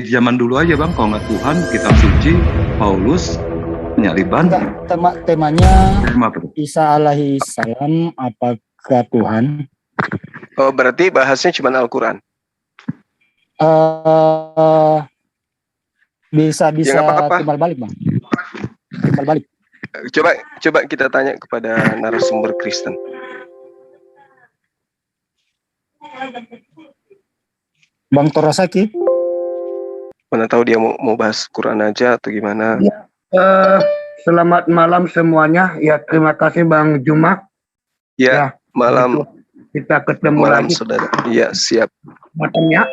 zaman dulu aja Bang, kalau nggak Tuhan, kitab suci, Paulus, penyaliban. Temanya Tema apa tuh? Isa alaihi salam apakah Tuhan? Oh, berarti bahasnya cuma Al-Quran. Bisa Ya, nggak apa-apa. timbal balik Bang. Timbal balik. Coba kita tanya kepada narasumber Kristen. Bang Torosaki. Mana tahu dia mau bahas Quran aja atau gimana? Ya, selamat malam semuanya. Ya, terima kasih Bang Juma. Ya, malam. Kita ketemu Malam, lagi. saudara. Iya, siap. Malamnya.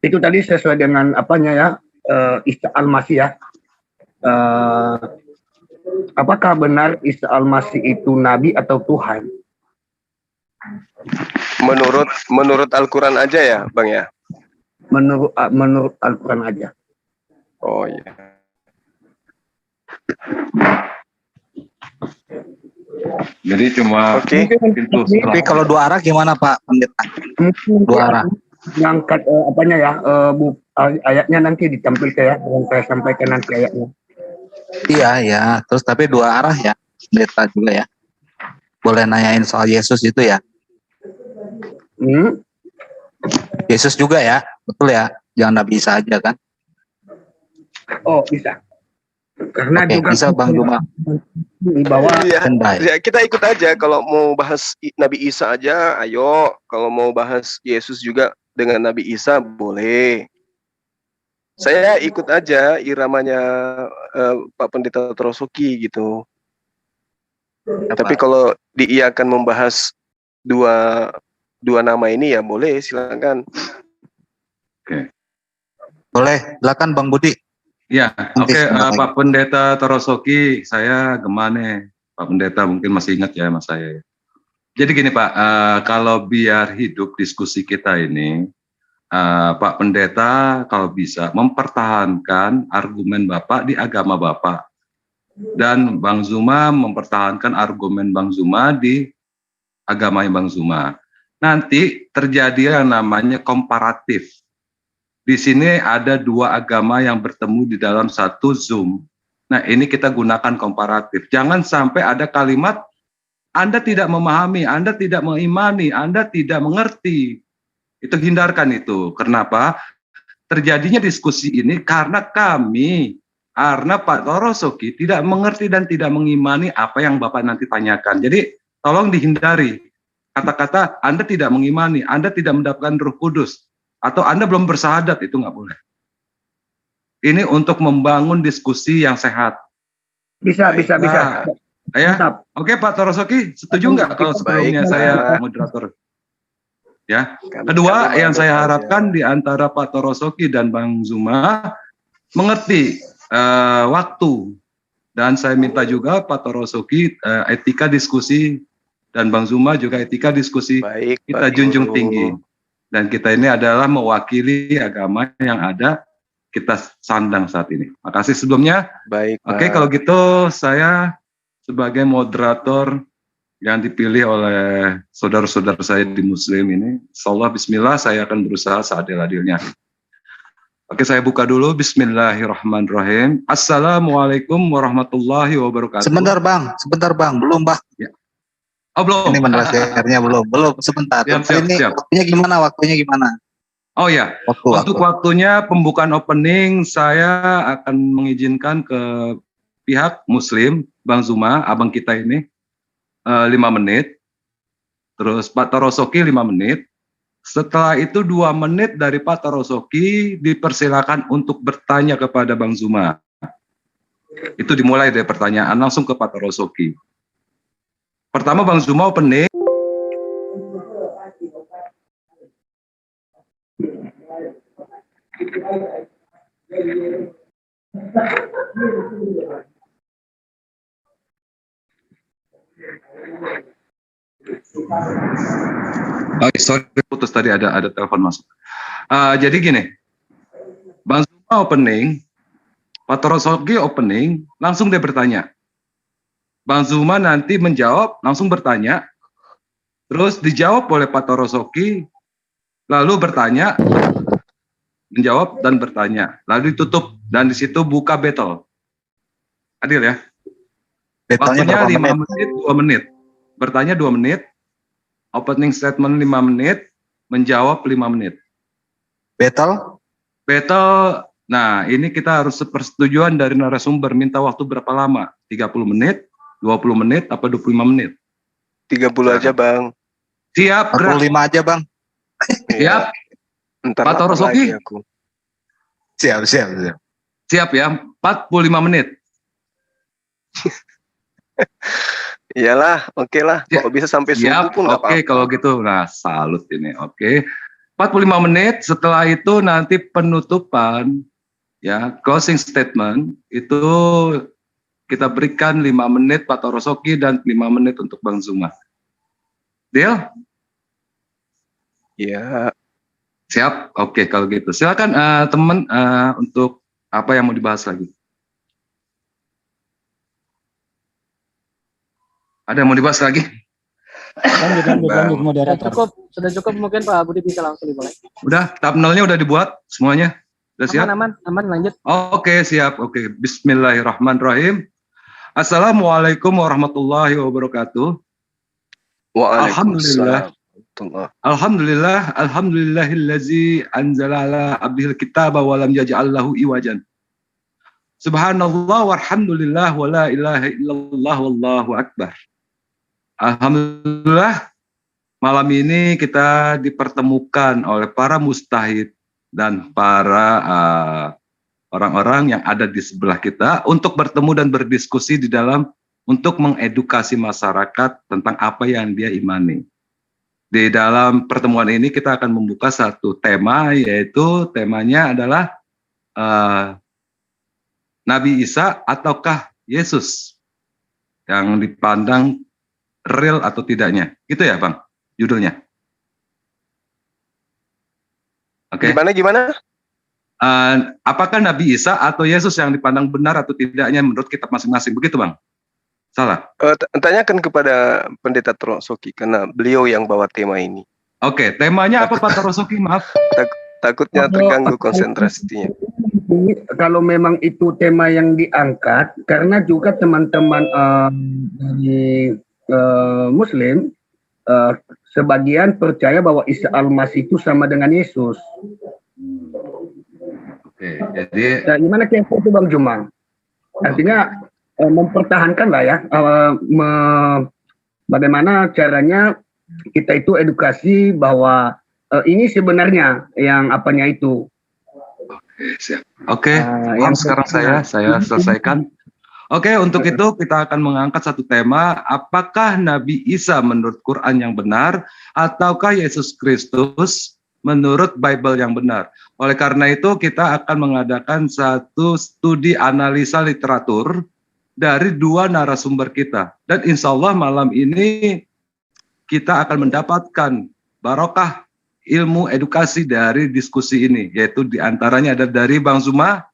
Itu tadi sesuai dengan apanya ya, Isa Al-Masih ya. Apakah benar Isa Al-Masih itu nabi atau Tuhan? Menurut Al-Quran aja ya, Bang ya? Menurut Al-Quran aja. Oh iya. Jadi cuma Oke. pintu Tapi kalau dua arah gimana Pak Pendeta? Mungkin Dua arah. ngangkat apanya ya, ayatnya nanti ditampilkan ya, yang saya sampaikan nanti ayatnya. Iya ya. Terus tapi dua arah ya Pendeta juga ya. Boleh nanyain soal Yesus itu ya. Yesus juga ya, betul ya. Jangan Nabi Isa aja kan? Oh bisa. Karena Oke, juga bisa Bang Juma. di bawah Iya. Baik. Ya, kita ikut aja. Kalau mau bahas Nabi Isa aja, ayo. Kalau mau bahas Yesus juga dengan Nabi Isa, boleh. Saya ikut aja iramanya Pak Pendeta Trosoki gitu. Tapi kalau diiakan membahas dua nama ini ya boleh, silakan. Boleh, silakan Bang Budi. Ya, Nanti oke, sebentar lagi. Pak Pendeta Torosoki, saya Gemane. Pak Pendeta mungkin masih ingat ya mas saya. Jadi gini Pak, kalau biar hidup diskusi kita ini, Pak Pendeta kalau bisa mempertahankan argumen Bapak di agama Bapak. Dan Bang Zuma mempertahankan argumen Bang Zuma di agamanya Bang Zuma. Nanti terjadi yang namanya komparatif. Di sini ada dua agama yang bertemu di dalam satu Zoom. Nah, ini kita gunakan komparatif. Jangan sampai ada kalimat, Anda tidak memahami, Anda tidak mengimani, Anda tidak mengerti. Itu hindarkan itu. Kenapa? Terjadinya diskusi ini karena Pak Torosoki tidak mengerti dan tidak mengimani apa yang Bapak nanti tanyakan. Jadi, tolong dihindari. Kata-kata, Anda tidak mengimani, Anda tidak mendapatkan Roh Kudus. Atau Anda belum bersahadat, itu nggak boleh. Ini untuk membangun diskusi yang sehat. bisa. Ya, oke Pak Torosoki, setuju nggak kalau sebelumnya saya moderator? Ya. Kedua, yang saya harapkan di antara Pak Torosoki dan Bang Zuma mengerti waktu. Dan saya minta juga Pak Torosoki etika diskusi dan Bang Zuma juga etika diskusi. Baik, kita junjung tinggi. Dan kita ini adalah mewakili agama yang ada kita sandang saat ini. Makasih sebelumnya. Baik. Oke, kalau gitu saya sebagai moderator yang dipilih oleh saudara-saudara saya di Muslim ini, insyaallah bismillah saya akan berusaha seadil-adilnya. Oke, saya buka dulu. Bismillahirrahmanirrahim. Assalamualaikum warahmatullahi wabarakatuh. Sebentar Bang, belum Bang. Ya. Oh belum. Ini moderatornya belum sebentar. Siap. Waktunya gimana? Oh ya, untuk waktunya pembukaan opening saya akan mengizinkan ke pihak Muslim, Bang Zuma, abang kita ini 5 menit, terus Pak Torosoki 5 menit. Setelah itu 2 menit dari Pak Torosoki dipersilakan untuk bertanya kepada Bang Zuma. Itu dimulai dari pertanyaan langsung ke Pak Torosoki. Pertama Bang Zuma opening. Oh, sorry putus tadi ada telepon masuk. Jadi gini, Bang Zuma opening, Pak Torosoki opening, langsung dia bertanya. Bang Zuma nanti menjawab, langsung bertanya, terus dijawab oleh Pak Torosoki, lalu bertanya, menjawab dan bertanya, lalu ditutup dan di situ buka battle. Adil ya? Battle-nya Waktunya berapa 5 menit? menit, 2 menit. Bertanya 2 menit, opening statement 5 menit, menjawab 5 menit. Battle? Battle, nah ini kita harus sepersetujuan dari narasumber, minta waktu berapa lama? 30 menit, 20 menit, apa 25 menit? 30 aja, Bang. Siap, gerak. 45 aja, Bang. Siap. Ntar Pak lapar Torosoki? lagi aku. Siap. Siap ya, 45 menit. Iyalah, oke lah. Ya, Kalau bisa sampai subuh siap, pun nggak oke apa-apa. kalau gitu. Nah, salut ini, oke. 45 menit, setelah itu nanti penutupan, ya, closing statement, itu kita berikan 5 menit Pak Torosoki dan 5 menit untuk Bang Zuma. Deal? Ya, Siap, oke kalau gitu. Silakan teman untuk apa yang mau dibahas lagi. Ada yang mau dibahas lagi? Lanjut moderator. Sudah cukup mungkin Pak Budi bisa langsung dimulai. Udah, thumbnailnya udah dibuat semuanya? Udah siap? Aman, lanjut. Oke, siap. Oke, bismillahirrahmanirrahim. Assalamualaikum warahmatullahi wabarakatuh. waalaikumsalam. Alhamdulillahillazi anzala ala abdihil kitaba wa lam yaj'al lahu iwajan. Subhanallah walhamdulillah wa la ilaha illallah wallahu akbar. Alhamdulillah, malam ini kita dipertemukan oleh para mustahid dan para orang-orang yang ada di sebelah kita untuk bertemu dan berdiskusi di dalam untuk mengedukasi masyarakat tentang apa yang dia imani. Di dalam pertemuan ini kita akan membuka satu tema, yaitu temanya adalah Nabi Isa ataukah Yesus yang dipandang real atau tidaknya. Gitu ya Bang, judulnya. Oke. Gimana? Apakah Nabi Isa atau Yesus yang dipandang benar atau tidaknya menurut kitab masing-masing? Begitu Bang? Salah? Tanyakan kepada Pendeta Torosoki, karena beliau yang bawa tema ini. Oke, temanya apa Pak Torosoki? Maaf. Takutnya terganggu konsentrasinya. Kalau memang itu tema yang diangkat, karena juga teman-teman dari Muslim, sebagian percaya bahwa Isa Al-Masih itu sama dengan Yesus. Oke, jadi Nah, gimana kayak itu Bang Jumang? Artinya mempertahankan lah ya, bagaimana caranya kita itu edukasi bahwa ini sebenarnya yang apanya itu. siap. Oke, yang sekarang saya selesaikan. Oke, untuk itu kita akan mengangkat satu tema, apakah Nabi Isa menurut Quran yang benar, ataukah Yesus Kristus menurut Bible yang benar. Oleh karena itu, kita akan mengadakan satu studi analisa literatur dari dua narasumber kita. Dan insya Allah malam ini kita akan mendapatkan barokah ilmu edukasi dari diskusi ini, yaitu diantaranya ada dari Bang Zuma,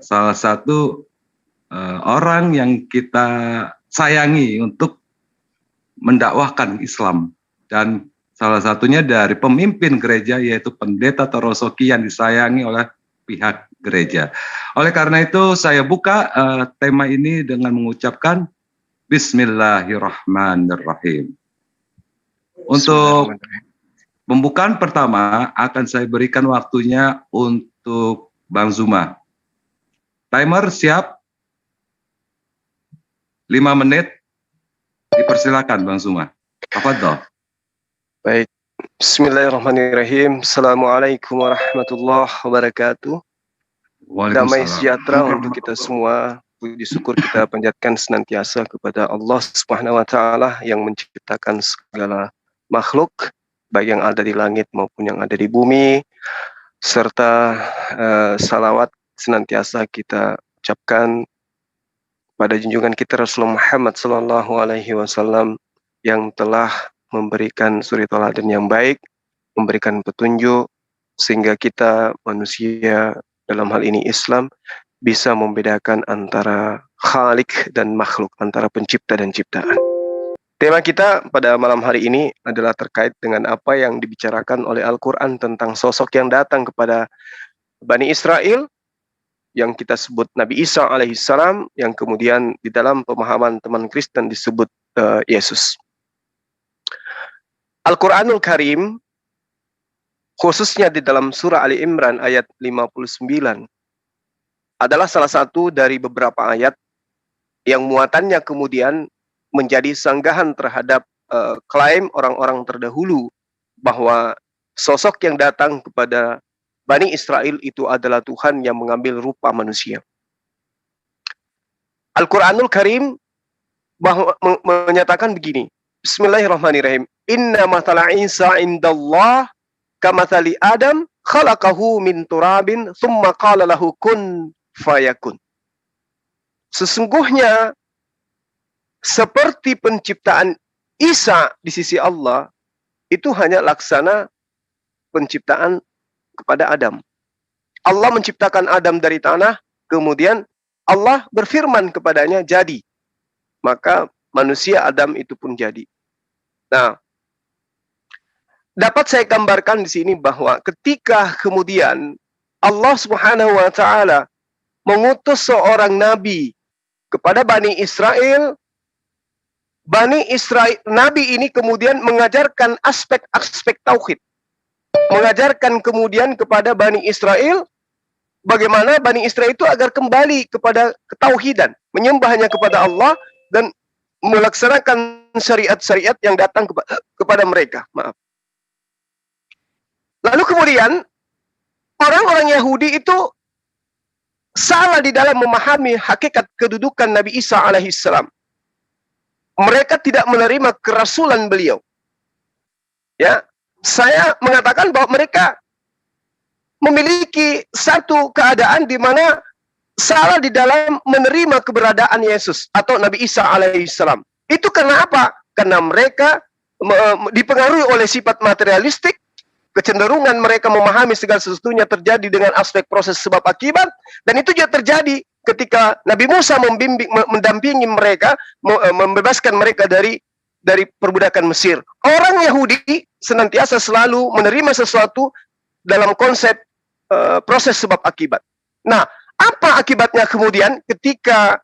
salah satu orang yang kita sayangi untuk mendakwahkan Islam, dan salah satunya dari pemimpin gereja yaitu Pendeta Torosoki yang disayangi oleh pihak gereja. Oleh karena itu saya buka tema ini dengan mengucapkan Bismillahirrahmanirrahim. Untuk pembukaan pertama akan saya berikan waktunya untuk Bang Zuma. Timer siap? 5 menit. Dipersilakan Bang Zuma. Tafadhol. Baik. Bismillahirrahmanirrahim. Assalamualaikum warahmatullahi wabarakatuh. Damai sejahtera untuk kita semua. Puji syukur kita panjatkan senantiasa kepada Allah Subhanahu wa taala yang menciptakan segala makhluk, baik yang ada di langit maupun yang ada di bumi, serta salawat senantiasa kita ucapkan pada junjungan kita Rasulullah Muhammad sallallahu alaihi wasallam yang telah memberikan suri teladan yang baik, memberikan petunjuk sehingga kita manusia dalam hal ini Islam bisa membedakan antara khalik dan makhluk, antara pencipta dan ciptaan. Tema kita pada malam hari ini adalah terkait dengan apa yang dibicarakan oleh Al-Quran tentang sosok yang datang kepada Bani Israel, yang kita sebut Nabi Isa alaihissalam, yang kemudian di dalam pemahaman teman Kristen disebut Yesus. Al-Quranul Karim, khususnya di dalam surah Ali Imran ayat 59, adalah salah satu dari beberapa ayat yang muatannya kemudian menjadi sanggahan terhadap klaim orang-orang terdahulu bahwa sosok yang datang kepada Bani Israel itu adalah Tuhan yang mengambil rupa manusia. Al-Quranul Karim menyatakan begini, Bismillahirrahmanirrahim, Inna mathala Isa indallah kamathali Adam khalaqahu min turabin thumma qala lahu kun fayakun. Sesungguhnya seperti penciptaan Isa di sisi Allah itu hanya laksana penciptaan kepada Adam. Allah menciptakan Adam dari tanah, kemudian Allah berfirman kepadanya, jadi. Maka manusia Adam itu pun jadi. Nah, dapat saya gambarkan di sini bahwa ketika kemudian Allah Subhanahu wa taala mengutus seorang nabi kepada Bani Israel, Nabi ini kemudian mengajarkan aspek-aspek tauhid. Mengajarkan kemudian kepada Bani Israel bagaimana Bani Israel itu agar kembali kepada ketauhidan, menyembahnya kepada Allah dan melaksanakan syariat-syariat yang datang kepada mereka. Maaf. Lalu kemudian orang-orang Yahudi itu salah di dalam memahami hakikat kedudukan Nabi Isa alaihissalam. Mereka tidak menerima kerasulan beliau. Ya, saya mengatakan bahwa mereka memiliki satu keadaan di mana salah di dalam menerima keberadaan Yesus atau Nabi Isa alaihissalam. Itu karena apa? Karena mereka dipengaruhi oleh sifat materialistik, kecenderungan mereka memahami segala sesuatunya terjadi dengan aspek proses sebab akibat, dan itu juga terjadi ketika Nabi Musa mendampingi mereka, membebaskan mereka dari perbudakan Mesir. Orang Yahudi senantiasa selalu menerima sesuatu dalam konsep proses sebab akibat. Nah, apa akibatnya kemudian ketika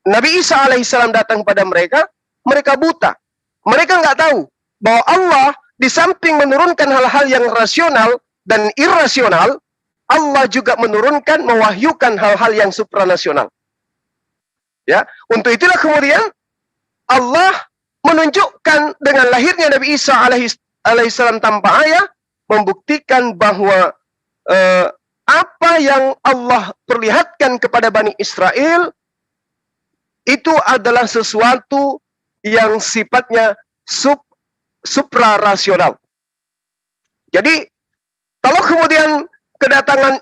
Nabi Isa alaihissalam datang pada mereka? Mereka buta. Mereka nggak tahu bahwa Allah di samping menurunkan hal-hal yang rasional dan irrasional, Allah juga menurunkan, mewahyukan hal-hal yang supranasional. Ya, untuk itulah kemudian Allah menunjukkan dengan lahirnya Nabi Isa alaihissalam tanpa ayah, membuktikan bahwa apa yang Allah perlihatkan kepada Bani Israel itu adalah sesuatu yang sifatnya suprarasional. Jadi, kalau kemudian kedatangan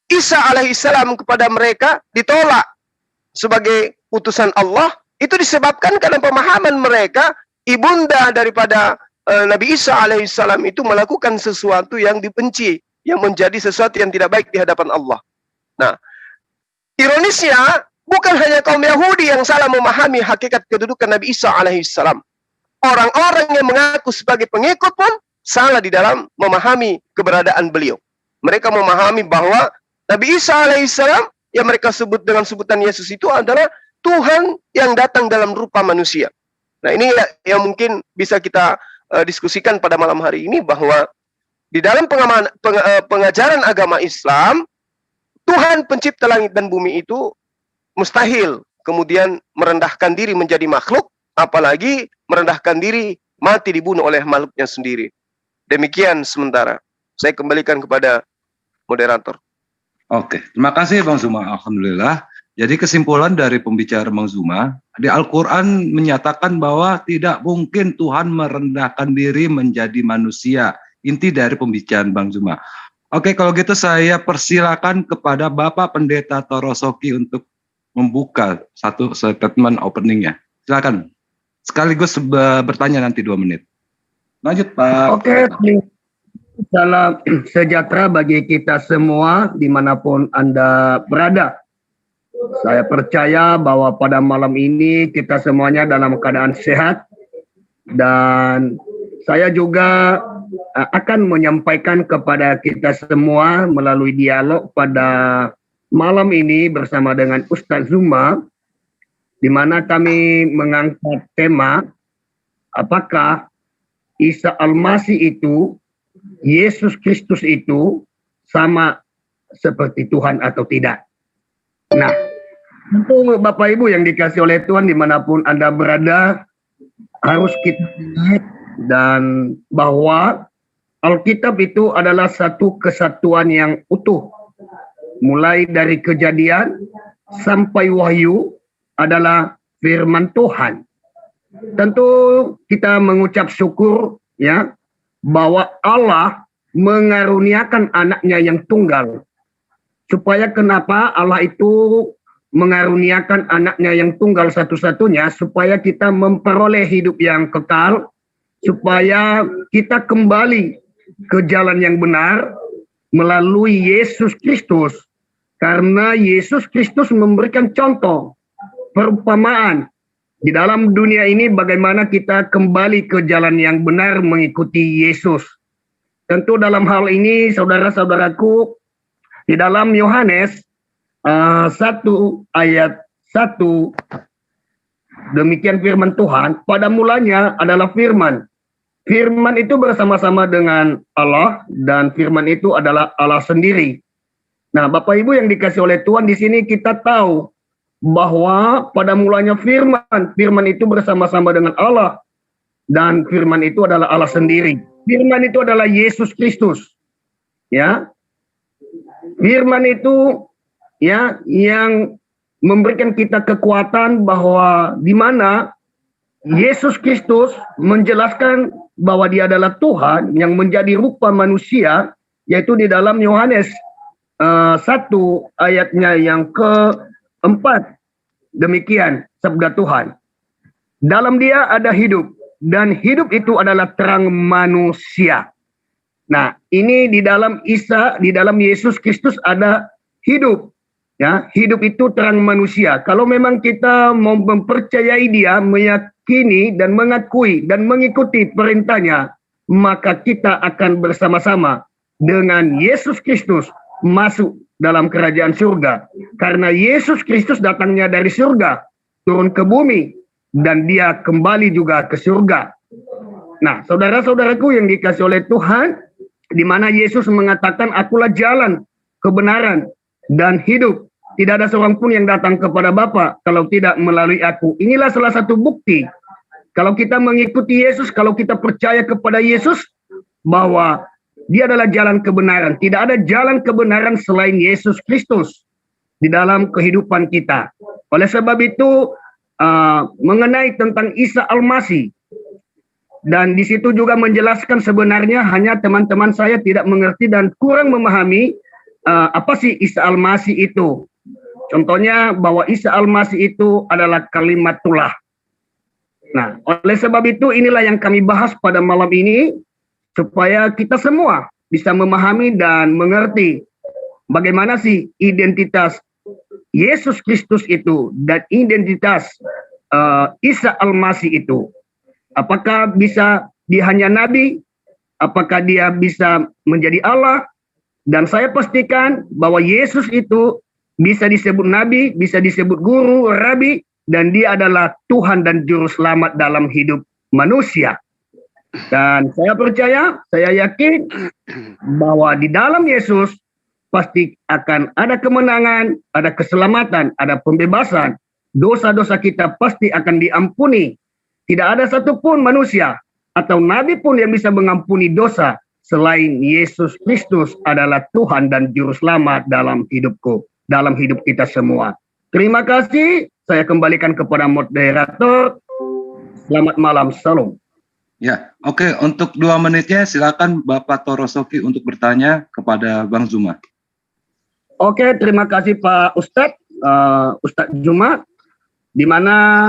Isa alaihissalam kepada mereka ditolak sebagai utusan Allah, itu disebabkan karena pemahaman mereka, ibunda daripada Nabi Isa alaihissalam itu melakukan sesuatu yang dibenci, yang menjadi sesuatu yang tidak baik di hadapan Allah. Nah, ironisnya, bukan hanya kaum Yahudi yang salah memahami hakikat kedudukan Nabi Isa alaihissalam. Orang-orang yang mengaku sebagai pengikut pun salah di dalam memahami keberadaan beliau. Mereka memahami bahwa Nabi Isa alaihissalam yang mereka sebut dengan sebutan Yesus itu adalah Tuhan yang datang dalam rupa manusia. Nah, ini yang mungkin bisa kita diskusikan pada malam hari ini, bahwa di dalam pengajaran agama Islam, Tuhan pencipta langit dan bumi itu mustahil kemudian merendahkan diri menjadi makhluk, apalagi merendahkan diri mati dibunuh oleh makhluknya sendiri. Demikian sementara. Saya kembalikan kepada moderator. Oke, terima kasih Bang Zuma. Alhamdulillah. Jadi kesimpulan dari pembicara Bang Zuma, di Al-Quran menyatakan bahwa tidak mungkin Tuhan merendahkan diri menjadi manusia. Inti dari pembicaraan Bang Zuma. Oke, kalau gitu saya persilakan kepada Bapak Pendeta Torosoki untuk membuka satu statement openingnya. Silakan. Sekaligus bertanya nanti 2 menit. Lanjut Pak. Oke, salam sejahtera bagi kita semua dimanapun Anda berada. Saya percaya bahwa pada malam ini kita semuanya dalam keadaan sehat Dan saya juga akan menyampaikan kepada kita semua melalui dialog pada malam ini bersama dengan Ustadz Zuma, di mana kami mengangkat tema apakah Isa Al-Masih itu, Yesus Kristus itu sama seperti Tuhan atau tidak. Nah, tentu Bapak Ibu yang dikasih oleh Tuhan dimanapun Anda berada, harus kita ingat dan bahwa Alkitab itu adalah satu kesatuan yang utuh. Mulai dari Kejadian sampai Wahyu adalah firman Tuhan. Tentu kita mengucap syukur ya bahwa Allah mengaruniakan anaknya yang tunggal. Supaya kenapa Allah itu mengaruniakan anaknya yang tunggal satu-satunya, supaya kita memperoleh hidup yang kekal, supaya kita kembali ke jalan yang benar melalui Yesus Kristus. Karena Yesus Kristus memberikan contoh, perumpamaan di dalam dunia ini bagaimana kita kembali ke jalan yang benar mengikuti Yesus. Tentu dalam hal ini saudara-saudaraku, di dalam Yohanes 1 ayat 1, demikian firman Tuhan, pada mulanya adalah firman. Firman itu bersama-sama dengan Allah dan firman itu adalah Allah sendiri. Nah, Bapak Ibu yang dikasih oleh Tuhan, di sini kita tahu bahwa pada mulanya firman itu bersama-sama dengan Allah dan firman itu adalah Allah sendiri. Firman itu adalah Yesus Kristus. Ya. Firman itu ya yang memberikan kita kekuatan bahwa di mana Yesus Kristus menjelaskan bahwa dia adalah Tuhan yang menjadi rupa manusia, yaitu di dalam Yohanes 1 ayatnya yang keempat. Demikian sabda Tuhan. Dalam dia ada hidup, dan hidup itu adalah terang manusia. Nah, ini di dalam Isa, di dalam Yesus Kristus ada hidup. Ya, hidup itu terang manusia. Kalau memang kita mau mempercayai dia, meyakini dan mengakui dan mengikuti perintahnya, maka kita akan bersama-sama dengan Yesus Kristus masuk dalam kerajaan surga. Karena Yesus Kristus datangnya dari surga, turun ke bumi, dan dia kembali juga ke surga. Nah, saudara-saudaraku yang dikasih oleh Tuhan, di mana Yesus mengatakan, akulah jalan, kebenaran, dan hidup. Tidak ada seorang pun yang datang kepada Bapa kalau tidak melalui aku. Inilah salah satu bukti. Kalau kita mengikuti Yesus, kalau kita percaya kepada Yesus, bahwa dia adalah jalan kebenaran. Tidak ada jalan kebenaran selain Yesus Kristus di dalam kehidupan kita. Oleh sebab itu, mengenai tentang Isa Al-Masih, dan di situ juga menjelaskan sebenarnya hanya teman-teman saya tidak mengerti dan kurang memahami apa sih Isa Al-Masih itu. Contohnya bahwa Isa Al-Masih itu adalah kalimatullah. Nah, oleh sebab itu inilah yang kami bahas pada malam ini, supaya kita semua bisa memahami dan mengerti bagaimana sih identitas Yesus Kristus itu dan identitas Isa Al-Masih itu. Apakah bisa dia hanya nabi? Apakah dia bisa menjadi Allah? Dan saya pastikan bahwa Yesus itu bisa disebut nabi, bisa disebut guru, rabi, dan dia adalah Tuhan dan juru selamat dalam hidup manusia. Dan saya percaya, saya yakin bahwa di dalam Yesus pasti akan ada kemenangan, ada keselamatan, ada pembebasan. Dosa-dosa kita pasti akan diampuni. Tidak ada satupun manusia atau nabi pun yang bisa mengampuni dosa selain Yesus Kristus adalah Tuhan dan juru selamat dalam hidupku, dalam hidup kita semua. Terima kasih. Saya kembalikan kepada moderator. Selamat malam. Salam. Ya, oke. Untuk 2 menitnya silakan Bapak Torosoki untuk bertanya kepada Bang Zuma. Oke, terima kasih Pak Ustadz, Ustadz Zuma, di mana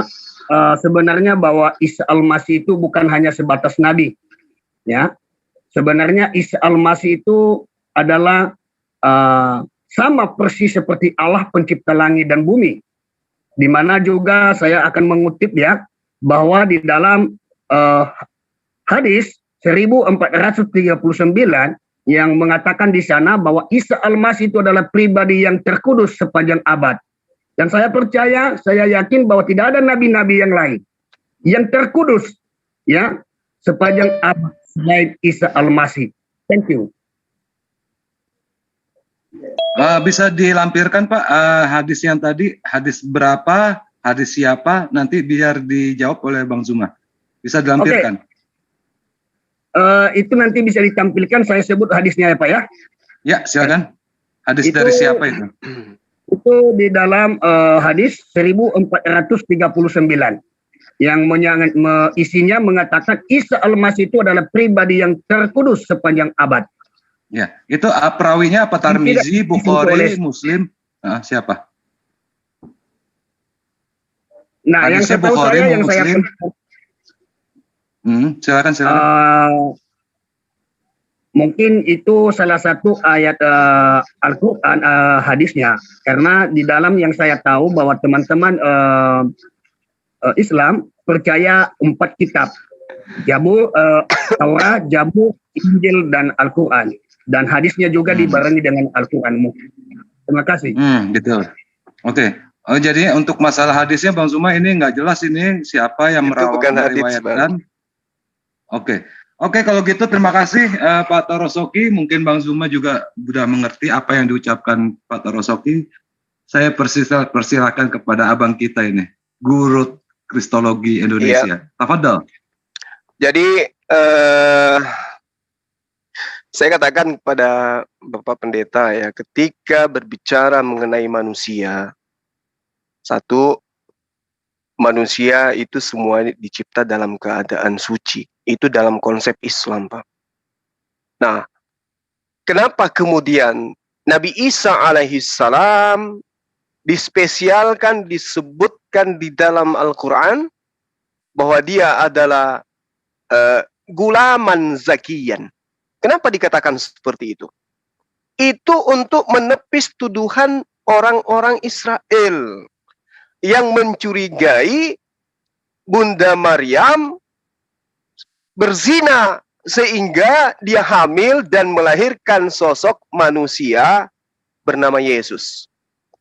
sebenarnya bahwa Isa Al-Masih itu bukan hanya sebatas nabi, ya. Sebenarnya Isa Al-Masih itu adalah sama persis seperti Allah pencipta langit dan bumi, di mana juga saya akan mengutip ya bahwa di dalam hadis 1439 yang mengatakan di sana bahwa Isa Al-Masih itu adalah pribadi yang terkudus sepanjang abad. Dan saya percaya, saya yakin bahwa tidak ada nabi-nabi yang lain yang terkudus ya sepanjang abad selain Isa Al-Masih. Thank you. Bisa dilampirkan Pak hadis yang tadi, hadis berapa, hadis siapa, nanti biar dijawab oleh Bang Zuma. Bisa dilampirkan. Itu nanti bisa ditampilkan, saya sebut hadisnya ya Pak ya. Ya, silakan. Hadis itu, dari siapa itu? Itu di dalam hadis 1439 yang isinya mengatakan Isa Al-Masih itu adalah pribadi yang terkudus sepanjang abad. Ya, itu perawinya apa? Tirmizi, Bukhari, Muslim, siapa? Nah, yang saya tahu Bukhari, saya yang Muslim. Silakan. Mungkin itu salah satu ayat Al-Quran hadisnya, karena di dalam yang saya tahu bahwa teman-teman Islam percaya 4 kitab, Zabur, Taurat, Zabur, Injil, dan Al-Quran, dan hadisnya juga dibarengi dengan Al-Quran. Terima kasih. Gitu. Oke. Oh, jadi untuk masalah hadisnya Bang Zuma ini nggak jelas ini siapa yang meriwayatkan. Oke, kalau gitu terima kasih Pak Torosoki. Mungkin Bang Zuma juga sudah mengerti apa yang diucapkan Pak Torosoki. Saya persilakan kepada abang kita ini, guru Kristologi Indonesia. Tafadhal. Jadi saya katakan kepada Bapak Pendeta ya, ketika berbicara mengenai manusia, satu, manusia itu semua dicipta dalam keadaan suci. Itu dalam konsep Islam, Pak. Nah, kenapa kemudian Nabi Isa alaihissalam dispesialkan, disebutkan di dalam Al-Quran bahwa dia adalah gulaman zakiyan. Kenapa dikatakan seperti itu? Itu untuk menepis tuduhan orang-orang Israel yang mencurigai Bunda Maryam berzina sehingga dia hamil dan melahirkan sosok manusia bernama Yesus,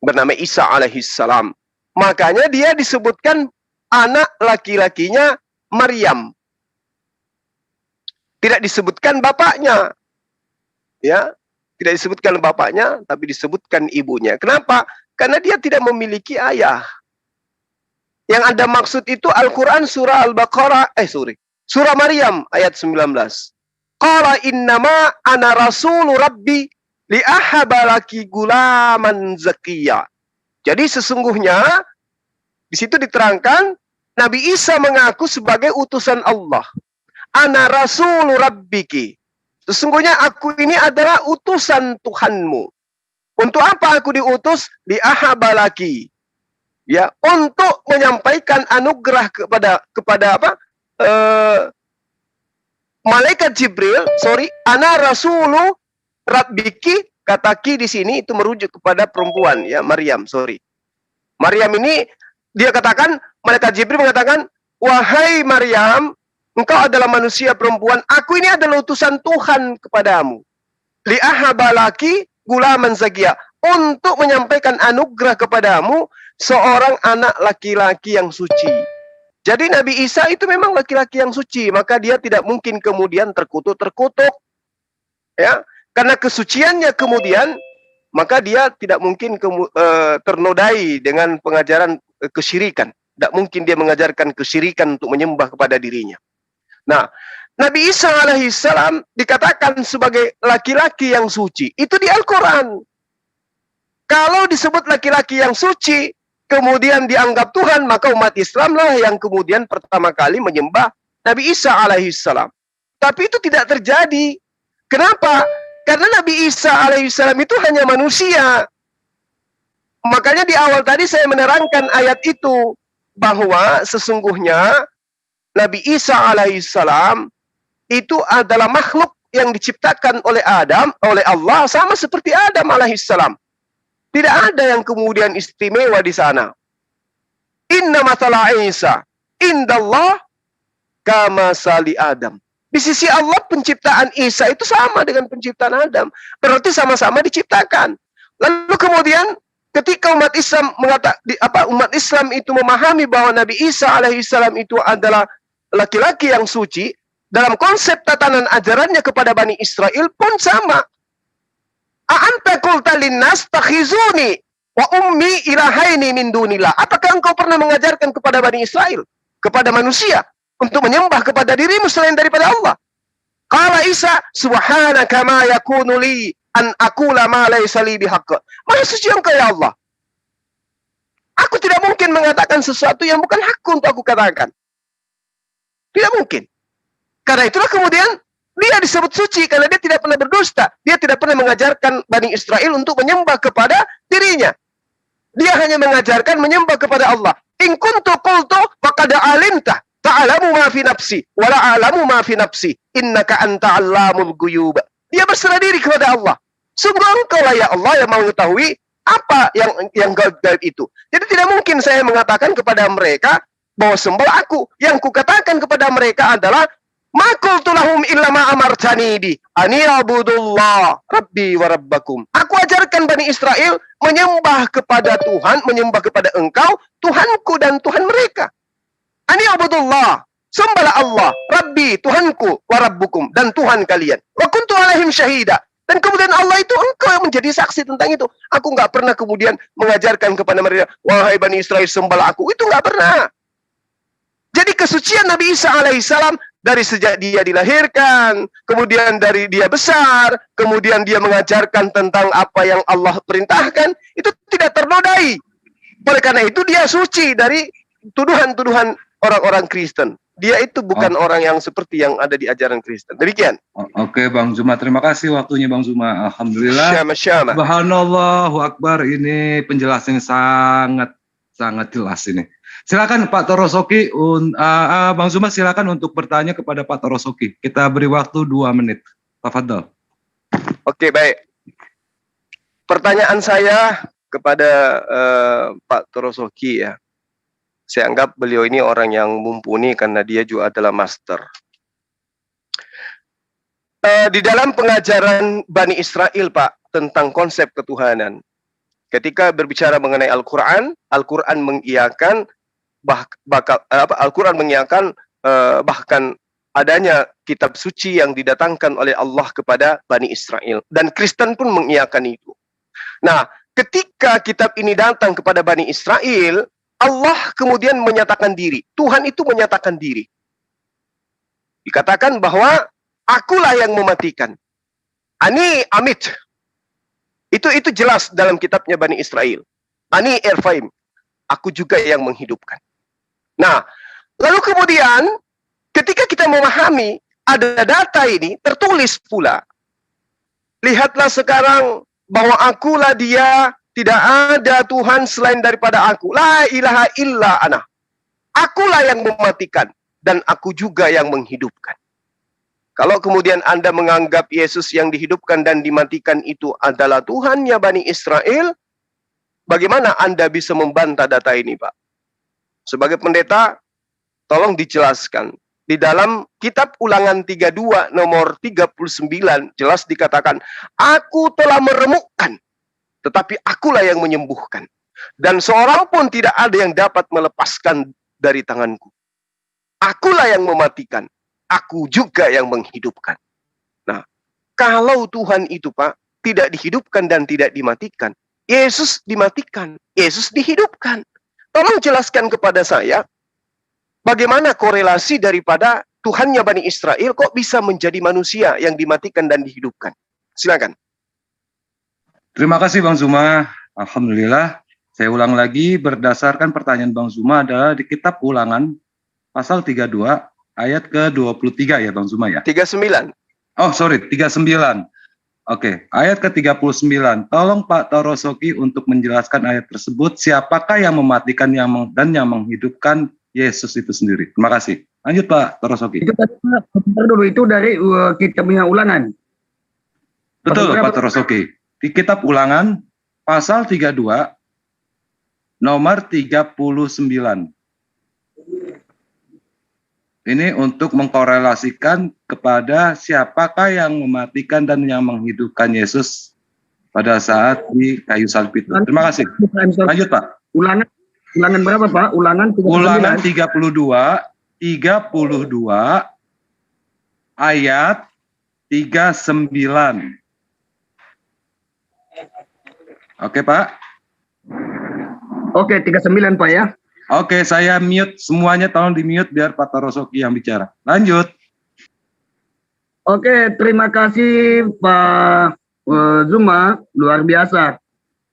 bernama Isa alaihissalam. Makanya dia disebutkan anak laki-lakinya Maryam. Tidak disebutkan bapaknya. Ya, tidak disebutkan bapaknya, tapi disebutkan ibunya. Kenapa? Karena dia tidak memiliki ayah. Yang Anda maksud itu Al-Quran surah Al-Baqarah, surah Maryam ayat 19. Qala innama ana rasulu rabbi li'ahabalaki gulaman zakiyya. Jadi sesungguhnya di situ diterangkan Nabi Isa mengaku sebagai utusan Allah. Ana rasulu rabbiki. Sesungguhnya aku ini adalah utusan Tuhanmu. Untuk apa aku diutus? Li'ahabalaki. Ya, untuk menyampaikan anugerah kepada apa? Malaikat Jibril, ana rasulu rabbiki, kata ki di sini itu merujuk kepada perempuan ya, Maryam, Maryam ini dia katakan, malaikat Jibril mengatakan, wahai Maryam, engkau adalah manusia perempuan, aku ini adalah utusan Tuhan kepadamu. Li'ahabalaki gulaman zakiya, untuk menyampaikan anugerah kepadamu seorang anak laki-laki yang suci. Jadi Nabi Isa itu memang laki-laki yang suci, maka dia tidak mungkin kemudian terkutuk. Ya, karena kesuciannya kemudian, maka dia tidak mungkin ternodai dengan pengajaran kesyirikan. Tidak mungkin dia mengajarkan kesyirikan untuk menyembah kepada dirinya. Nah, Nabi Isa alaihissalam dikatakan sebagai laki-laki yang suci. Itu di Al-Quran. Kalau disebut laki-laki yang suci, kemudian dianggap Tuhan, maka umat Islamlah yang kemudian pertama kali menyembah Nabi Isa alaihissalam. Tapi itu tidak terjadi. Kenapa? Karena Nabi Isa alaihissalam itu hanya manusia. Makanya di awal tadi saya menerangkan ayat itu, bahwa sesungguhnya Nabi Isa alaihissalam itu adalah makhluk yang diciptakan oleh Allah, sama seperti Adam alaihissalam. Tidak ada yang kemudian istimewa di sana. Inna mathala Isa indallah kamasali Adam. Di sisi Allah penciptaan Isa itu sama dengan penciptaan Adam. Berarti sama-sama diciptakan. Lalu kemudian ketika umat Islam itu memahami bahwa Nabi Isa alaihissalam itu adalah laki-laki yang suci, dalam konsep tatanan ajarannya kepada Bani Israel pun sama. A'anta qulta linnas takhizuni wa ummi ilahaini min dunillah. Apakah engkau pernah mengajarkan kepada Bani Israel, kepada manusia, untuk menyembah kepada dirimu selain daripada Allah? Qala Isa, subhanaka ma yakunu li an aqula ma laysa li bihaqq. Maha suci engkau ya Allah. Aku tidak mungkin mengatakan sesuatu yang bukan hakku untuk aku katakan. Tidak mungkin. Karena itulah kemudian dia disebut suci karena dia tidak pernah berdusta. Dia tidak pernah mengajarkan Bani Israel untuk menyembah kepada dirinya. Dia hanya mengajarkan menyembah kepada Allah. In kuntu qultu faqad alimta ta'lamu ma fi nafsi wa la a'lamu ma fi nafsi innaka anta 'allamul ghuyub. Dia berserah diri kepada Allah. Sungguh engkau lah ya Allah yang mengetahui apa yang gaib itu. Jadi tidak mungkin saya mengatakan kepada mereka bahwa sembah aku. Yang kukatakan kepada mereka adalah ma qultu lahum illa ma amartani bi ani abudullah rabbi wa rabbakum. Aku ajarkan Bani Israel menyembah kepada Tuhan, menyembah kepada engkau, Tuhanku dan Tuhan mereka. Ani abudullah, sembahlah Allah, Rabbi, Tuhanku, wa rabbukum, dan Tuhan kalian. Wa kuntu alaihim syahida. Dan kemudian Allah itu engkau yang menjadi saksi tentang itu. Aku nggak pernah kemudian mengajarkan kepada mereka, wahai Bani Israel sembahlah aku. Itu nggak pernah. Jadi kesucian Nabi Isa alaihissalam dari sejak dia dilahirkan, kemudian dari dia besar, kemudian dia mengajarkan tentang apa yang Allah perintahkan, itu tidak ternodai. Oleh karena itu dia suci dari tuduhan-tuduhan orang-orang Kristen. Dia itu bukan orang yang seperti yang ada di ajaran Kristen. Demikian. Oke Bang Zuma, terima kasih waktunya Bang Zuma. Alhamdulillah. Syama. Subhanallahu Akbar, ini penjelasannya sangat jelas ini. Silakan Pak Torosoki, Bang Zuma silakan untuk bertanya kepada Pak Torosoki. Kita beri waktu 2 menit. Tafadhol. Oke, baik. Pertanyaan saya kepada Pak Torosoki ya. Saya anggap beliau ini orang yang mumpuni karena dia juga adalah master. Di dalam pengajaran Bani Israel, Pak, tentang konsep ketuhanan, ketika berbicara mengenai Al-Quran, Al-Quran mengiyakan Al-Quran mengiyakan bahkan adanya kitab suci yang didatangkan oleh Allah kepada Bani Israel. Dan Kristen pun mengiyakan itu. Nah, ketika kitab ini datang kepada Bani Israel, Allah kemudian menyatakan diri. Tuhan itu menyatakan diri. Dikatakan bahwa akulah yang mematikan. Ani amit. Itu jelas dalam kitabnya Bani Israel. Ani erfaim. Aku juga yang menghidupkan. Nah, lalu kemudian ketika kita memahami ada data ini tertulis pula. Lihatlah sekarang bahwa akulah dia, tidak ada Tuhan selain daripada aku. La ilaha illa ana. Akulah yang mematikan dan aku juga yang menghidupkan. Kalau kemudian Anda menganggap Yesus yang dihidupkan dan dimatikan itu adalah Tuhannya Bani Israel, bagaimana Anda bisa membantah data ini, Pak? Sebagai pendeta, tolong dijelaskan. Di dalam kitab Ulangan 32 nomor 39 jelas dikatakan, aku telah meremukkan, tetapi akulah yang menyembuhkan. Dan seorang pun tidak ada yang dapat melepaskan dari tanganku. Akulah yang mematikan, aku juga yang menghidupkan. Nah, kalau Tuhan itu, Pak, tidak dihidupkan dan tidak dimatikan, Yesus dimatikan, Yesus dihidupkan. Tolong jelaskan kepada saya, bagaimana korelasi daripada Tuhannya Bani Israel kok bisa menjadi manusia yang dimatikan dan dihidupkan? Silakan. Terima kasih Bang Zuma. Alhamdulillah. Saya ulang lagi, berdasarkan pertanyaan Bang Zuma adalah di kitab Ulangan pasal 32 ayat ke-23 ya Bang Zuma ya? 39. Oh sorry, 39. Oke, ayat ke-39. Tolong Pak Torosoki untuk menjelaskan ayat tersebut. Siapakah yang mematikan dan yang menghidupkan Yesus itu sendiri? Terima kasih. Lanjut Pak Torosoki. Itu dari kitabnya Ulangan. Betul Pak Torosoki. Di kitab Ulangan pasal 32 nomor 39. Ini untuk mengkorelasikan kepada siapakah yang mematikan dan yang menghidupkan Yesus pada saat di kayu salib itu. Terima kasih. Lanjut, Pak. Ulangan berapa, Pak? Ulangan 39. Ulangan 32 ayat 39. Oke, Pak. Oke, 39, Pak ya. Oke, saya mute semuanya, tolong di-mute biar Pak Torosoki yang bicara. Lanjut. Oke, terima kasih Pak Zuma, luar biasa.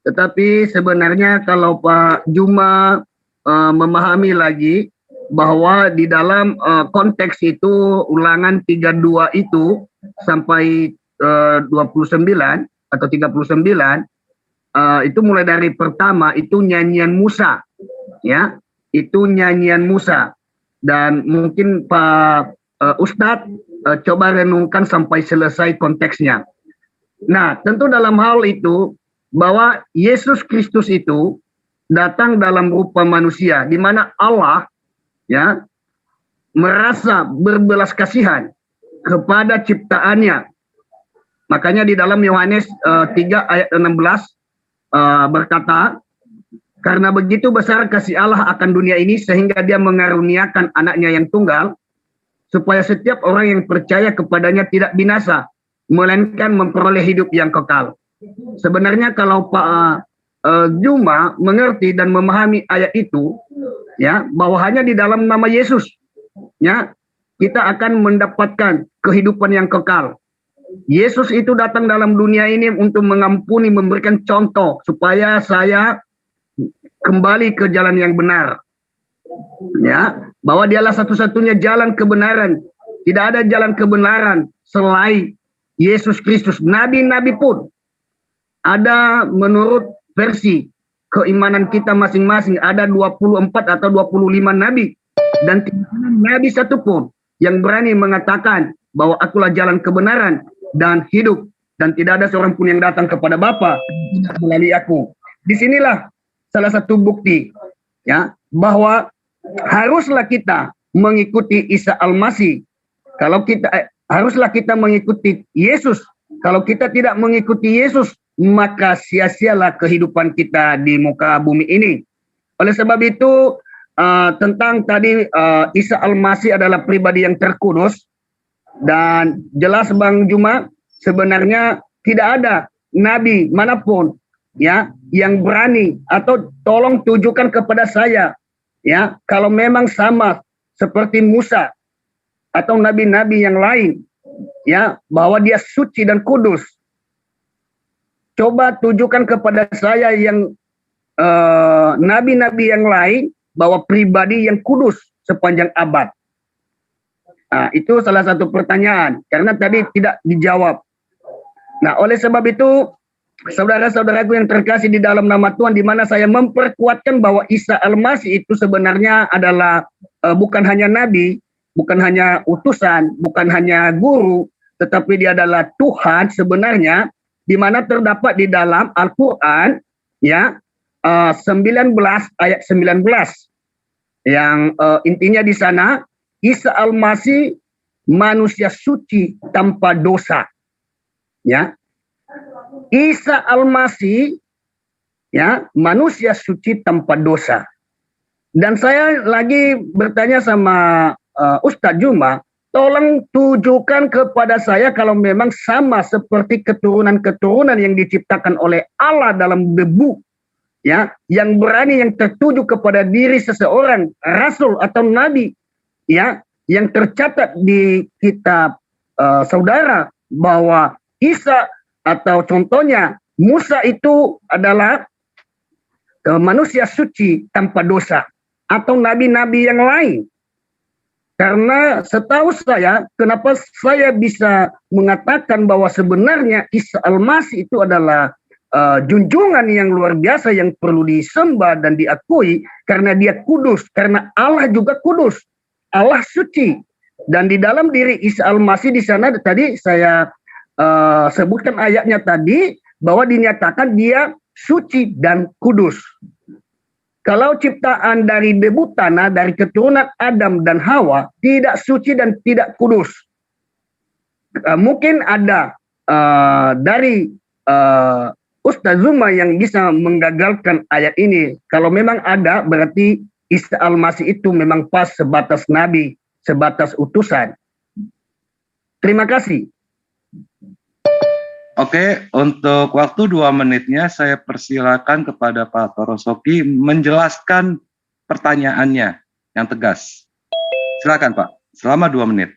Tetapi sebenarnya kalau Pak Juma memahami lagi bahwa di dalam konteks itu ulangan 32 itu sampai 29 atau 39 itu mulai dari pertama itu nyanyian Musa, ya, itu nyanyian Musa, dan mungkin Pak Ustadz coba renungkan sampai selesai konteksnya. Nah, tentu dalam hal itu bahwa Yesus Kristus itu datang dalam rupa manusia, di mana Allah ya merasa berbelas kasihan kepada ciptaannya. Makanya di dalam Yohanes 3 ayat 16 berkata, karena begitu besar kasih Allah akan dunia ini sehingga dia mengaruniakan anaknya yang tunggal, supaya setiap orang yang percaya kepadanya tidak binasa, melainkan memperoleh hidup yang kekal. Sebenarnya kalau Pak Juma mengerti dan memahami ayat itu, ya, bahwa hanya di dalam nama Yesus, ya, kita akan mendapatkan kehidupan yang kekal. Yesus itu datang dalam dunia ini untuk mengampuni, memberikan contoh supaya saya kembali ke jalan yang benar, ya, bahwa dialah satu-satunya jalan kebenaran. Tidak ada jalan kebenaran selain Yesus Kristus. Nabi-nabi pun ada menurut versi keimanan kita masing-masing, ada 24 atau 25 nabi, dan tidak ada nabi satupun yang berani mengatakan bahwa akulah jalan kebenaran dan hidup, dan tidak ada seorang pun yang datang kepada Bapa tidak melalui aku. Disinilah salah satu bukti, ya, bahwa haruslah kita mengikuti Isa Al-Masih. Kalau kita haruslah kita mengikuti Yesus. Kalau kita tidak mengikuti Yesus, maka sia-sialah kehidupan kita di muka bumi ini. Oleh sebab itu, tentang tadi Isa Al-Masih adalah pribadi yang terkudus, dan jelas Bang Juma, sebenarnya tidak ada nabi manapun, ya, yang berani, atau tolong tujukan kepada saya, ya, kalau memang sama seperti Musa atau nabi-nabi yang lain, ya, bahwa dia suci dan kudus. Coba tujukan kepada saya yang nabi-nabi yang lain bahwa pribadi yang kudus sepanjang abad. Nah, itu salah satu pertanyaan karena tadi tidak dijawab. Nah, oleh sebab itu, saudara-saudaraku yang terkasih di dalam nama Tuhan, di mana saya memperkuatkan bahwa Isa Al-Masih itu sebenarnya adalah bukan hanya nabi, bukan hanya utusan, bukan hanya guru, tetapi dia adalah Tuhan sebenarnya, di mana terdapat di dalam Al-Quran, ya, 19 ayat 19, yang intinya di sana Isa Al-Masih manusia suci tanpa dosa, ya. Isa Al-Masih, ya, manusia suci tanpa dosa. Dan saya lagi bertanya sama Ustadz Juma, tolong tujukan kepada saya kalau memang sama seperti keturunan-keturunan yang diciptakan oleh Allah dalam debu, ya, yang berani, yang tertuju kepada diri seseorang, rasul atau nabi, ya, yang tercatat di kitab saudara bahwa Isa atau contohnya Musa itu adalah manusia suci tanpa dosa, atau nabi-nabi yang lain. Karena setahu saya, kenapa saya bisa mengatakan bahwa sebenarnya Isa Al-Masih itu adalah junjungan yang luar biasa yang perlu disembah dan diakui, karena dia kudus, karena Allah juga kudus, Allah suci. Dan di dalam diri Isa Al-Masih di sana tadi saya sebutkan ayatnya tadi, bahwa dinyatakan dia suci dan kudus. Kalau ciptaan dari debu tanah, dari keturunan Adam dan Hawa, tidak suci dan tidak kudus. Mungkin ada dari Ustaz Zuma yang bisa menggagalkan ayat ini. Kalau memang ada, berarti Isa Al-Masih itu memang pas sebatas nabi, sebatas utusan. Terima kasih. Oke, untuk waktu 2 menitnya saya persilakan kepada Pak Torosoki menjelaskan pertanyaannya yang tegas. Silakan Pak, selama 2 menit.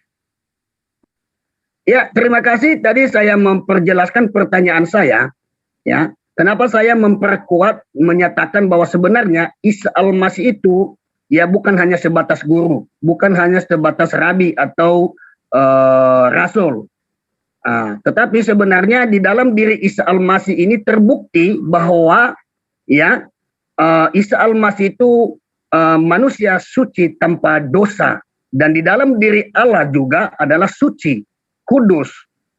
Ya, terima kasih. Tadi saya memperjelaskan pertanyaan saya. Ya, kenapa saya memperkuat menyatakan bahwa sebenarnya Isa Al-Masih itu ya bukan hanya sebatas guru, bukan hanya sebatas rabi atau rasul. Tetapi sebenarnya di dalam diri Isa Al-Masih ini terbukti bahwa ya Isa Al-Masih itu manusia suci tanpa dosa, dan di dalam diri Allah juga adalah suci, kudus.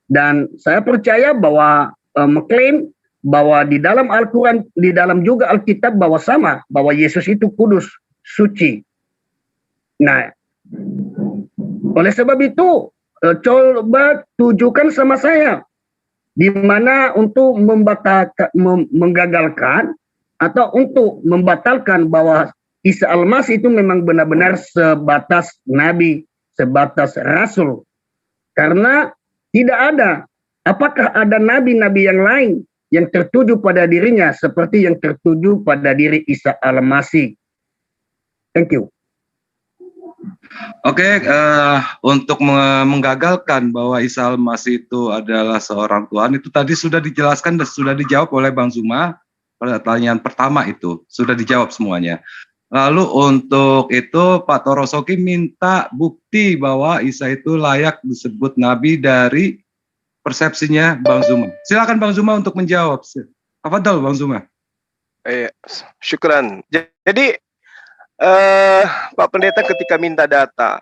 Dan saya percaya bahwa mengklaim bahwa di dalam Al-Quran, di dalam juga Alkitab bahwa sama, bahwa Yesus itu kudus, suci. Nah, oleh sebab itu coba tujukan sama saya di mana untuk menggagalkan atau untuk membatalkan bahwa Isa Al-Masih itu memang benar-benar sebatas nabi, sebatas rasul. Karena tidak ada, apakah ada nabi-nabi yang lain yang tertuju pada dirinya seperti yang tertuju pada diri Isa Al-Masih. Thank you. Oke, untuk menggagalkan bahwa Isa Al-Masih itu adalah seorang Tuhan, itu tadi sudah dijelaskan dan sudah dijawab oleh Bang Zuma. Pertanyaan pertama itu sudah dijawab semuanya. Lalu untuk itu Pak Torosoki minta bukti bahwa Isa itu layak disebut nabi dari persepsinya Bang Zuma. Silakan Bang Zuma untuk menjawab. Tafadhol Bang Zuma. Syukran. Jadi Pak Pendeta ketika minta data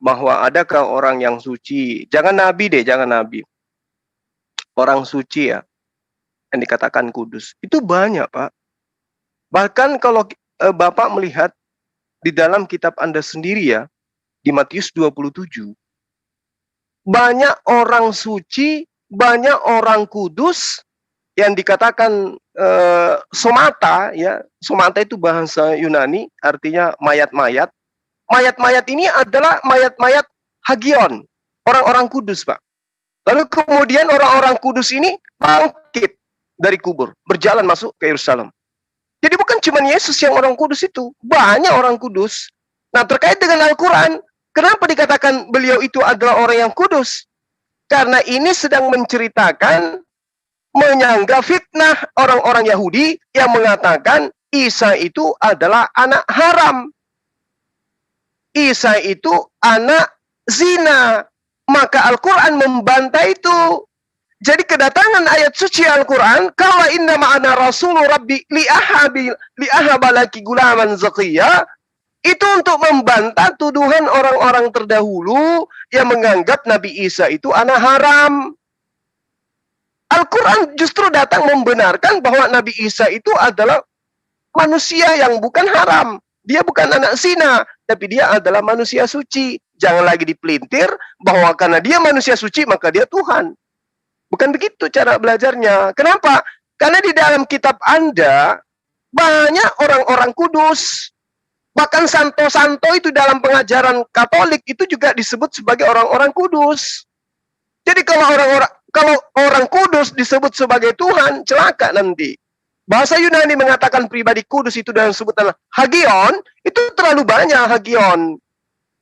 bahwa adakah orang yang suci, jangan nabi deh, jangan nabi. Orang suci ya, yang dikatakan kudus, itu banyak Pak. Bahkan kalau Bapak melihat di dalam kitab Anda sendiri ya, di Matius 27, banyak orang suci, banyak orang kudus yang dikatakan somata ya. Somata itu bahasa Yunani, artinya mayat-mayat. Mayat-mayat ini adalah mayat-mayat hagion, orang-orang kudus Pak. Lalu kemudian orang-orang kudus ini bangkit dari kubur, berjalan masuk ke Yerusalem. Jadi bukan cuma Yesus yang orang kudus itu, banyak orang kudus. Nah, terkait dengan Al-Quran, kenapa dikatakan beliau itu adalah orang yang kudus? Karena ini sedang menceritakan, menyanggah fitnah orang-orang Yahudi yang mengatakan Isa itu adalah anak haram. Isa itu anak zina. Maka Al-Quran membantah itu. Jadi kedatangan ayat suci Al-Quran, "Qala inna ma'ana rasulu rabbi li'ahaba laki gulaman zakiyya", itu untuk membantah tuduhan orang-orang terdahulu yang menganggap Nabi Isa itu anak haram. Al-Quran justru datang membenarkan bahwa Nabi Isa itu adalah manusia yang bukan haram. Dia bukan anak zina, tapi dia adalah manusia suci. Jangan lagi dipelintir bahwa karena dia manusia suci, maka dia Tuhan. Bukan begitu cara belajarnya. Kenapa? Karena di dalam kitab Anda, banyak orang-orang kudus. Bahkan santo-santo itu dalam pengajaran Katolik itu juga disebut sebagai orang-orang kudus. Jadi kalau orang kudus disebut sebagai Tuhan, celaka nanti. Bahasa Yunani mengatakan pribadi kudus itu dalam sebutan hagion, itu terlalu banyak hagion.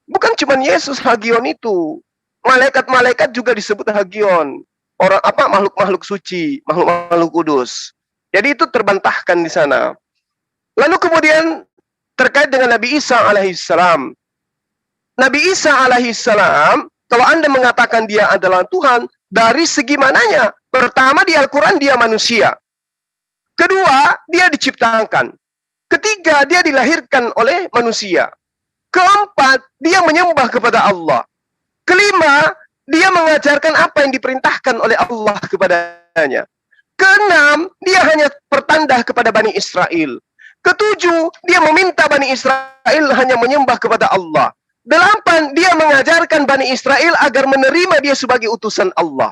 Bukan cuma Yesus hagion itu. Malaikat-malaikat juga disebut hagion. Orang makhluk-makhluk suci, makhluk-makhluk kudus. Jadi itu terbantahkan di sana. Lalu kemudian terkait dengan Nabi Isa alaihissalam. Nabi Isa alaihissalam, kalau Anda mengatakan dia adalah Tuhan, dari segi mananya? Pertama, di Al-Quran dia manusia. Kedua, dia diciptakan. Ketiga, dia dilahirkan oleh manusia. Keempat, dia menyembah kepada Allah. Kelima, dia mengajarkan apa yang diperintahkan oleh Allah kepadanya. Keenam, dia hanya pertanda kepada Bani Israel. Ketujuh, dia meminta Bani Israel hanya menyembah kepada Allah. 8, dia mengajarkan Bani Israel agar menerima dia sebagai utusan Allah.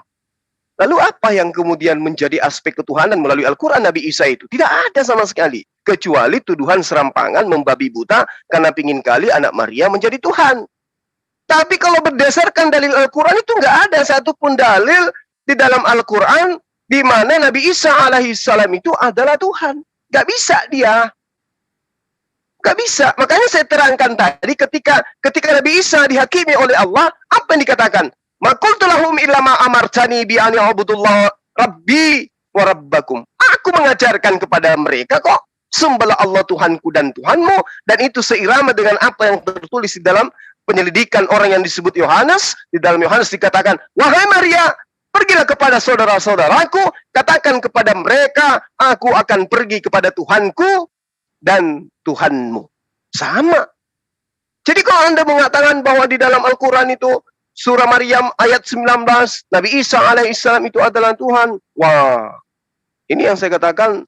Lalu apa yang kemudian menjadi aspek ketuhanan melalui Al-Quran Nabi Isa itu? Tidak ada sama sekali. Kecuali tuduhan serampangan membabi buta karena pingin kali anak Maria menjadi Tuhan. Tapi kalau berdasarkan dalil Al-Quran itu nggak ada satupun dalil di dalam Al-Quran di mana Nabi Isa alaihissalam itu adalah Tuhan. Nggak bisa dia. Nggak bisa. Makanya saya terangkan tadi ketika Nabi Isa dihakimi oleh Allah, apa yang dikatakan? Ma qultu lahum illa ma amartani bi an ya'budullah rabbi wa rabbakum. Aku mengajarkan kepada mereka kok, sembahlah Allah Tuhanku dan Tuhanmu, dan itu seirama dengan apa yang tertulis di dalam penyelidikan orang yang disebut Yohanes. Di dalam Yohanes dikatakan, wahai Maria, pergilah kepada saudara-saudaraku, katakan kepada mereka, aku akan pergi kepada Tuhanku dan Tuhanmu. Sama. Jadi kalau Anda mengatakan bahwa di dalam Al-Quran itu surah Maryam ayat 19, Nabi Isa alaihissalam itu adalah Tuhan. Wah, ini yang saya katakan,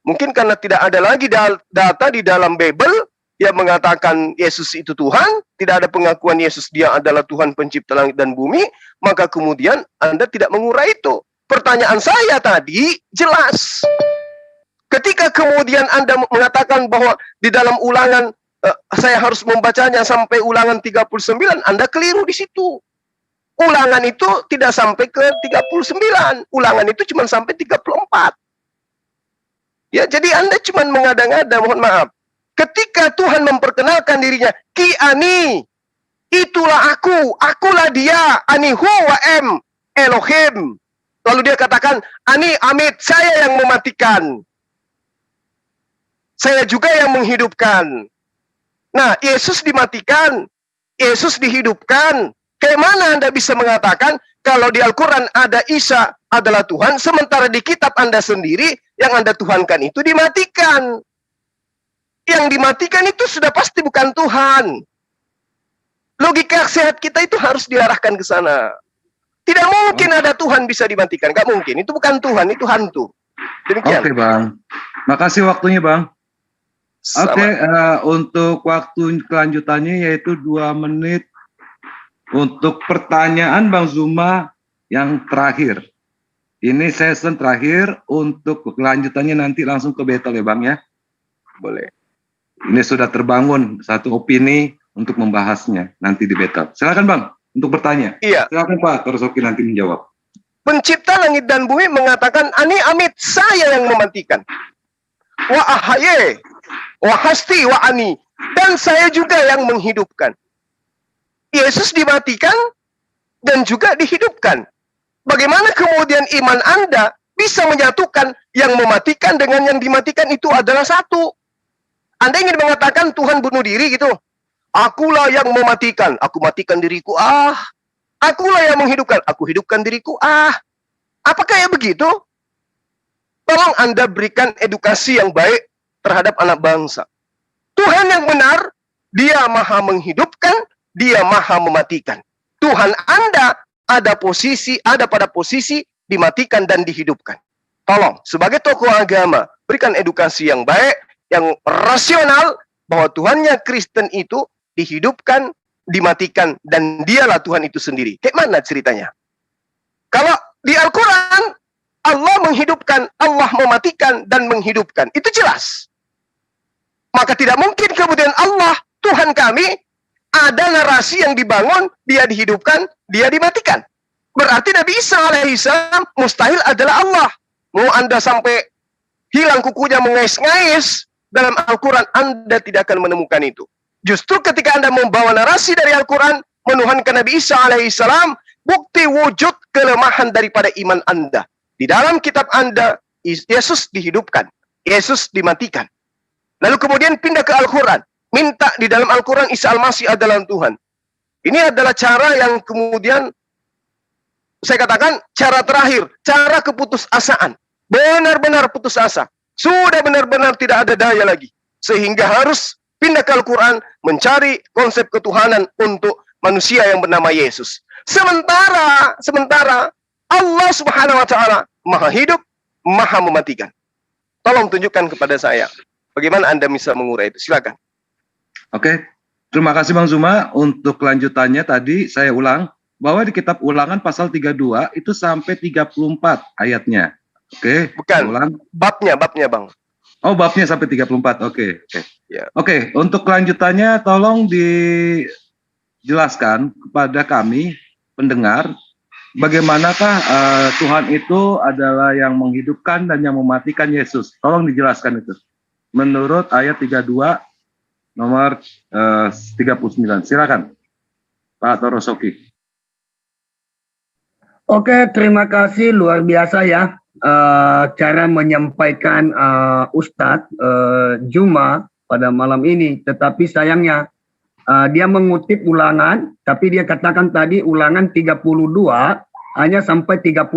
mungkin karena tidak ada lagi data di dalam Bible yang mengatakan Yesus itu Tuhan, tidak ada pengakuan Yesus dia adalah Tuhan pencipta langit dan bumi, maka kemudian Anda tidak mengurai itu. Pertanyaan saya tadi jelas. Ketika kemudian Anda mengatakan bahwa di dalam ulangan saya harus membacanya sampai ulangan 39, Anda keliru di situ. Ulangan itu tidak sampai ke 39, ulangan itu cuma sampai 34. Ya, jadi Anda cuma mengada-ngada, mohon maaf. Ketika Tuhan memperkenalkan dirinya, Ki Ani, itulah aku, akulah dia, Ani huwa em, Elohim. Lalu dia katakan, Ani amit, saya yang mematikan. Saya juga yang menghidupkan. Nah, Yesus dimatikan, Yesus dihidupkan. Kayak mana Anda bisa mengatakan kalau di Al-Quran ada Isa adalah Tuhan, sementara di kitab Anda sendiri yang Anda tuhankan itu dimatikan. Yang dimatikan itu sudah pasti bukan Tuhan. Logika sehat kita itu harus diarahkan ke sana. Tidak mungkin ada Tuhan bisa dimatikan, nggak mungkin. Itu bukan Tuhan, itu hantu. Demikian. Oke, Bang. Makasih waktunya, Bang. Oke, untuk waktu kelanjutannya yaitu 2 menit untuk pertanyaan Bang Zuma yang terakhir. Ini season terakhir, untuk kelanjutannya nanti langsung ke battle ya Bang ya. Boleh. Ini sudah terbangun satu opini untuk membahasnya nanti di battle. Silakan Bang untuk bertanya. Iya. Silakan Pak Torsoki nanti menjawab. Pencipta langit dan bumi mengatakan, Ani amit, saya yang mematikan. Wa ahaye, wa hasti, wa ani. Dan saya juga yang menghidupkan. Yesus dimatikan dan juga dihidupkan. Bagaimana kemudian iman Anda bisa menyatukan yang mematikan dengan yang dimatikan itu adalah satu? Anda ingin mengatakan Tuhan bunuh diri gitu? Akulah yang mematikan, aku matikan diriku, akulah yang menghidupkan, aku hidupkan diriku, Apakah ya begitu? Tolong Anda berikan edukasi yang baik terhadap anak bangsa. Tuhan yang benar, dia maha menghidupkan, dia maha mematikan. Tuhan Anda ada pada posisi dimatikan dan dihidupkan. Tolong, sebagai tokoh agama, berikan edukasi yang baik, yang rasional, bahwa Tuhannya Kristen itu dihidupkan, dimatikan, dan dialah Tuhan itu sendiri. Kayak mana ceritanya? Kalau di Al-Quran, Allah menghidupkan, Allah mematikan, dan menghidupkan. Itu jelas. Maka tidak mungkin kemudian Allah, Tuhan kami, ada narasi yang dibangun, dia dihidupkan, dia dimatikan. Berarti Nabi Isa alaihissalam mustahil adalah Allah. Mau Anda sampai hilang kukunya mengais-ngais, dalam Al-Quran Anda tidak akan menemukan itu. Justru ketika Anda membawa narasi dari Al-Quran, menuhankan Nabi Isa alaihissalam, bukti wujud kelemahan daripada iman Anda. Di dalam kitab Anda, Yesus dihidupkan, Yesus dimatikan. Lalu kemudian pindah ke Al-Quran, minta di dalam Al-Quran Isa Al-Masih adalah Tuhan. Ini adalah cara yang kemudian saya katakan cara terakhir, cara keputusasaan. Benar-benar putus asa. Sudah benar-benar tidak ada daya lagi. Sehingga harus pindah ke Al-Quran, mencari konsep ketuhanan untuk manusia yang bernama Yesus. Sementara Allah Subhanahu wa Ta'ala maha hidup, maha mematikan. Tolong tunjukkan kepada saya Bagaimana Anda bisa mengurai itu? Silakan. Oke, terima kasih Bang Zuma. Untuk kelanjutannya tadi saya ulang bahwa di kitab Ulangan pasal 32 itu sampai 34 ayatnya. Oke, Bukan. saya ulang. Babnya Bang. Oh, babnya sampai 34. Oke. Ya. Oke, untuk kelanjutannya tolong dijelaskan kepada kami pendengar bagaimanakah Tuhan itu adalah yang menghidupkan dan yang mematikan Yesus. Tolong dijelaskan itu. Menurut ayat 32 nomor 39. Silakan Pak Torosoki. Oke, terima kasih, luar biasa ya cara menyampaikan Ustadz Juma pada malam ini. Tetapi sayangnya dia mengutip Ulangan, tapi dia katakan tadi Ulangan 32 hanya sampai 34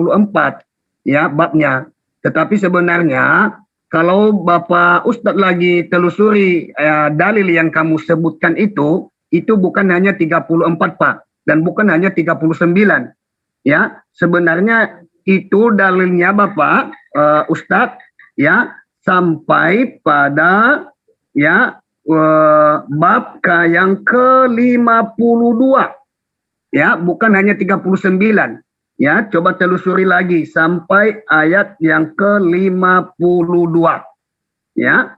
ya babnya. Tetapi sebenarnya kalau Bapak Ustadz lagi telusuri dalil yang kamu sebutkan itu bukan hanya 34 Pak, dan bukan hanya 39. Ya, sebenarnya itu dalilnya Bapak Ustadz ya sampai pada ya bab yang ke-52 ya, bukan hanya 39 ya. Coba telusuri lagi sampai ayat yang ke-52 ya.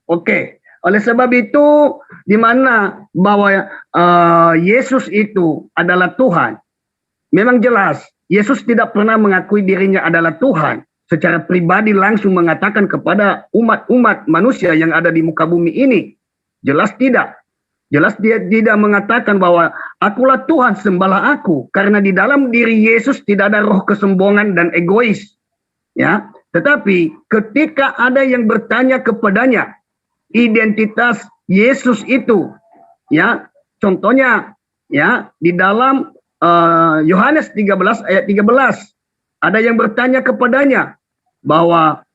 Oke, oleh sebab itu di mana bahwa Yesus itu adalah Tuhan, memang jelas Yesus tidak pernah mengakui dirinya adalah Tuhan secara pribadi langsung mengatakan kepada umat-umat manusia yang ada di muka bumi ini. Jelas tidak. Jelas dia tidak mengatakan bahwa akulah Tuhan, sembahlah aku. Karena di dalam diri Yesus tidak ada roh kesombongan dan egois. Ya, tetapi ketika ada yang bertanya kepadanya identitas Yesus itu, ya, contohnya ya di dalam Yohanes 13 ayat 13 ada yang bertanya kepadanya bahwa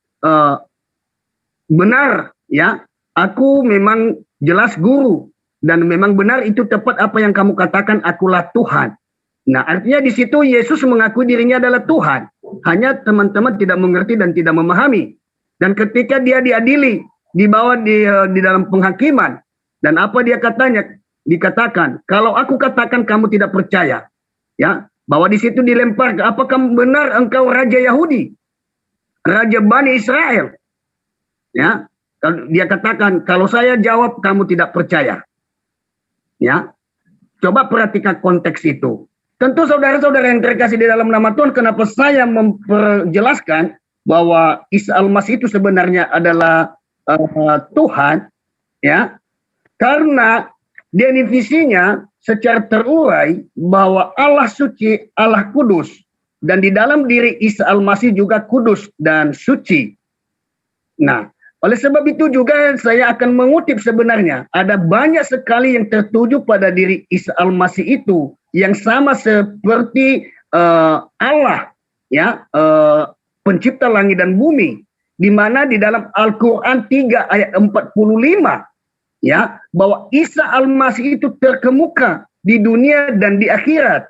benar ya, aku memang jelas guru dan memang benar itu tepat apa yang kamu katakan, akulah Tuhan. Nah, artinya di situ Yesus mengakui dirinya adalah Tuhan. Hanya teman-teman tidak mengerti dan tidak memahami. Dan ketika dia diadili, dibawa di dalam penghakiman, dan apa dia katanya? Dikatakan, kalau aku katakan kamu tidak percaya, ya, bahwa di situ dilempar, apakah benar engkau raja Yahudi, raja Bani Israel? Ya, dia katakan, kalau saya jawab kamu tidak percaya. Ya, coba perhatikan konteks itu. Tentu saudara-saudara yang terkasih di dalam nama Tuhan, kenapa saya memperjelaskan bahwa Isa Al-Masih itu sebenarnya adalah Tuhan, ya, karena definisinya secara terurai bahwa Allah suci, Allah kudus, dan di dalam diri Isa Al-Masih juga kudus dan suci. Nah, oleh sebab itu juga saya akan mengutip sebenarnya ada banyak sekali yang tertuju pada diri Isa Al-Masih itu yang sama seperti Allah, ya, pencipta langit dan bumi, di mana di dalam Al-Quran 3 ayat 45 ya, bahwa Isa Al-Masih itu terkemuka di dunia dan di akhirat.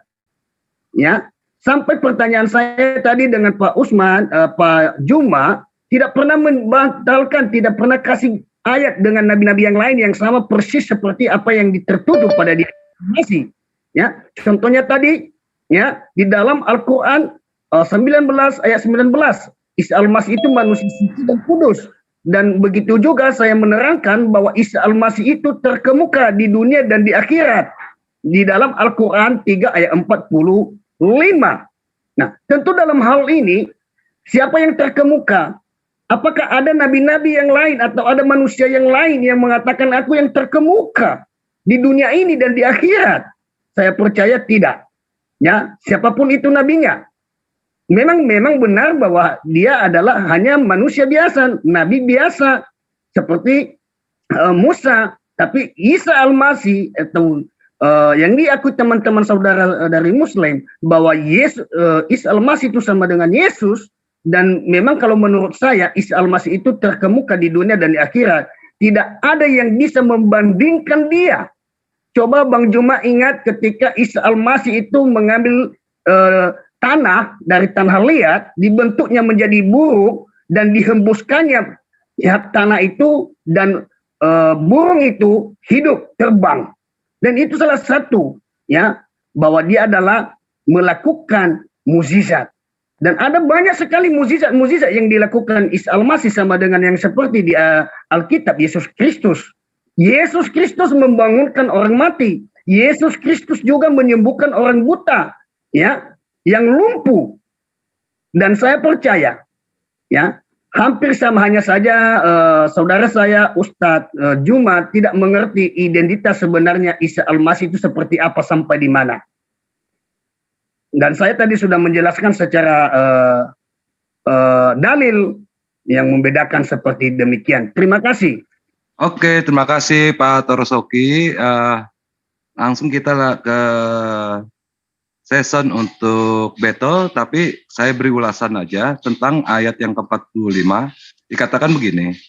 Ya, sampai pertanyaan saya tadi dengan Pak Usman, Pak Juma, tidak pernah membatalkan, tidak pernah kasih ayat dengan nabi-nabi yang lain yang sama persis seperti apa yang tertuduh pada diri Masih. Ya, contohnya tadi ya di dalam Al-Qur'an 19 ayat 19, Isa Al-Masih itu manusia suci dan kudus. Dan begitu juga saya menerangkan bahwa Isa Al-Masih itu terkemuka di dunia dan di akhirat di dalam Al-Qur'an 3 ayat 45. Nah, tentu dalam hal ini siapa yang terkemuka? Apakah ada nabi-nabi yang lain atau ada manusia yang lain yang mengatakan aku yang terkemuka di dunia ini dan di akhirat? Saya percaya tidak. Ya, siapapun itu nabinya. Memang benar bahwa dia adalah hanya manusia biasa, nabi biasa seperti Musa, tapi Isa Al-Masih atau yang diakui teman-teman saudara dari Muslim bahwa Isa Al-Masih itu sama dengan Yesus. Dan memang kalau menurut saya Isa Al-Masih itu terkemuka di dunia dan di akhirat. Tidak ada yang bisa membandingkan dia. Coba Bang Juma ingat ketika Isa Al-Masih itu mengambil tanah dari tanah liat, dibentuknya menjadi buruk dan dihembuskannya ya tanah itu dan burung itu hidup terbang, dan itu salah satu ya bahwa dia adalah melakukan mukjizat. Dan ada banyak sekali mukjizat yang dilakukan Isa Al-Masih sama dengan yang seperti di Alkitab. Yesus Kristus membangunkan orang mati. Yesus Kristus juga menyembuhkan orang buta, ya, yang lumpuh. Dan saya percaya, ya, hampir sama, hanya saja saudara saya Ustadz Juma tidak mengerti identitas sebenarnya Isa Al-Masih itu seperti apa sampai di mana. Dan saya tadi sudah menjelaskan secara dalil yang membedakan seperti demikian. Terima kasih. Oke, terima kasih Pak Torosoki. Langsung kita ke session untuk battle, tapi saya beri ulasan aja tentang ayat yang ke-45. Dikatakan begini,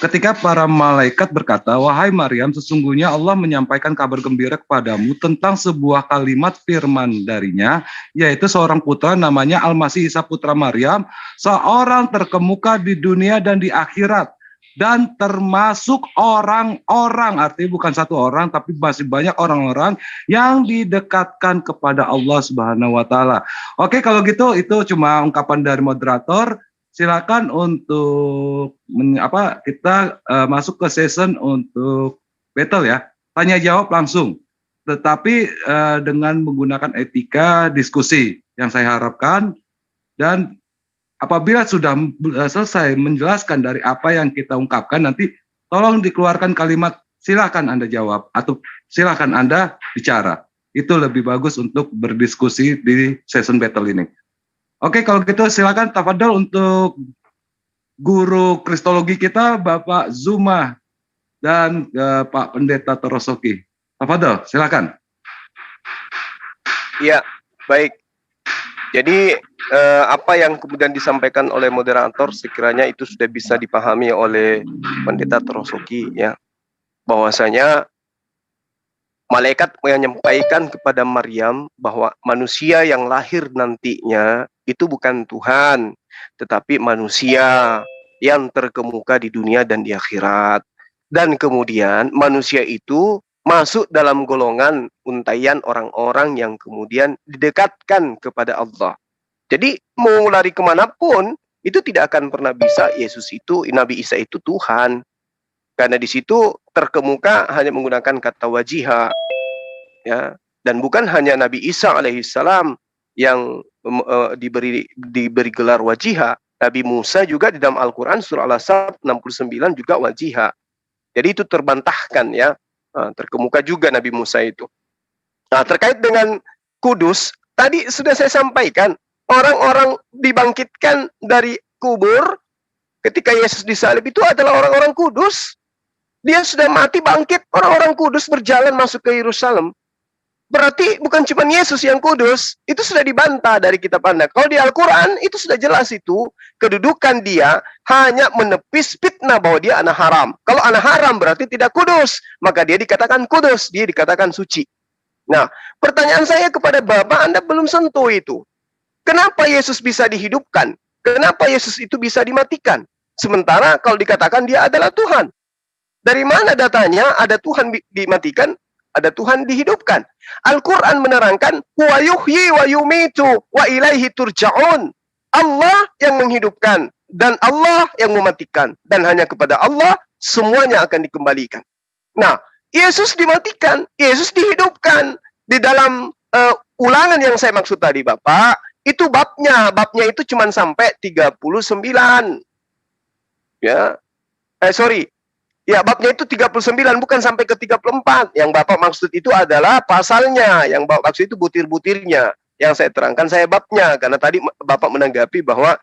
ketika para malaikat berkata, wahai Maryam, sesungguhnya Allah menyampaikan kabar gembira kepadamu tentang sebuah kalimat firman darinya, yaitu seorang putra namanya Al-Masih Isa putra Maryam, seorang terkemuka di dunia dan di akhirat, dan termasuk orang-orang, artinya bukan satu orang, tapi masih banyak orang-orang yang didekatkan kepada Allah Subhanahu wa Ta'ala. Oke, kalau gitu, itu cuma ungkapan dari moderator. Silakan untuk kita masuk ke session untuk battle ya, tanya jawab langsung, tetapi dengan menggunakan etika diskusi yang saya harapkan. Dan apabila sudah selesai menjelaskan dari apa yang kita ungkapkan, nanti tolong dikeluarkan kalimat silakan Anda jawab atau silakan Anda bicara. Itu lebih bagus untuk berdiskusi di session battle ini. Oke, kalau gitu silakan tafadhol untuk guru kristologi kita Bapak Zuma dan Pak Pendeta Torosoki. Tafadhol, silakan. Ya, baik. Jadi apa yang kemudian disampaikan oleh moderator sekiranya itu sudah bisa dipahami oleh Pendeta Torosoki, ya. Bahwasanya malaikat menyampaikan kepada Maryam bahwa manusia yang lahir nantinya itu bukan Tuhan, tetapi manusia yang terkemuka di dunia dan di akhirat. Dan kemudian manusia itu masuk dalam golongan untaian orang-orang yang kemudian didekatkan kepada Allah. Jadi mau lari kemanapun, itu tidak akan pernah bisa Nabi Isa itu Tuhan. Karena di situ terkemuka hanya menggunakan kata wajiha, ya. Dan bukan hanya Nabi Isa alaihissalam yang diberi gelar wajiha. Nabi Musa juga di dalam Al-Quran surah Al-Ahzab 69 juga wajiha. Jadi itu terbantahkan, ya. Terkemuka juga Nabi Musa itu. Nah, terkait dengan kudus, tadi sudah saya sampaikan, orang-orang dibangkitkan dari kubur ketika Yesus disalib itu adalah orang-orang kudus. Dia sudah mati bangkit, orang-orang kudus berjalan masuk ke Yerusalem. Berarti bukan cuma Yesus yang kudus, itu sudah dibantah dari kitab Anda. Kalau di Al-Quran itu sudah jelas itu, kedudukan dia hanya menepis fitnah bahwa dia anak haram. Kalau anak haram berarti tidak kudus, maka dia dikatakan kudus, dia dikatakan suci. Nah, pertanyaan saya kepada Bapak, Anda belum sentuh itu. Kenapa Yesus bisa dihidupkan? Kenapa Yesus itu bisa dimatikan? Sementara kalau dikatakan dia adalah Tuhan. Dari mana datanya ada Tuhan dimatikan? Ada Tuhan dihidupkan. Al-Quran menerangkan wa yuhyi wa yumitu wa ilaihi turja'un. Allah yang menghidupkan dan Allah yang mematikan, dan hanya kepada Allah semuanya akan dikembalikan. Nah, Yesus dimatikan, Yesus dihidupkan. Di dalam ulangan yang saya maksud tadi Bapak, itu babnya itu cuma sampai 39. Ya. Ya, babnya itu 39, bukan sampai ke 34. Yang Bapak maksud itu adalah pasalnya, yang Bapak maksud itu butir-butirnya. Yang saya terangkan saya babnya, karena tadi Bapak menanggapi bahwa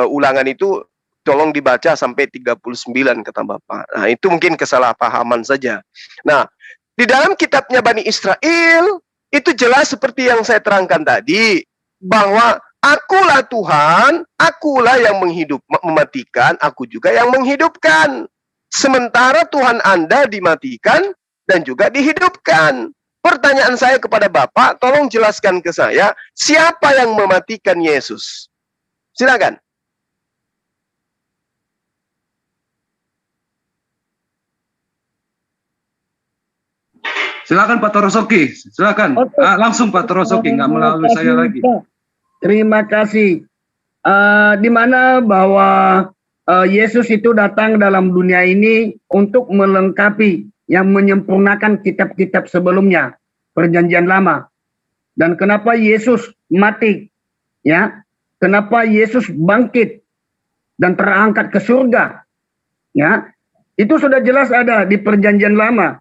ulangan itu tolong dibaca sampai 39 kata Bapak. Nah, itu mungkin kesalahpahaman saja. Nah, di dalam kitabnya Bani Israel, itu jelas seperti yang saya terangkan tadi, bahwa akulah Tuhan, akulah yang mematikan, aku juga yang menghidupkan. Sementara Tuhan Anda dimatikan dan juga dihidupkan. Pertanyaan saya kepada Bapak, tolong jelaskan ke saya, siapa yang mematikan Yesus? Silakan. Silakan Pak Torosoki, silakan. Oke. Langsung Pak Torosoki, nggak melalui saya lagi. Terima kasih. Di mana bahwa Yesus itu datang dalam dunia ini untuk melengkapi yang menyempurnakan kitab-kitab sebelumnya, Perjanjian Lama. Dan kenapa Yesus mati? Ya, kenapa Yesus bangkit dan terangkat ke surga? Ya, itu sudah jelas ada di Perjanjian Lama.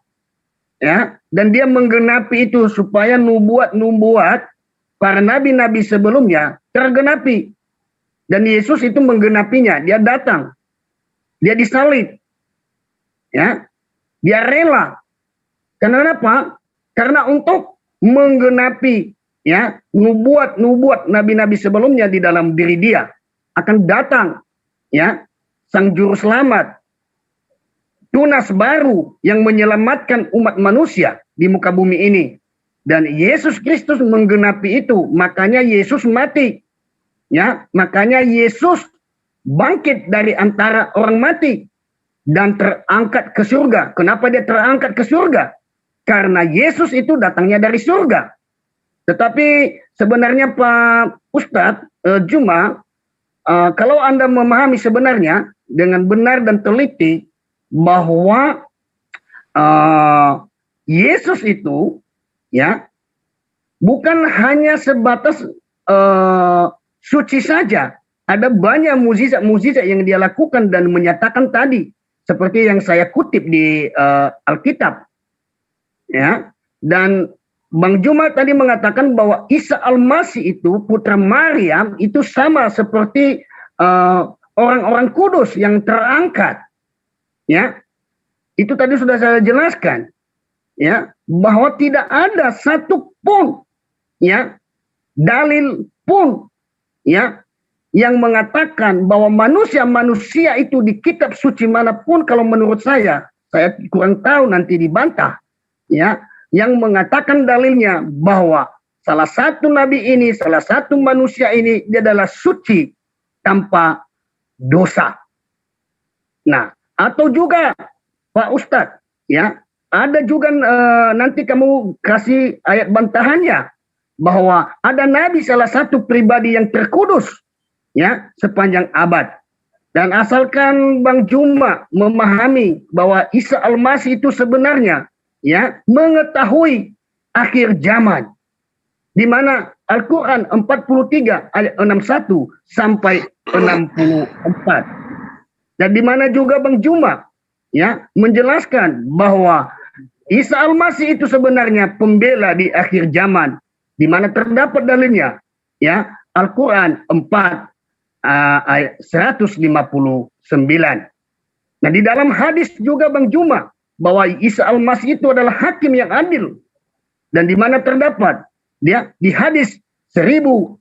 Ya, dan dia menggenapi itu supaya nubuat para nabi-nabi sebelumnya tergenapi. Dan Yesus itu menggenapinya, dia datang. Dia disalib. Ya. Dia rela. Kenapa? Karena untuk menggenapi ya nubuat nabi-nabi sebelumnya di dalam diri dia akan datang ya sang juru selamat, tunas baru yang menyelamatkan umat manusia di muka bumi ini. Dan Yesus Kristus menggenapi itu, makanya Yesus mati. Ya, makanya Yesus bangkit dari antara orang mati dan terangkat ke surga. Kenapa dia terangkat ke surga? Karena Yesus itu datangnya dari surga. Tetapi sebenarnya Pak Ustadz Juma, kalau Anda memahami sebenarnya dengan benar dan teliti bahwa Yesus itu ya bukan hanya sebatas suci saja, ada banyak mukjizat-mukjizat yang dia lakukan dan menyatakan tadi seperti yang saya kutip di Alkitab ya. Dan Bang Juma tadi mengatakan bahwa Isa Al-Masih itu putra Maryam itu sama seperti orang-orang kudus yang terangkat ya. Itu tadi sudah saya jelaskan ya, bahwa tidak ada satupun ya dalil pun ya yang mengatakan bahwa manusia itu di kitab suci manapun, kalau menurut saya kurang tahu, nanti dibantah ya, yang mengatakan dalilnya bahwa salah satu nabi ini, salah satu manusia ini dia adalah suci tanpa dosa. Nah, atau juga Pak Ustadz ya, ada juga nanti kamu kasih ayat bantahannya bahwa ada nabi salah satu pribadi yang terkudus ya sepanjang abad. Dan asalkan Bang Juma memahami bahwa Isa Al-Masih itu sebenarnya ya mengetahui akhir zaman, di mana Al-Qur'an 43 ayat 61 sampai 64. Dan di mana juga Bang Juma ya menjelaskan bahwa Isa Al-Masih itu sebenarnya pembela di akhir zaman, di mana terdapat dalilnya ya Al-Qur'an 4 ayat 159. Nah, di dalam hadis juga Bang Juma bahwa Isa Al-Masih itu adalah hakim yang adil, dan di mana terdapat dia di hadis 1090.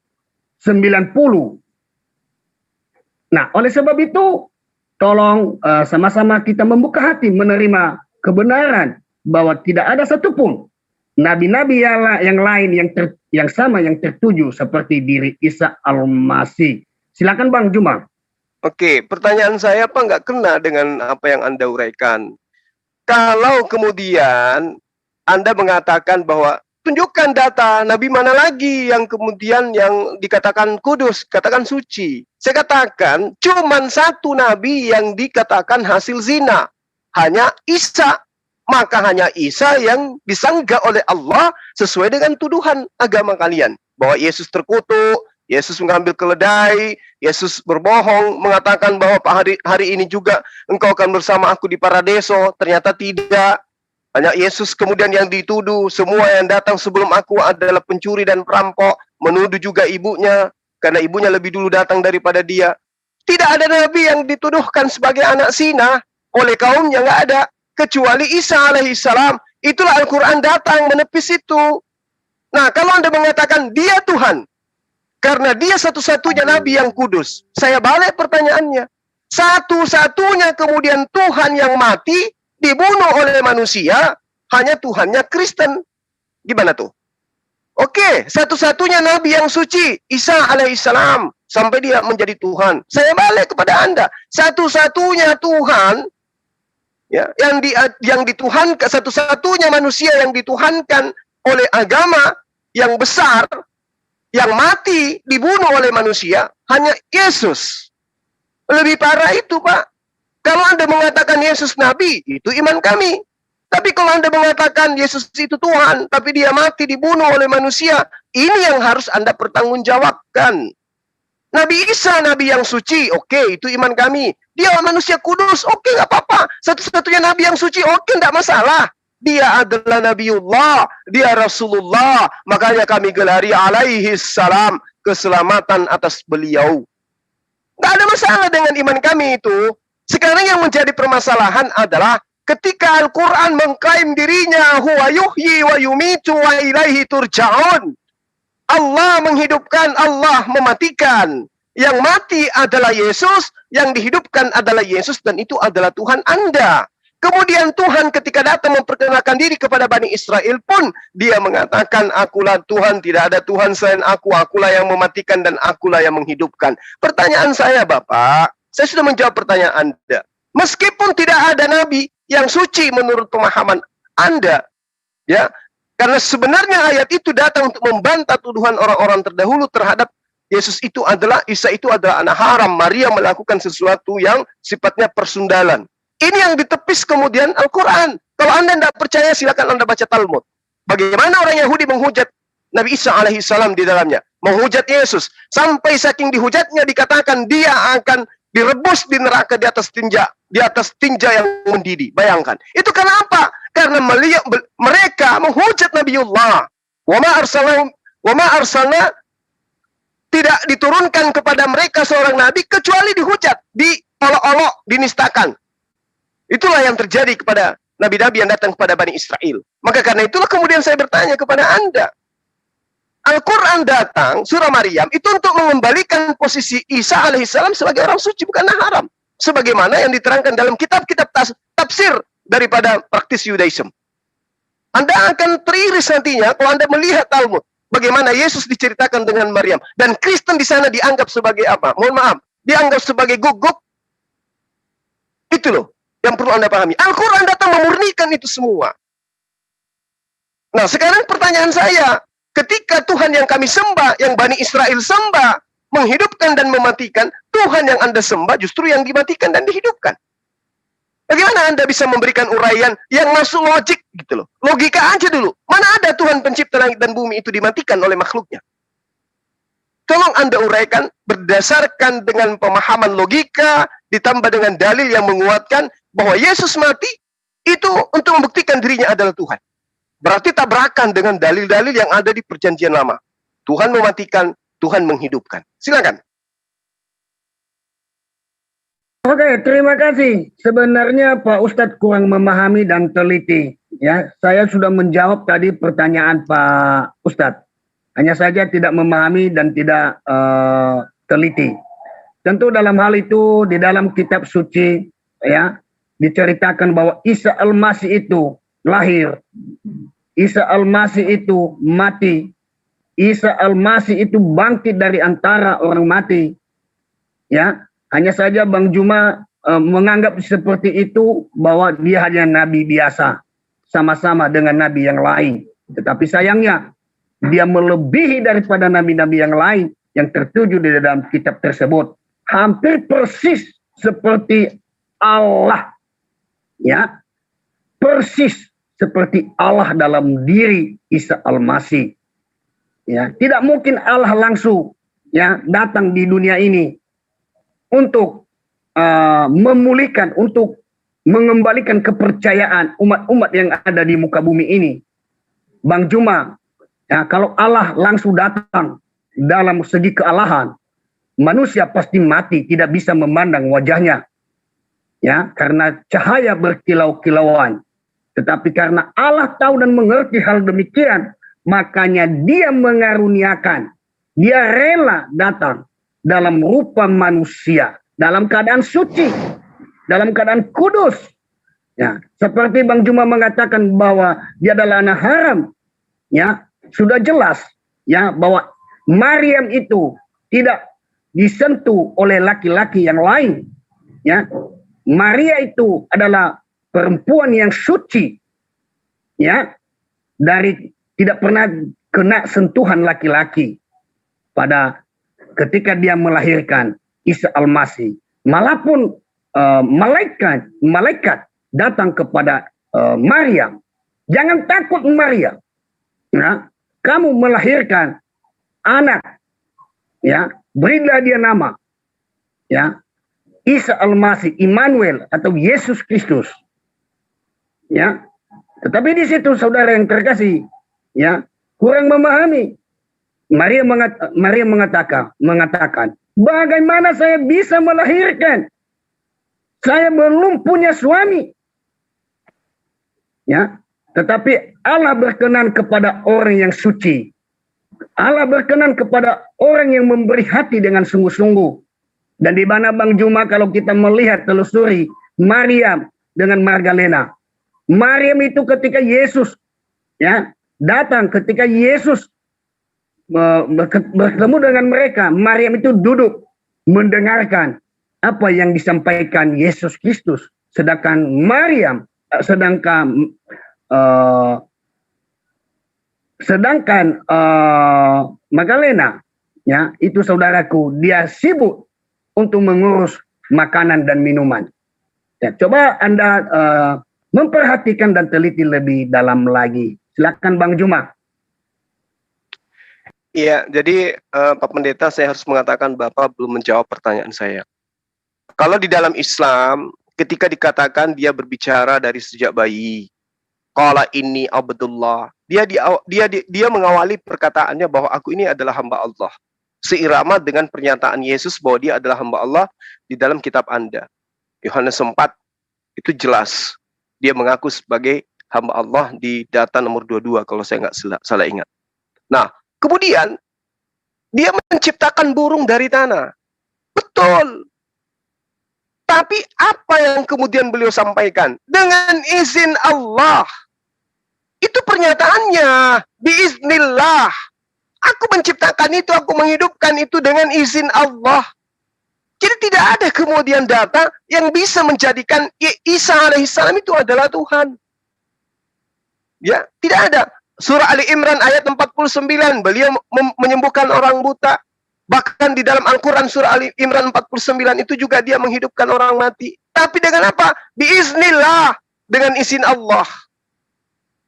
Nah, oleh sebab itu tolong sama-sama kita membuka hati menerima kebenaran bahwa tidak ada satupun nabi-nabi yang lain yang sama yang tertuju seperti diri Isa Al-Masih. Silakan Bang Juma. Oke, pertanyaan saya apa nggak kena dengan apa yang Anda uraikan? Kalau kemudian Anda mengatakan bahwa tunjukkan data nabi mana lagi yang kemudian yang dikatakan kudus, katakan suci. Saya katakan cuman satu nabi yang dikatakan hasil zina, hanya Isa. Maka hanya Isa yang disanggah oleh Allah sesuai dengan tuduhan agama kalian. Bahwa Yesus terkutuk, Yesus mengambil keledai, Yesus berbohong, mengatakan bahwa hari ini juga engkau akan bersama aku di paradiso. Ternyata tidak. Hanya Yesus kemudian yang dituduh, semua yang datang sebelum aku adalah pencuri dan perampok. Menuduh juga ibunya, karena ibunya lebih dulu datang daripada dia. Tidak ada nabi yang dituduhkan sebagai anak zina oleh kaumnya, nggak ada. Kecuali Isa alaihissalam. Itulah Al-Quran datang menepis itu. Nah, kalau Anda mengatakan dia Tuhan, karena dia satu-satunya nabi yang kudus, saya balik pertanyaannya. Satu-satunya kemudian Tuhan yang mati, dibunuh oleh manusia, hanya Tuhannya Kristen. Gimana tuh? Oke, satu-satunya nabi yang suci, Isa alaihissalam, sampai dia menjadi Tuhan. Saya balik kepada Anda. Satu-satunya Tuhan Ya, yang dituhankan, satu-satunya manusia yang dituhankan oleh agama yang besar, yang mati dibunuh oleh manusia, hanya Yesus. Lebih parah itu, Pak. Kalau Anda mengatakan Yesus Nabi, itu iman kami. Tapi kalau Anda mengatakan Yesus itu Tuhan, tapi dia mati dibunuh oleh manusia, ini yang harus Anda pertanggungjawabkan. Nabi Isa, Nabi yang suci, oke, itu iman kami. Dia manusia kudus, oke, nggak apa-apa. Satu-satunya Nabi yang suci, oke, nggak masalah. Dia adalah Nabiullah, dia Rasulullah. Makanya kami gelari alaihi salam, keselamatan atas beliau. Nggak ada masalah dengan iman kami itu. Sekarang yang menjadi permasalahan adalah ketika Al-Quran mengklaim dirinya huwa yuhyi wa yumitu wa ilaihi turja'un. Allah menghidupkan, Allah mematikan. Yang mati adalah Yesus, yang dihidupkan adalah Yesus, dan itu adalah Tuhan Anda. Kemudian Tuhan ketika datang memperkenalkan diri kepada Bani Israel pun, dia mengatakan, akulah Tuhan, tidak ada Tuhan selain aku, akulah yang mematikan dan akulah yang menghidupkan. Pertanyaan saya, Bapak, saya sudah menjawab pertanyaan Anda. Meskipun tidak ada Nabi yang suci menurut pemahaman Anda, ya, karena sebenarnya ayat itu datang untuk membantah tuduhan orang-orang terdahulu terhadap Yesus itu adalah, Isa itu adalah anak haram. Maria melakukan sesuatu yang sifatnya persundalan. Ini yang ditepis kemudian Al-Quran. Kalau Anda tidak percaya, silakan Anda baca Talmud. Bagaimana orang Yahudi menghujat Nabi Isa alaihissalam di dalamnya. Menghujat Yesus. Sampai saking dihujatnya dikatakan dia akan direbus di neraka di atas tinja yang mendidih. Bayangkan. Itu karena apa? Karena mereka menghujat Nabiullah. Wa ma arsalna tidak diturunkan kepada mereka seorang nabi kecuali dihujat, diolok-olok, dinistakan. Itulah yang terjadi kepada nabi-nabi yang datang kepada Bani Israel. Maka karena itulah kemudian saya bertanya kepada Anda. Al-Quran datang, surah Maryam, itu untuk mengembalikan posisi Isa alaihissalam sebagai orang suci, bukan haram. Sebagaimana yang diterangkan dalam kitab-kitab tafsir daripada praktis Yudaism. Anda akan teriris nantinya kalau Anda melihat Talmud. Bagaimana Yesus diceritakan dengan Maryam. Dan Kristen di sana dianggap sebagai apa? Mohon maaf. Dianggap sebagai guguk. Itu loh yang perlu Anda pahami. Al-Quran datang memurnikan itu semua. Nah sekarang pertanyaan saya. Ketika Tuhan yang kami sembah, yang Bani Israel sembah, menghidupkan dan mematikan, Tuhan yang Anda sembah justru yang dimatikan dan dihidupkan. Bagaimana Anda bisa memberikan uraian yang masuk logik gitu loh? Logika aja dulu. Mana ada Tuhan pencipta langit dan bumi itu dimatikan oleh makhluknya? Tolong Anda uraikan berdasarkan dengan pemahaman logika, ditambah dengan dalil yang menguatkan bahwa Yesus mati itu untuk membuktikan dirinya adalah Tuhan. Berarti tabrakan dengan dalil-dalil yang ada di perjanjian lama. Tuhan mematikan, Tuhan menghidupkan. Silakan. Oke, terima kasih. Sebenarnya Pak Ustadz kurang memahami dan teliti. Ya, saya sudah menjawab tadi pertanyaan Pak Ustadz. Hanya saja tidak memahami dan tidak teliti. Tentu dalam hal itu di dalam kitab suci ya diceritakan bahwa Isa Al-Masih itu lahir, Isa Al-Masih itu mati, Isa Al-Masih itu bangkit dari antara orang mati. Ya, hanya saja Bang Juma menganggap seperti itu bahwa dia hanya nabi biasa, sama-sama dengan nabi yang lain. Tetapi sayangnya dia melebihi daripada nabi-nabi yang lain yang tertuju di dalam kitab tersebut. Hampir persis seperti Allah. Ya, persis seperti Allah dalam diri Isa Al-Masih. Ya, tidak mungkin Allah langsung ya datang di dunia ini untuk memulihkan, untuk mengembalikan kepercayaan umat-umat yang ada di muka bumi ini. Bang Juma, ya, kalau Allah langsung datang dalam segi kealahan, manusia pasti mati, tidak bisa memandang wajahnya. Ya, karena cahaya berkilau-kilauan. Tetapi karena Allah tahu dan mengerti hal demikian, makanya dia mengaruniakan, dia rela datang dalam rupa manusia, dalam keadaan suci, dalam keadaan kudus. Ya, seperti Bang Juma mengatakan bahwa dia adalah anak haram, ya, sudah jelas ya bahwa Maryam itu tidak disentuh oleh laki-laki yang lain. Ya, Maria itu adalah perempuan yang suci, ya, dari tidak pernah kena sentuhan laki-laki pada ketika dia melahirkan Isa Al-Masih. Malapun malaikat datang kepada Maryam, jangan takut Maryam, ya, kamu melahirkan anak, ya, berilah dia nama, ya, Isa Al-Masih, Immanuel atau Yesus Kristus, ya. Tetapi di situ saudara yang terkasih, ya, kurang memahami. Maria mengatakan, bagaimana saya bisa melahirkan? Saya belum punya suami. Ya, tetapi Allah berkenan kepada orang yang suci. Allah berkenan kepada orang yang memberi hati dengan sungguh-sungguh. Dan di mana Bang Juma kalau kita melihat telusuri Maryam dengan Magdalena. Maryam itu ketika Yesus, ya, datang, ketika Yesus bertemu dengan mereka, Maryam itu duduk mendengarkan apa yang disampaikan Yesus Kristus. Sedangkan Magdalena, ya, itu saudaraku, dia sibuk untuk mengurus makanan dan minuman. Ya, coba Anda memperhatikan dan teliti lebih dalam lagi. Silakan Bang Juma. Iya, jadi Pak Pendeta, saya harus mengatakan Bapak belum menjawab pertanyaan saya. Kalau di dalam Islam, ketika dikatakan dia berbicara dari sejak bayi, qala inni abdullah, dia mengawali perkataannya bahwa aku ini adalah hamba Allah. Seirama dengan pernyataan Yesus bahwa dia adalah hamba Allah di dalam kitab Anda. Yohanes 4 itu jelas. Dia mengaku sebagai hamba Allah di data nomor 22 kalau saya nggak salah ingat. Nah, kemudian dia menciptakan burung dari tanah. Betul. Tapi apa yang kemudian beliau sampaikan? Dengan izin Allah. Itu pernyataannya. Biiznillah. Aku menciptakan itu, aku menghidupkan itu dengan izin Allah. Jadi tidak ada kemudian data yang bisa menjadikan Isa alaihissalam itu adalah Tuhan. Ya, tidak ada. Surah Ali Imran ayat 49, beliau menyembuhkan orang buta. Bahkan di dalam Al-Quran surah Ali Imran 49 itu juga dia menghidupkan orang mati. Tapi dengan apa? Biiznillah, dengan izin Allah.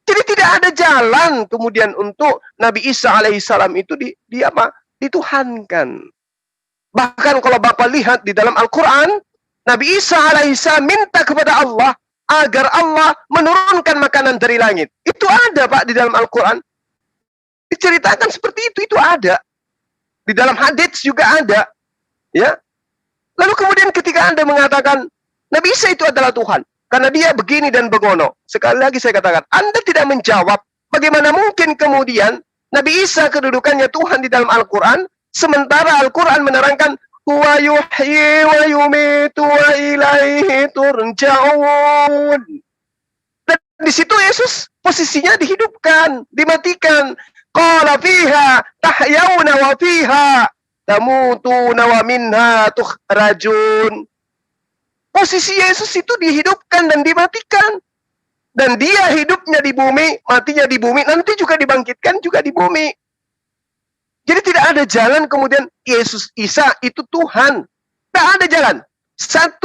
Jadi tidak ada jalan kemudian untuk Nabi Isa alaihissalam itu dituhankan. Bahkan kalau Bapak lihat di dalam Al-Quran, Nabi Isa alaihissalam minta kepada Allah agar Allah menurunkan makanan dari langit. Itu ada Pak di dalam Al-Quran. Diceritakan seperti itu ada. Di dalam hadits juga ada. Ya. Lalu kemudian ketika Anda mengatakan Nabi Isa itu adalah Tuhan, karena dia begini dan begono. Sekali lagi saya katakan, Anda tidak menjawab bagaimana mungkin kemudian Nabi Isa kedudukannya Tuhan di dalam Al-Quran, sementara Al-Quran menerangkan huwa yuhyi wa yumitu wa ilaihi turja'un. Dan di situ Yesus posisinya dihidupkan, dimatikan. Qala fiha tahyawna wa fiha tamutuna wa minha tukhrajun. Posisi Yesus itu dihidupkan dan dimatikan. Dan dia hidupnya di bumi, matinya di bumi, nanti juga dibangkitkan juga di bumi. Jadi tidak ada jalan kemudian Yesus Isa itu Tuhan. Tidak ada jalan. 1%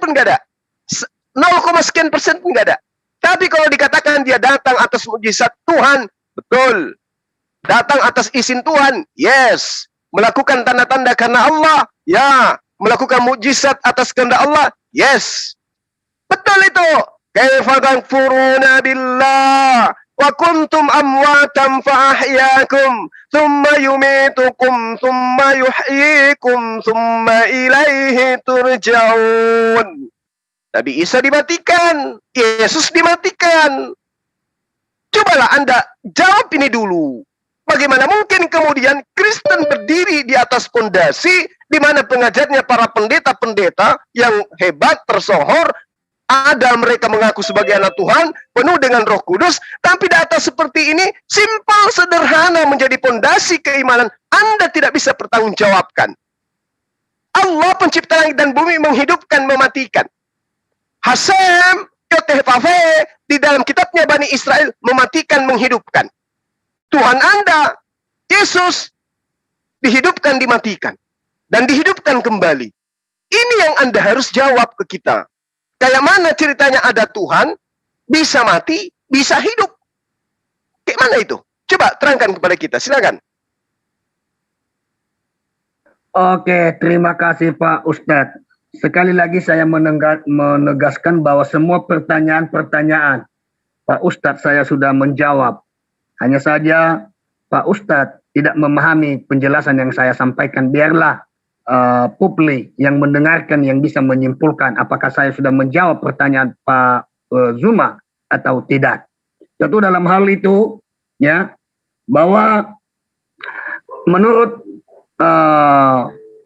pun nggak ada. 0, sekian persen pun nggak ada. Tapi kalau dikatakan dia datang atas mukjizat Tuhan, betul. Datang atas izin Tuhan, yes. Melakukan tanda-tanda karena Allah, ya. Melakukan mukjizat atas kehendak Allah, yes. Betul itu. Kaifa takfuruna billah wa kuntum amwatan fa ahyakum thumma yumitukum thumma yuhyikum thumma ilaihi turja'un. Nabi Isa dimatikan, Yesus dimatikan. Cobalah Anda jawab ini dulu. Bagaimana mungkin kemudian Kristen berdiri di atas pondasi di mana pengajarnya para pendeta-pendeta yang hebat, tersohor, ada mereka mengaku sebagai anak Tuhan, penuh dengan Roh Kudus, tapi data seperti ini simpel, sederhana menjadi pondasi keimanan. Anda tidak bisa pertanggungjawabkan. Allah pencipta langit dan bumi menghidupkan, mematikan. Hasem Yotehfafe di dalam kitabnya Bani Israel mematikan, menghidupkan. Tuhan Anda, Yesus, dihidupkan, dimatikan. Dan dihidupkan kembali. Ini yang Anda harus jawab ke kita. Kayak mana ceritanya ada Tuhan, bisa mati, bisa hidup. Kayak mana itu? Coba terangkan kepada kita, silakan. Oke, terima kasih Pak Ustadz. Sekali lagi saya menegaskan bahwa semua pertanyaan-pertanyaan Pak Ustadz saya sudah menjawab. Hanya saja Pak Ustadz tidak memahami penjelasan yang saya sampaikan. Biarlah publik yang mendengarkan yang bisa menyimpulkan apakah saya sudah menjawab pertanyaan Pak Zuma atau tidak. Tentu dalam hal itu ya, bahwa menurut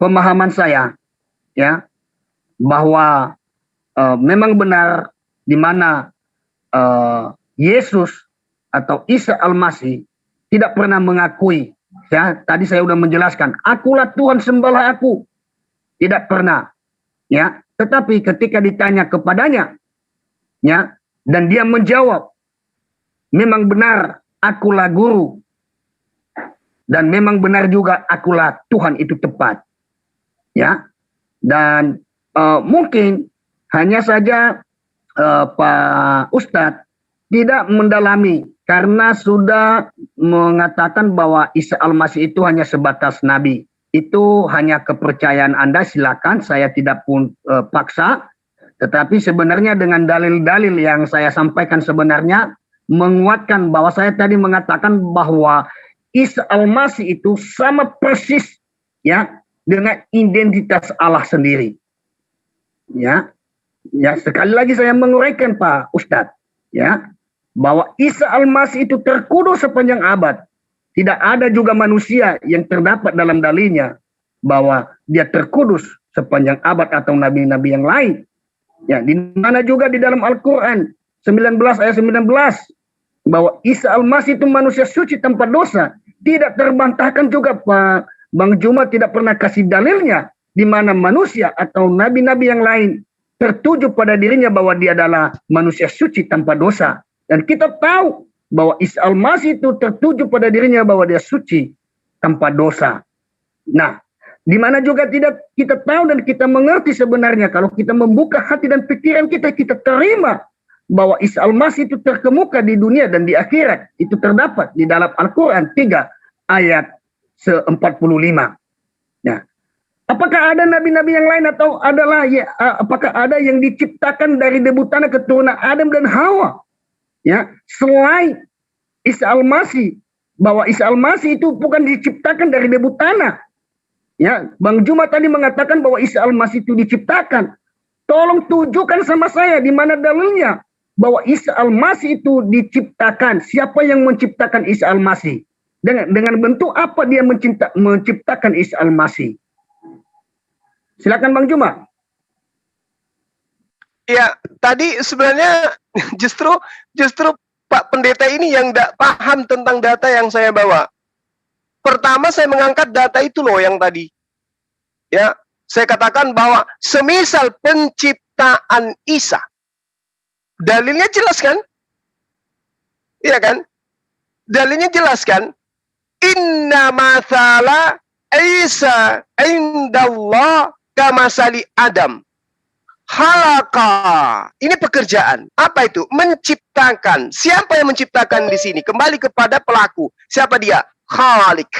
pemahaman saya ya, bahwa memang benar di mana Yesus atau Isa Al-Masih tidak pernah mengakui, ya tadi saya sudah menjelaskan, akulah Tuhan, sembahlah aku. Tidak pernah, ya. Tetapi ketika ditanya kepadanya, ya, dan dia menjawab, memang benar akulah guru, dan memang benar juga akulah Tuhan, itu tepat, ya. Dan mungkin hanya saja Pak Ustadz tidak mendalami karena sudah mengatakan bahwa Isa Al-Masih itu hanya sebatas nabi. Itu hanya kepercayaan Anda, silakan, saya tidak pun paksa. Tetapi sebenarnya dengan dalil-dalil yang saya sampaikan sebenarnya menguatkan bahwa saya tadi mengatakan bahwa Isa Al-Masih itu sama persis ya dengan identitas Allah sendiri. Ya. Ya, sekali lagi saya menguraikan Pak Ustadz, ya, bahwa Isa Al-Masih itu terkudus sepanjang abad. Tidak ada juga manusia yang terdapat dalam dalilnya bahwa dia terkudus sepanjang abad atau nabi-nabi yang lain. Ya, di mana juga di dalam Al-Qur'an 19 ayat 19 bahwa Isa Al-Masih itu manusia suci tanpa dosa. Tidak terbantahkan juga Pak Bang Juma tidak pernah kasih dalilnya di mana manusia atau nabi-nabi yang lain tertuju pada dirinya bahwa dia adalah manusia suci tanpa dosa. Dan kita tahu bahwa Isa Al-Masih itu tertuju pada dirinya bahwa dia suci tanpa dosa. Nah, di mana juga tidak kita tahu dan kita mengerti sebenarnya kalau kita membuka hati dan pikiran kita, kita terima bahwa Isa Al-Masih itu terkemuka di dunia dan di akhirat. Itu terdapat di dalam Al-Quran 3 ayat 45. Nah, apakah ada nabi-nabi yang lain atau apakah ada yang diciptakan dari debu tanah keturunan Adam dan Hawa? Ya, selain Isa Al-Masih, bahwa Isa Al-Masih itu bukan diciptakan dari debu tanah. Ya, Bang Juma tadi mengatakan bahwa Isa Al-Masih itu diciptakan. Tolong tunjukkan sama saya di mana dalilnya bahwa Isa Al-Masih itu diciptakan. Siapa yang menciptakan Isa Al-Masih? Dengan bentuk apa dia menciptakan Isa Al-Masih? Silakan Bang Juma. Ya, tadi sebenarnya justru Pak Pendeta ini yang tidak paham tentang data yang saya bawa. Pertama saya mengangkat data itu loh yang tadi. Ya, saya katakan bahwa semisal penciptaan Isa. Dalilnya jelas kan? Iya kan? Dalilnya jelas kan? Inna mathala Isa indallah kamasali Adam. Halaka. Ini pekerjaan. Apa itu? Menciptakan. Siapa yang menciptakan di sini? Kembali kepada pelaku. Siapa dia? Khalik.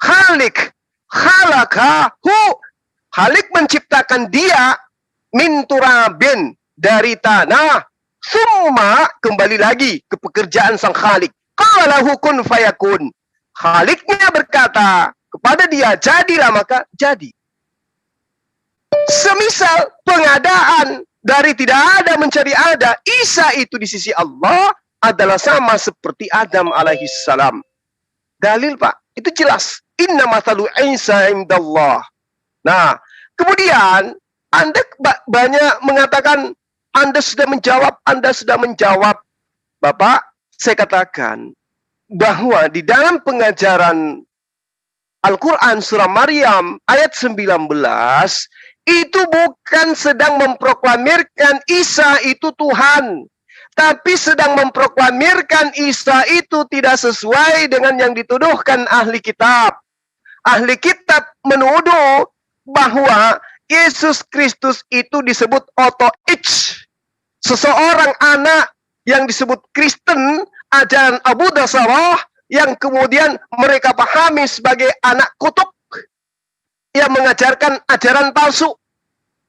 Khalik. Halakahu. Khalik menciptakan dia min turabin, dari tanah. Summa kembali lagi ke pekerjaan sang Khalik. Qala kun fayakun. Khaliknya berkata kepada dia, jadilah, maka jadi. Semisal pengadaan dari tidak ada menjadi ada, Isa itu di sisi Allah adalah sama seperti Adam alaihissalam. Dalil Pak, itu jelas. Inna mathalu Isa indallah. Nah, kemudian Anda banyak mengatakan Anda sudah menjawab. Bapak, saya katakan bahwa di dalam pengajaran Al-Quran surah Maryam ayat 19 itu bukan sedang memproklamirkan Isa itu Tuhan, tapi sedang memproklamirkan Isa itu tidak sesuai dengan yang dituduhkan ahli kitab. Ahli kitab menuduh bahwa Yesus Kristus itu disebut otoich, seseorang anak yang disebut Kristen, ajaran Abu Dasarah, yang kemudian mereka pahami sebagai anak kutub yang mengajarkan ajaran palsu.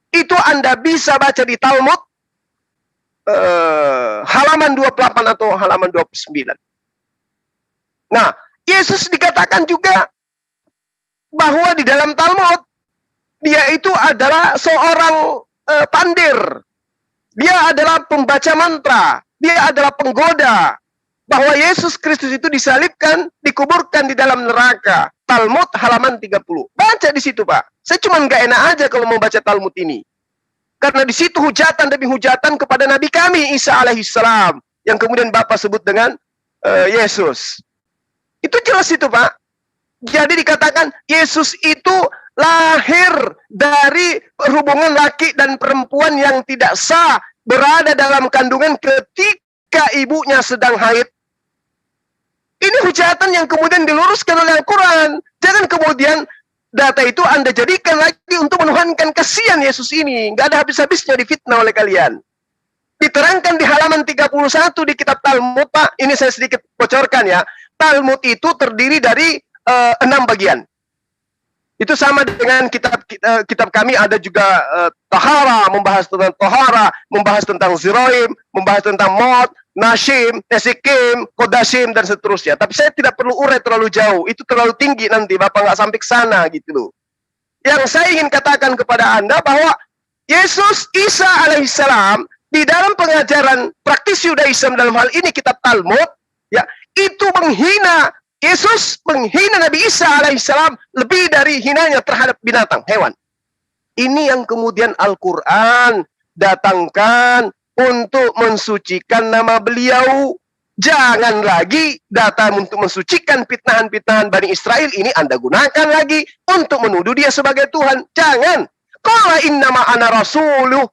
Itu Anda bisa baca di Talmud halaman 28 atau halaman 29. Nah, Yesus dikatakan juga bahwa di dalam Talmud dia itu adalah seorang pandir. Dia adalah pembaca mantra, dia adalah penggoda. Bahwa Yesus Kristus itu disalibkan, dikuburkan di dalam neraka. Talmud halaman 30. Baca di situ, Pak. Saya cuma nggak enak aja kalau mau baca Talmud ini. Karena di situ hujatan demi hujatan kepada Nabi kami, Isa alaihissalam. Yang kemudian Bapak sebut dengan Yesus. Itu jelas itu, Pak. Jadi dikatakan Yesus itu lahir dari hubungan laki dan perempuan yang tidak sah, berada dalam kandungan ketika ibunya sedang haid. Ini hujatan yang kemudian diluruskan oleh Al-Quran. Jangan kemudian data itu Anda jadikan lagi untuk menuhankan kasihan Yesus ini. Nggak ada habis-habisnya difitnah oleh kalian. Diterangkan di halaman 31 di kitab Talmud, Pak. Ini saya sedikit bocorkan ya. Talmud itu terdiri dari 6 bagian. Itu sama dengan kitab kami ada juga Tahara, membahas tentang Tahara, membahas tentang Ziroim, membahas tentang Mod, Nashim, Nesikim, Kodashim, dan seterusnya. Tapi saya tidak perlu urai terlalu jauh. Itu terlalu tinggi nanti, Bapak nggak sampai ke sana gitu loh. Yang saya ingin katakan kepada Anda bahwa Yesus Isa alaihissalam di dalam pengajaran praktis Yudaism dalam hal ini kitab Talmud, ya itu menghina Yesus, menghina Nabi Isa alaihissalam lebih dari hinanya terhadap binatang, hewan. Ini yang kemudian Al-Quran datangkan untuk mensucikan nama beliau. Jangan lagi data untuk mensucikan fitnahan-fitnahan Bani Israel ini Anda gunakan lagi untuk menuduh dia sebagai Tuhan. Jangan. Qala innama ana rasuluh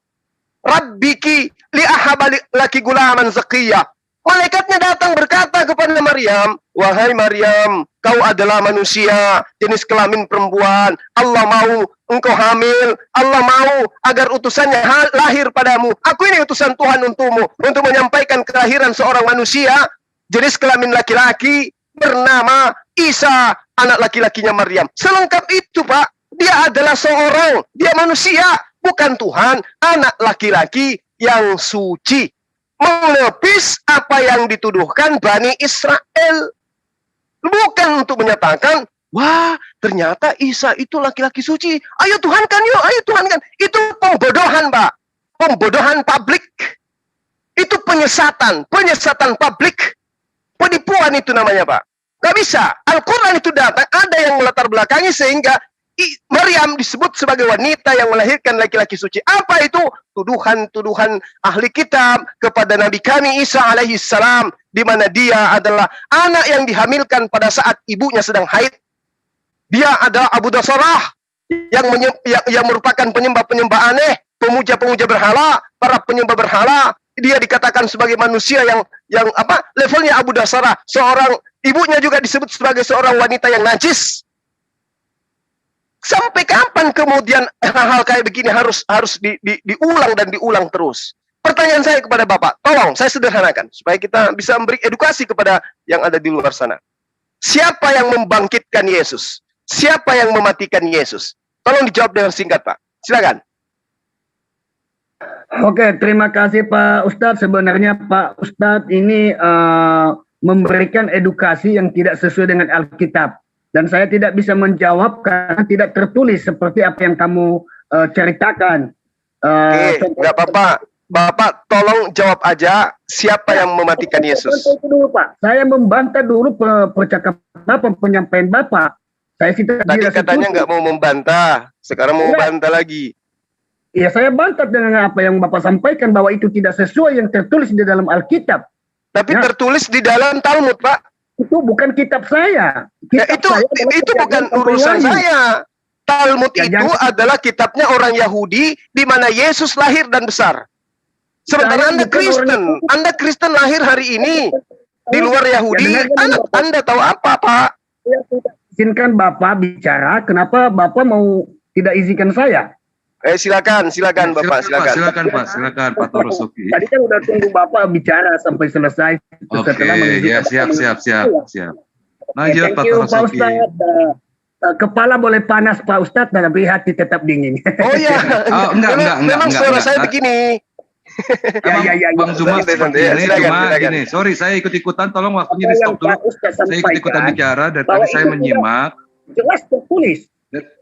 rabbiki li'ahaba laki gulaman zakiyah. Malaikatnya datang berkata kepada Maryam, wahai Maryam, kau adalah manusia, jenis kelamin perempuan. Allah mau engkau hamil. Allah mau agar utusannya lahir padamu. Aku ini utusan Tuhan untukmu, untuk menyampaikan kelahiran seorang manusia, jenis kelamin laki-laki, bernama Isa, anak laki-lakinya Maryam. Selengkap itu, Pak. Dia adalah seorang, dia manusia, bukan Tuhan, anak laki-laki yang suci. Menepis apa yang dituduhkan Bani Israel. Bukan untuk menyatakan, wah ternyata Isa itu laki-laki suci. Ayo Tuhankan yuk, ayo Tuhankan. Itu pembodohan, Pak. Pembodohan publik. Itu penyesatan publik. Penipuan itu namanya, Pak. Gak bisa. Al-Quran itu datang, ada yang melatar belakangi sehingga Maryam disebut sebagai wanita yang melahirkan laki-laki suci. Apa itu? Tuduhan-tuduhan ahli kitab kepada Nabi kami Isa alaihissalam, di mana dia adalah anak yang dihamilkan pada saat ibunya sedang haid. Dia adalah Abu Dasarah yang merupakan penyembah-penyembah aneh, pemuja-pemuja berhala, para penyembah berhala. Dia dikatakan sebagai manusia yang levelnya Abu Dasarah. Seorang ibunya juga disebut sebagai seorang wanita yang najis. Sampai kapan kemudian hal-hal kayak begini harus diulang dan diulang terus? Pertanyaan saya kepada Bapak, tolong saya sederhanakan supaya kita bisa memberi edukasi kepada yang ada di luar sana. Siapa yang membangkitkan Yesus? Siapa yang mematikan Yesus? Tolong dijawab dengan singkat, Pak. Silakan. Oke, terima kasih Pak Ustadz. Sebenarnya Pak Ustadz ini memberikan edukasi yang tidak sesuai dengan Alkitab. Dan saya tidak bisa menjawab karena tidak tertulis seperti apa yang kamu ceritakan. Nggak apa-apa. Bapak tolong jawab aja, siapa yang mematikan Yesus? Dulu, Pak. Saya membantah dulu percakapan Bapak, penyampaian Bapak. Saya tadi katanya nggak mau membantah, sekarang mau membantah lagi. Ya, saya bantah dengan apa yang Bapak sampaikan bahwa itu tidak sesuai yang tertulis di dalam Alkitab. Tapi tertulis di dalam Talmud, Pak. Itu bukan kitab saya. Kitab itu bukan urusan saya. Talmud Ya, itu jangan- adalah kitabnya orang Yahudi di mana Yesus lahir dan besar. Sementara Saya Anda bukan orang Kristen, Yahudi. Anda Kristen lahir hari ini di luar Yahudi. Ya, dengarkan dulu, Bapak. Anda tahu apa, Pak? Saya tidak izinkan Bapak bicara, kenapa Bapak mau tidak izinkan saya? Silakan Bapak, silakan. Silakan Pak Torosoki. Tadi kan udah tunggu Bapak bicara sampai selesai. Oke, Setelah ya menunjukkan- siap. Lanjut Thank Pak you, Pak Torosoki. Ustadz. Kepala boleh panas Pak Ustadz, tapi hati tetap dingin. Oh iya. Oh, enggak. Memang suara saya begini. Emang Ya. Bang Zuma Santai, seperti ya, ini, silakan. cuma gini, sorry saya ikut-ikutan, tolong waktunya di stop dulu. Pak Ustadz Saya ikut-ikutan sampaikan bicara, dari bahwa tadi saya itu menyimak. jelas tertulis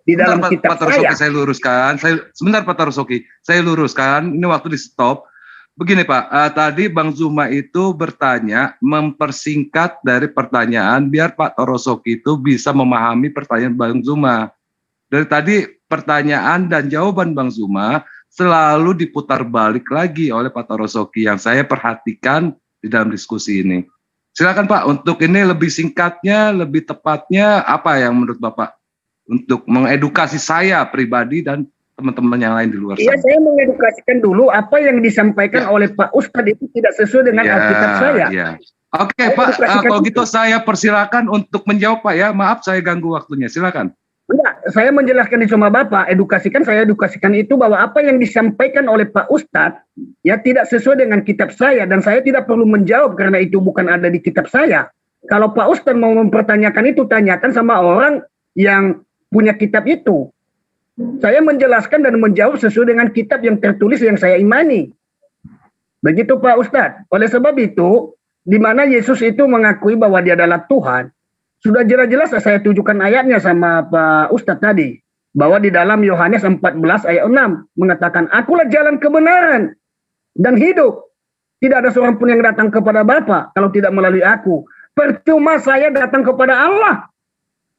di dalam Sebentar, kitab Pak Torosoki, saya. saya luruskan. Sebentar Pak Torosoki, saya luruskan. Ini waktu di stop. Begini Pak, tadi Bang Zuma itu bertanya, mempersingkat dari pertanyaan biar Pak Torosoki itu bisa memahami pertanyaan Bang Zuma. Dari tadi pertanyaan dan jawaban Bang Zuma selalu diputar balik lagi oleh Pak Torosoki yang saya perhatikan di dalam diskusi ini. Silakan Pak, untuk ini lebih singkatnya, lebih tepatnya apa yang menurut Bapak untuk mengedukasi saya pribadi dan teman-teman yang lain di luar Iya, sana? saya mengedukasikan dulu apa yang disampaikan oleh Pak Ustadz itu tidak sesuai dengan Alkitab saya. Ya. Oke Saya Pak, edukasikan kalau itu. gitu saya persilakan untuk menjawab Pak ya. Maaf saya ganggu waktunya, silakan. Enggak, saya menjelaskan itu sama Bapak, saya edukasikan itu bahwa apa yang disampaikan oleh Pak Ustadz ya tidak sesuai dengan kitab saya dan saya tidak perlu menjawab karena itu bukan ada di kitab saya. Kalau Pak Ustadz mau mempertanyakan itu, tanyakan sama orang yang punya kitab itu. Saya menjelaskan dan menjawab sesuai dengan kitab yang tertulis yang saya imani. Begitu Pak Ustadz. Oleh sebab itu, di mana Yesus itu mengakui bahwa dia adalah Tuhan, sudah jelas-jelas saya tunjukkan ayatnya sama Pak Ustadz tadi. Bahwa di dalam Yohanes 14 ayat 6 mengatakan, akulah jalan kebenaran dan hidup. Tidak ada seorang pun yang datang kepada Bapa kalau tidak melalui aku. Percuma saya datang kepada Allah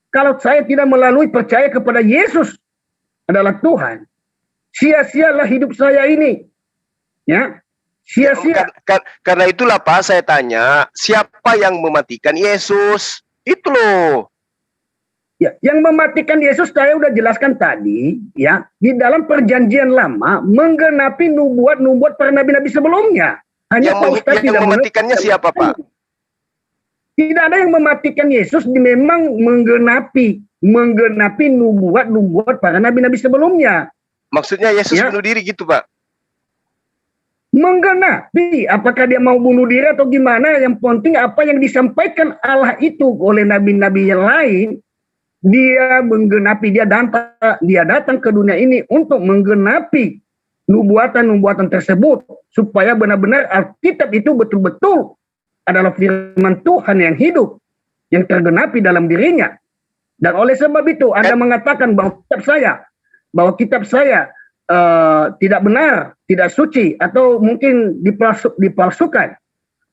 kalau saya tidak melalui percaya kepada Yesus adalah Tuhan. Sia-sialah hidup saya ini. Ya, sia-sia. Karena itulah Pak, saya tanya, siapa yang mematikan Yesus? Itu loh. Ya, yang mematikan Yesus saya udah jelaskan tadi, ya, di dalam perjanjian lama menggenapi nubuat-nubuat para nabi-nabi sebelumnya. Hanya Pak Ustadz Yang tidak mematikannya mengerti. siapa Pak? Tidak ada yang mematikan Yesus, memang menggenapi nubuat-nubuat para nabi-nabi sebelumnya. Maksudnya Yesus Ya. bunuh diri gitu Pak? Menggenapi, apakah dia mau bunuh diri atau gimana, yang penting apa yang disampaikan Allah itu oleh nabi-nabi yang lain, dia menggenapi, dia datang ke dunia ini untuk menggenapi nubuatan-nubuatan tersebut, supaya benar-benar Alkitab itu betul-betul adalah firman Tuhan yang hidup, yang tergenapi dalam dirinya. Dan oleh sebab itu Anda mengatakan bahwa kitab saya tidak benar, tidak suci, atau mungkin dipalsukan.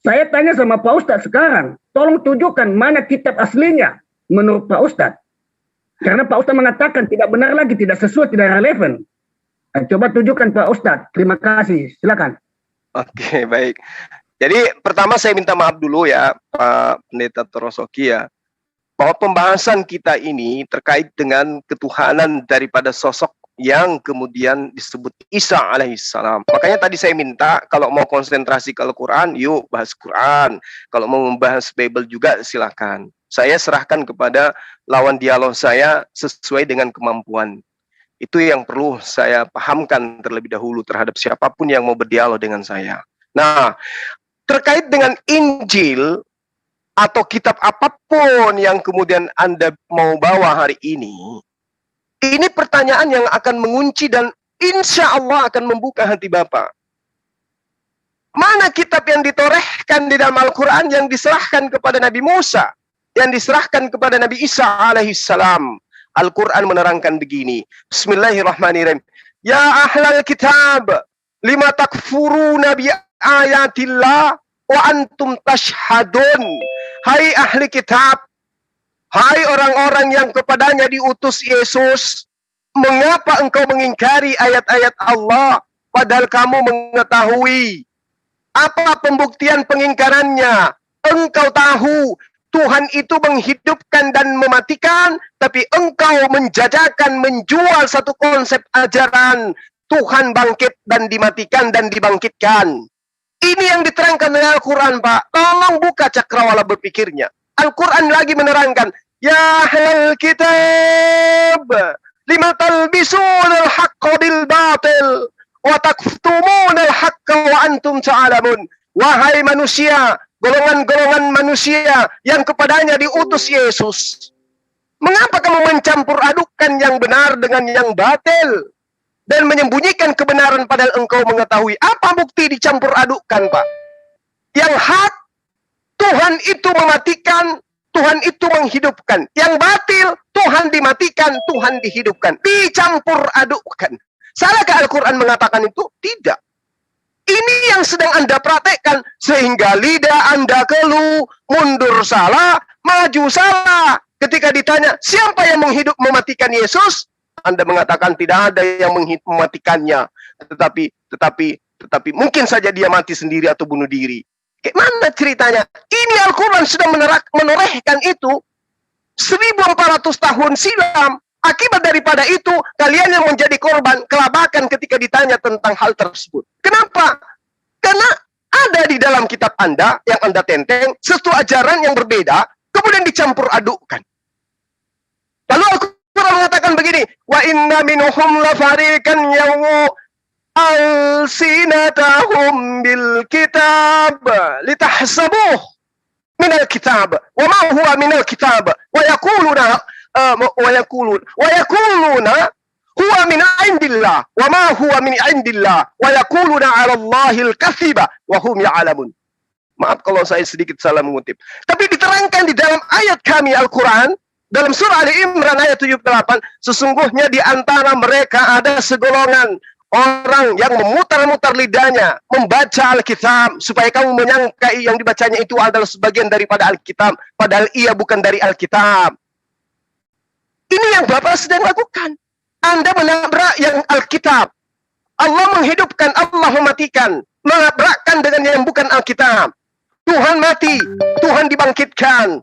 Saya tanya sama Pak Ustadz sekarang, tolong tunjukkan mana kitab aslinya menurut Pak Ustadz. Karena Pak Ustadz mengatakan tidak benar lagi, tidak sesuai, tidak relevan. Coba tunjukkan Pak Ustadz. Terima kasih. Silakan. Oke, baik. Jadi pertama saya minta maaf dulu ya Pak Pendeta Torosoki ya, bahwa pembahasan kita ini terkait dengan ketuhanan daripada sosok yang kemudian disebut Isa alaihissalam. Makanya tadi saya minta kalau mau konsentrasi ke Al-Quran, yuk bahas Quran. Kalau mau membahas Bible juga silakan. Saya serahkan kepada lawan dialog saya sesuai dengan kemampuan. Itu yang perlu saya pahamkan terlebih dahulu terhadap siapapun yang mau berdialog dengan saya. Nah, terkait dengan Injil atau kitab apapun yang kemudian Anda mau bawa hari ini pertanyaan yang akan mengunci dan insya Allah akan membuka hati Bapak. Mana kitab yang ditorehkan di dalam Al-Quran yang diserahkan kepada Nabi Musa, yang diserahkan kepada Nabi Isa alaihissalam? Al-Quran menerangkan begini. Bismillahirrahmanirrahim. Ya ahlal kitab, lima takfuruna bi ayatillah wa antum tashhadun. Hai ahli kitab, hai orang-orang yang kepadanya diutus Yesus, mengapa engkau mengingkari ayat-ayat Allah padahal kamu mengetahui? Apa pembuktian pengingkarannya? Engkau tahu Tuhan itu menghidupkan dan mematikan, tapi engkau menjajakan, menjual satu konsep ajaran Tuhan bangkit dan dimatikan dan dibangkitkan. Ini yang diterangkan oleh Al-Quran, Pak. Tolong buka cakrawala berpikirnya. Al-Quran lagi menerangkan, ya ahlal kitab, lima talbisunal haqqa bil batil, wa taktumunal haqqa wa antum ta'alamun. Wahai manusia, golongan-golongan manusia yang kepadanya diutus Yesus, mengapa kamu mencampur adukkan yang benar dengan yang batil dan menyembunyikan kebenaran padahal engkau mengetahui? Apa bukti dicampur adukkan, Pak? Yang hak, Tuhan itu mematikan, Tuhan itu menghidupkan. Yang batil, Tuhan dimatikan, Tuhan dihidupkan. Dicampur adukkan. Salahkah Al-Quran mengatakan itu? Tidak. Ini yang sedang Anda praktekkan, sehingga lidah Anda keluh, mundur salah, maju salah. Ketika ditanya, siapa yang mematikan Yesus? Anda mengatakan tidak ada yang mematikannya. Tetapi mungkin saja dia mati sendiri atau bunuh diri. Mana ceritanya? Ini Al-Quran sudah menorehkan itu 1400 tahun silam. Akibat daripada itu, kalian yang menjadi korban kelabakan ketika ditanya tentang hal tersebut. Kenapa? Karena ada di dalam kitab Anda, yang Anda tenteng, sesuatu ajaran yang berbeda, kemudian dicampur adukkan. Lalu Al-Quran mengatakan begini, wa inna minhum lafariqan yawu alsinatahum bil kitab litahsabuh minal kitab wa ma huwa minal kitab wa yaquluna huwa min indillah wa ma huwa min indillah wa yaquluna 'ala Allahil katsiba wa hum ya'lamun. Maaf kalau saya sedikit salah mengutip. Tapi diterangkan di dalam ayat kami Al-Quran, dalam surah Ali Imran ayat 78, sesungguhnya di antara mereka ada segolongan orang yang memutar-mutar lidahnya membaca Alkitab supaya kamu menyangka yang dibacanya itu adalah sebagian daripada Alkitab, padahal ia bukan dari Alkitab. Ini yang Bapak sedang lakukan. Anda menabrak yang Alkitab. Allah menghidupkan, Allah mematikan. Menabrakkan dengan yang bukan Alkitab. Tuhan mati, Tuhan dibangkitkan.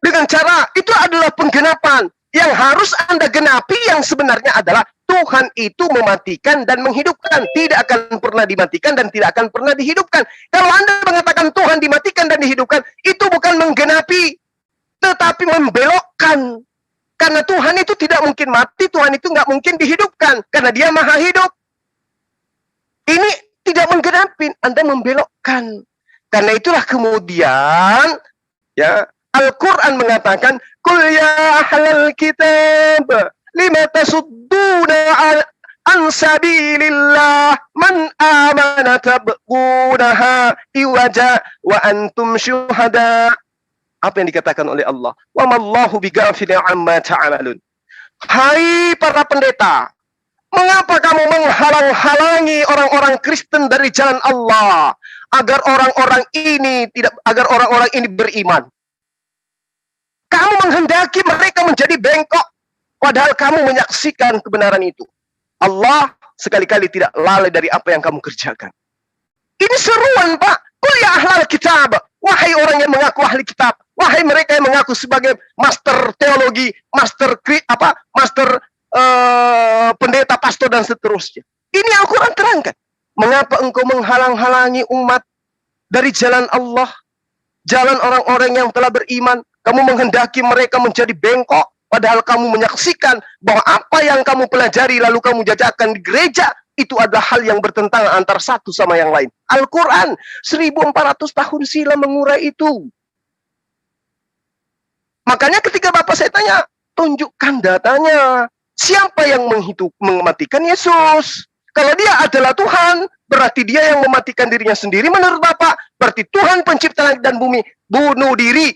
Dengan cara, itu adalah penggenapan. Yang harus Anda genapi yang sebenarnya adalah Tuhan itu mematikan dan menghidupkan. Tidak akan pernah dimatikan dan tidak akan pernah dihidupkan. Kalau Anda mengatakan Tuhan dimatikan dan dihidupkan, itu bukan menggenapi, tetapi membelokkan. Karena Tuhan itu tidak mungkin mati, Tuhan itu nggak mungkin dihidupkan. Karena dia maha hidup. Ini tidak menggenapi, Anda membelokkan. Karena itulah kemudian, ya, Al-Quran mengatakan, Qul ya ahlal kitab, lima tasudduna an sabilillah, man amana tabqunaha iwaja wa antum syuhada. Apa yang dikatakan oleh Allah? Wa mallahu bighafilin amma ta'malun. Hai para pendeta, mengapa kamu menghalang-halangi orang-orang Kristen dari jalan Allah agar orang-orang ini beriman? Kamu menghendaki mereka menjadi bengkok, padahal kamu menyaksikan kebenaran itu. Allah sekali-kali tidak lalai dari apa yang kamu kerjakan. Ini seruan, Pak. Qul ya ahlal kitab, wahai orang yang mengaku ahli kitab, wahai mereka yang mengaku sebagai master teologi, master pendeta, pastor dan seterusnya. Ini Al-Quran terangkan. Mengapa engkau menghalang-halangi umat dari jalan Allah, jalan orang-orang yang telah beriman? Kamu menghendaki mereka menjadi bengkok, padahal kamu menyaksikan bahwa apa yang kamu pelajari lalu kamu jajakan di gereja, itu adalah hal yang bertentangan antara satu sama yang lain. Al-Quran 1400 tahun silam mengurai itu. Makanya ketika Bapak saya tanya, tunjukkan datanya. Siapa yang mematikan Yesus? Kalau dia adalah Tuhan, berarti dia yang mematikan dirinya sendiri menurut Bapak. Berarti Tuhan pencipta langit dan bumi bunuh diri.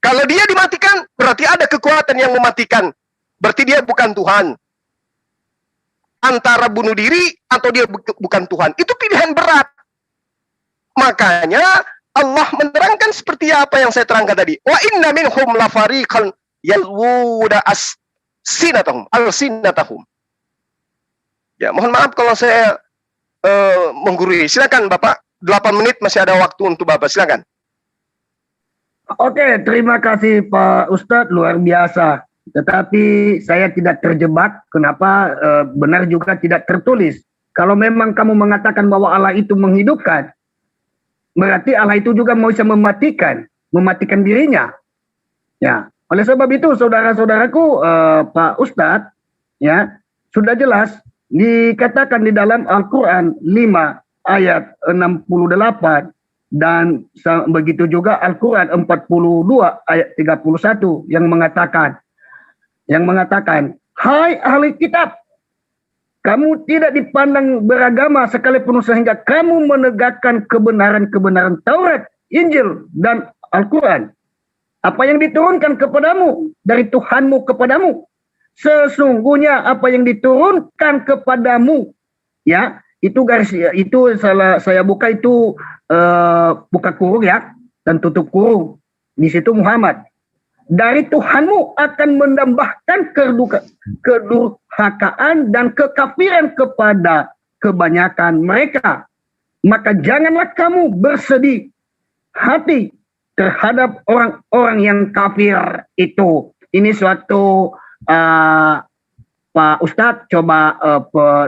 Kalau dia dimatikan, berarti ada kekuatan yang mematikan. Berarti dia bukan Tuhan. Antara bunuh diri atau dia bukan Tuhan. Itu pilihan berat. Makanya Allah menerangkan seperti apa yang saya terangkan tadi. Wa inna minhum lafariqan yalwuna alsinatahum. Ya, mohon maaf kalau saya menggurui. Silakan Bapak 8 menit masih ada waktu untuk Bapak, silakan. Oke, terima kasih Pak Ustadz, luar biasa. Tetapi saya tidak terjebak, kenapa benar juga tidak tertulis. Kalau memang kamu mengatakan bahwa Allah itu menghidupkan, berarti Allah itu juga mau bisa mematikan dirinya. Ya, oleh sebab itu saudara-saudaraku, Pak Ustadz, ya, sudah jelas dikatakan di dalam Al-Quran 5 ayat 68 dan begitu juga Al-Quran 42 ayat 31 yang mengatakan, hai ahli kitab, kamu tidak dipandang beragama sekalipun sehingga kamu menegakkan kebenaran-kebenaran Taurat, Injil, dan Al-Quran. Apa yang diturunkan kepadamu dari Tuhanmu kepadamu, sesungguhnya apa yang diturunkan kepadamu, ya, itu garis, itu saya buka itu buka kurung ya, dan tutup kurung. Di situ Muhammad. Dari Tuhanmu akan menambahkan kedurhakaan dan kekafiran kepada kebanyakan mereka. Maka janganlah kamu bersedih hati terhadap orang-orang yang kafir itu. Ini suatu Pak Ustadz coba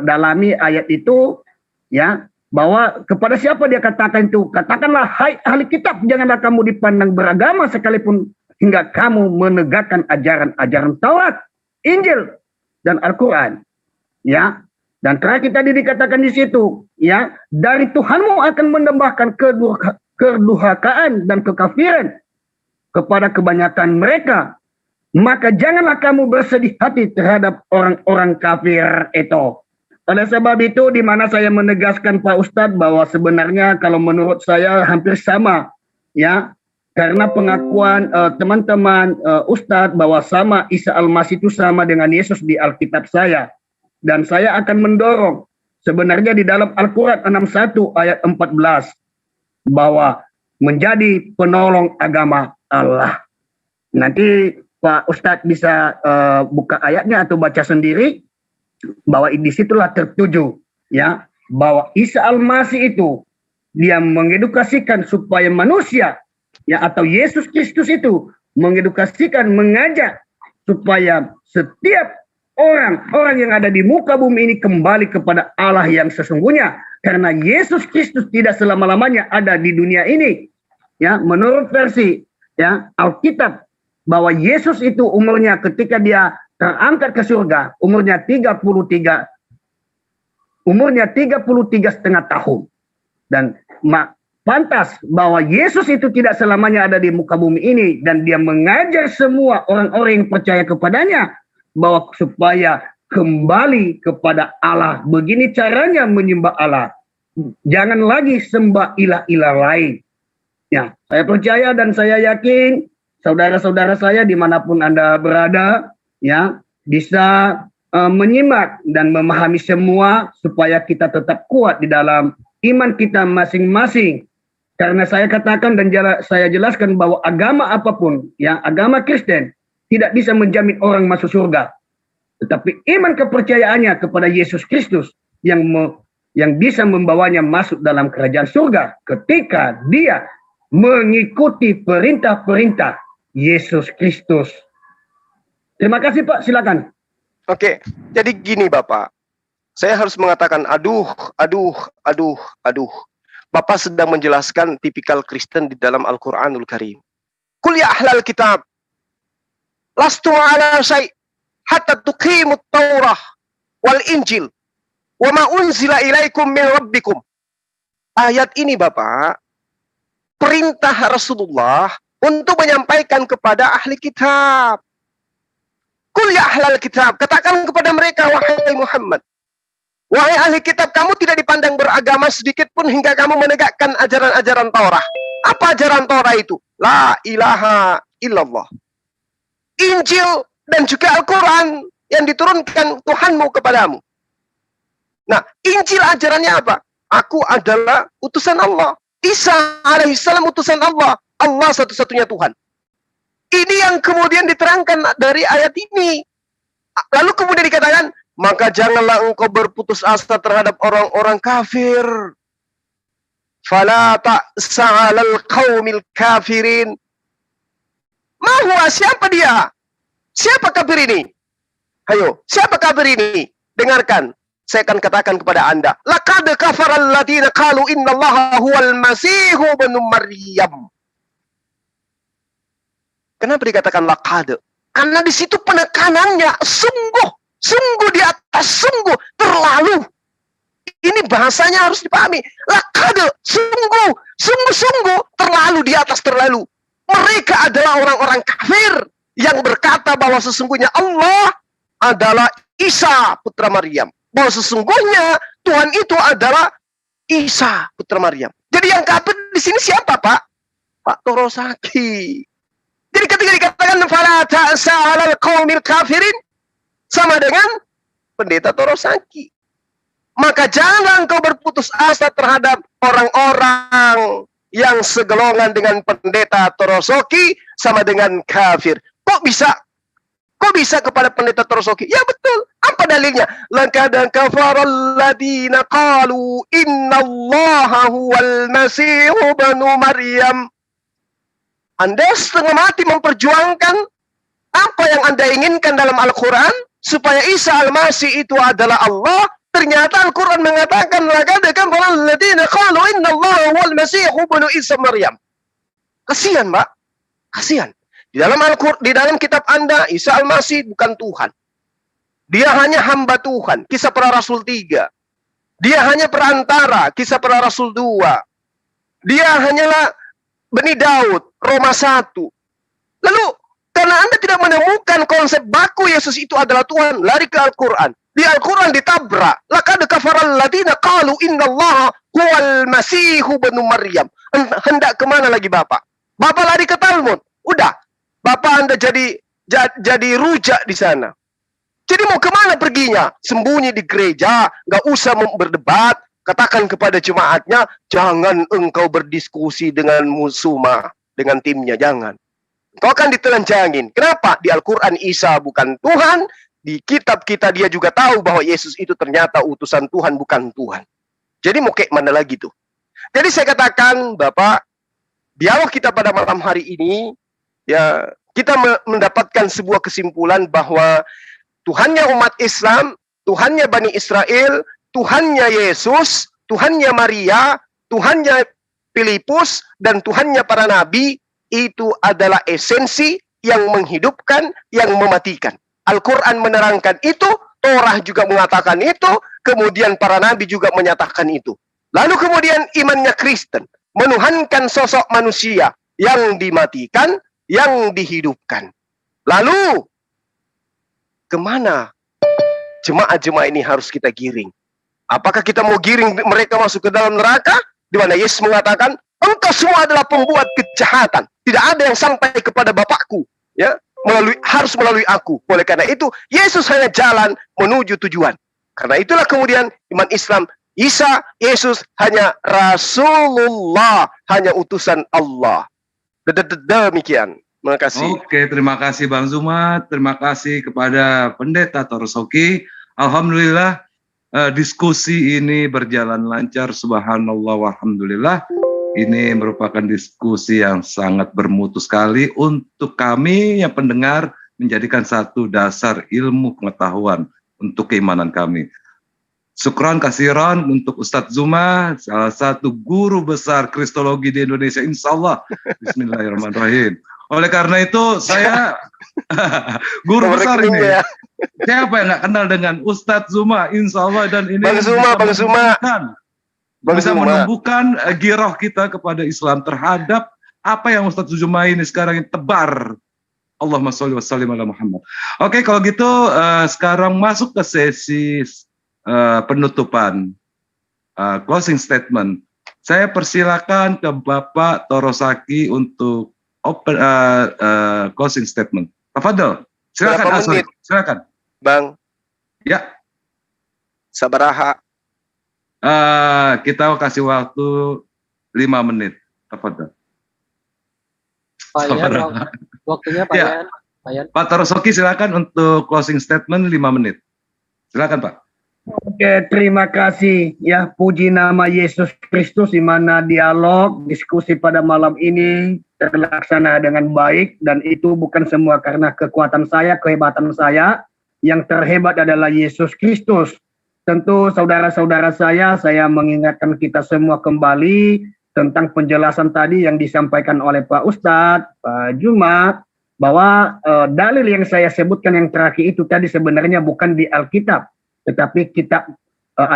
dalami ayat itu, ya, bahwa kepada siapa dia katakan itu? Katakanlah, hai ahli kitab, janganlah kamu dipandang beragama sekalipun hingga kamu menegakkan ajaran-ajaran Taurat, Injil, dan Al-Quran. Ya, dan terakhir tadi dikatakan di situ, ya, dari Tuhanmu akan menambahkan kedurhakaan dan kekafiran kepada kebanyakan mereka. Maka janganlah kamu bersedih hati terhadap orang-orang kafir itu. Oleh sebab itu, di mana saya menegaskan Pak Ustadz bahwa sebenarnya kalau menurut saya hampir sama, ya, karena pengakuan teman-teman Ustadz bahwa sama Isa Al-Masih itu sama dengan Yesus di Alkitab saya. Dan saya akan mendorong sebenarnya di dalam Al-Quran 61 ayat 14 bahwa menjadi penolong agama Allah. Nanti Pak Ustadz bisa buka ayatnya atau baca sendiri, bahwa disitulah tertuju, ya, bahwa Isa Al-Masih itu dia mengedukasikan supaya manusia, ya, atau Yesus Kristus itu mengedukasikan, mengajak supaya setiap orang yang ada di muka bumi ini kembali kepada Allah yang sesungguhnya, karena Yesus Kristus tidak selama-lamanya ada di dunia ini. Ya, menurut versi, ya, Alkitab, bahwa Yesus itu umurnya ketika dia terangkat ke surga, umurnya 33 setengah tahun. Dan pantas bahwa Yesus itu tidak selamanya ada di muka bumi ini, dan dia mengajar semua orang-orang yang percaya kepadanya bahwa supaya kembali kepada Allah. Begini caranya menyembah Allah. Jangan lagi sembah ilah-ilah lain. Ya, saya percaya dan saya yakin saudara-saudara saya dimanapun Anda berada, ya, bisa menyimak dan memahami semua supaya kita tetap kuat di dalam iman kita masing-masing. Karena saya katakan dan saya jelaskan bahwa agama apapun, ya, agama Kristen tidak bisa menjamin orang masuk surga. Tetapi iman kepercayaannya kepada Yesus Kristus yang bisa membawanya masuk dalam kerajaan surga ketika dia mengikuti perintah-perintah Yesus Kristus. Terima kasih Pak, silakan. Oke, jadi gini Bapak, saya harus mengatakan aduh. Bapak sedang menjelaskan tipikal Kristen di dalam Al-Quranul Karim. Qul ya ahlal kitab, lastu ala syai' hatta tuqimut Taurah wal Injil wa ma unzila ilaikum min rabbikum. Ayat ini Bapak, perintah Rasulullah untuk menyampaikan kepada ahli kitab. Qul ya ahlal kitab, katakan kepada mereka, wahai Muhammad, wahai ahli kitab, kamu tidak dipandang beragama sedikit pun hingga kamu menegakkan ajaran-ajaran Taurat. Apa ajaran Taurat itu? La ilaha illallah. Injil dan juga Al-Quran yang diturunkan Tuhanmu kepadamu. Nah, Injil ajarannya apa? Aku adalah utusan Allah. Isa alaihissalam utusan Allah. Allah satu-satunya Tuhan. Ini yang kemudian diterangkan dari ayat ini. Lalu kemudian dikatakan, maka janganlah engkau berputus asa terhadap orang-orang kafir. fala ta'sa 'alal qaumil kafirin. Mahwa, siapa dia? Siapa kafir ini? Ayo, siapa kafir ini? Dengarkan, saya akan katakan kepada Anda. Laqad kafara alladziina qalu innallaha huwal masihu ibnu Maryam. Kenapa dikatakan laqad? Karena di situ penekanannya sungguh di atas sungguh, terlalu. Ini bahasanya harus dipahami. Laqad, sungguh, terlalu di atas terlalu. Mereka adalah orang-orang kafir yang berkata bahwa sesungguhnya Allah adalah Isa putra Maryam. Bahwa sesungguhnya Tuhan itu adalah Isa putra Maryam. Jadi yang kafir di sini siapa, Pak? Pak Torosaki. Jadi ketika dikatakan fala ta'sa 'alal qaumil kafirin, sama dengan pendeta Torosaki. Maka jangan kau berputus asa terhadap orang-orang yang segelongan dengan pendeta Torosaki sama dengan kafir. Kok bisa kepada pendeta Torosaki? Ya betul. Apa dalilnya? Laqad kafara alladziina qalu innallaha huwal masihu ibnu Maryam. Anda setengah mati memperjuangkan apa yang Anda inginkan dalam Al-Quran, supaya Isa Al-Masih itu adalah Allah. Ternyata Al-Quran mengatakan laqad kafara alladziina qalu innallaha huwal masihu ibnu Isa Maryam. Kasihan, Pak. Kasihan. Di dalam kitab Anda, Isa Al-Masih bukan Tuhan. Dia hanya hamba Tuhan. Kisah Para Rasul 3. Dia hanya perantara. Kisah Para Rasul 2. Dia hanyalah Bani Daud. Roma 1. Lalu, karena Anda tidak menemukan konsep baku Yesus itu adalah Tuhan, lari ke Al-Quran. Di Al-Quran ditabrak. Laqad kafara alladziina qalu innallaha huwal masihu ibnu Maryam. Hendak kemana lagi Bapak? Bapak lari ke Talmud. Udah. Bapak Anda jadi rujak di sana. Jadi mau kemana perginya? Sembunyi di gereja. Nggak usah berdebat. Katakan kepada jemaatnya, jangan engkau berdiskusi dengan Musuma, dengan timnya. Jangan. Kau akan ditelanjangin. Kenapa? Di Al-Quran Isa bukan Tuhan. Di kitab kita dia juga tahu bahwa Yesus itu ternyata utusan Tuhan, bukan Tuhan. Jadi mau kayak mana lagi tuh? Jadi saya katakan, Bapak, dialog kita pada malam hari ini, ya kita mendapatkan sebuah kesimpulan bahwa Tuhannya umat Islam, Tuhannya Bani Israel, Tuhannya Yesus, Tuhannya Maria, Tuhannya Filipus, dan Tuhannya para nabi, itu adalah esensi yang menghidupkan, yang mematikan. Al-Quran menerangkan itu, Torah juga mengatakan itu, kemudian para nabi juga menyatakan itu. Lalu kemudian imannya Kristen, menuhankan sosok manusia yang dimatikan, yang dihidupkan. Lalu, kemana jemaah-jemaah ini harus kita giring? Apakah kita mau giring mereka masuk ke dalam neraka? Di mana Yesus mengatakan, engkau semua adalah pembuat kejahatan. Tidak ada yang sampai kepada Bapakku, ya, harus melalui aku. Oleh karena itu, Yesus hanya jalan menuju tujuan. Karena itulah kemudian iman Islam, Isa, Yesus hanya Rasulullah, hanya utusan Allah. Demikian. Terima kasih. Oke, terima kasih Bang Zuma. Terima kasih kepada Pendeta Torosaki. Alhamdulillah, diskusi ini berjalan lancar. Subhanallah walhamdulillah. Ini merupakan diskusi yang sangat bermutu sekali untuk kami yang pendengar, menjadikan satu dasar ilmu pengetahuan untuk keimanan kami. Syukran kasiran untuk Ustadz Zuma, salah satu guru besar kristologi di Indonesia, insya Allah. Bismillahirrahmanirrahim. Oleh karena itu saya guru besar ini. Siapa yang nggak kenal dengan Ustadz Zuma? Insya Allah, dan ini Bang Zuma bisa menumbuhkan giroh kita kepada Islam terhadap apa yang Ustadz Zuma ini sekarang ini tebar. Allahumma sholli wa sallim ala Muhammad. Oke, kalau gitu sekarang masuk ke sesi penutupan, closing statement. Saya persilakan ke Bapak Torosaki untuk open closing statement. Tafadhol. Silakan. Silakan. Bang. Ya. Sabaraha. Kita kasih waktu 5 menit. Tafadhol. Pak Yan, waktunya Pak Yan. Pak Torosaki silakan untuk closing statement 5 menit. Silakan Pak. Oke, terima kasih ya, puji nama Yesus Kristus, di mana dialog diskusi pada malam ini terlaksana dengan baik, dan itu bukan semua karena kekuatan saya, kehebatan saya. Yang terhebat adalah Yesus Kristus. Tentu saudara-saudara saya mengingatkan kita semua kembali tentang penjelasan tadi yang disampaikan oleh Pak Ustadz, Pak Jumat, bahwa dalil yang saya sebutkan yang terakhir itu tadi sebenarnya bukan di Alkitab, tetapi kitab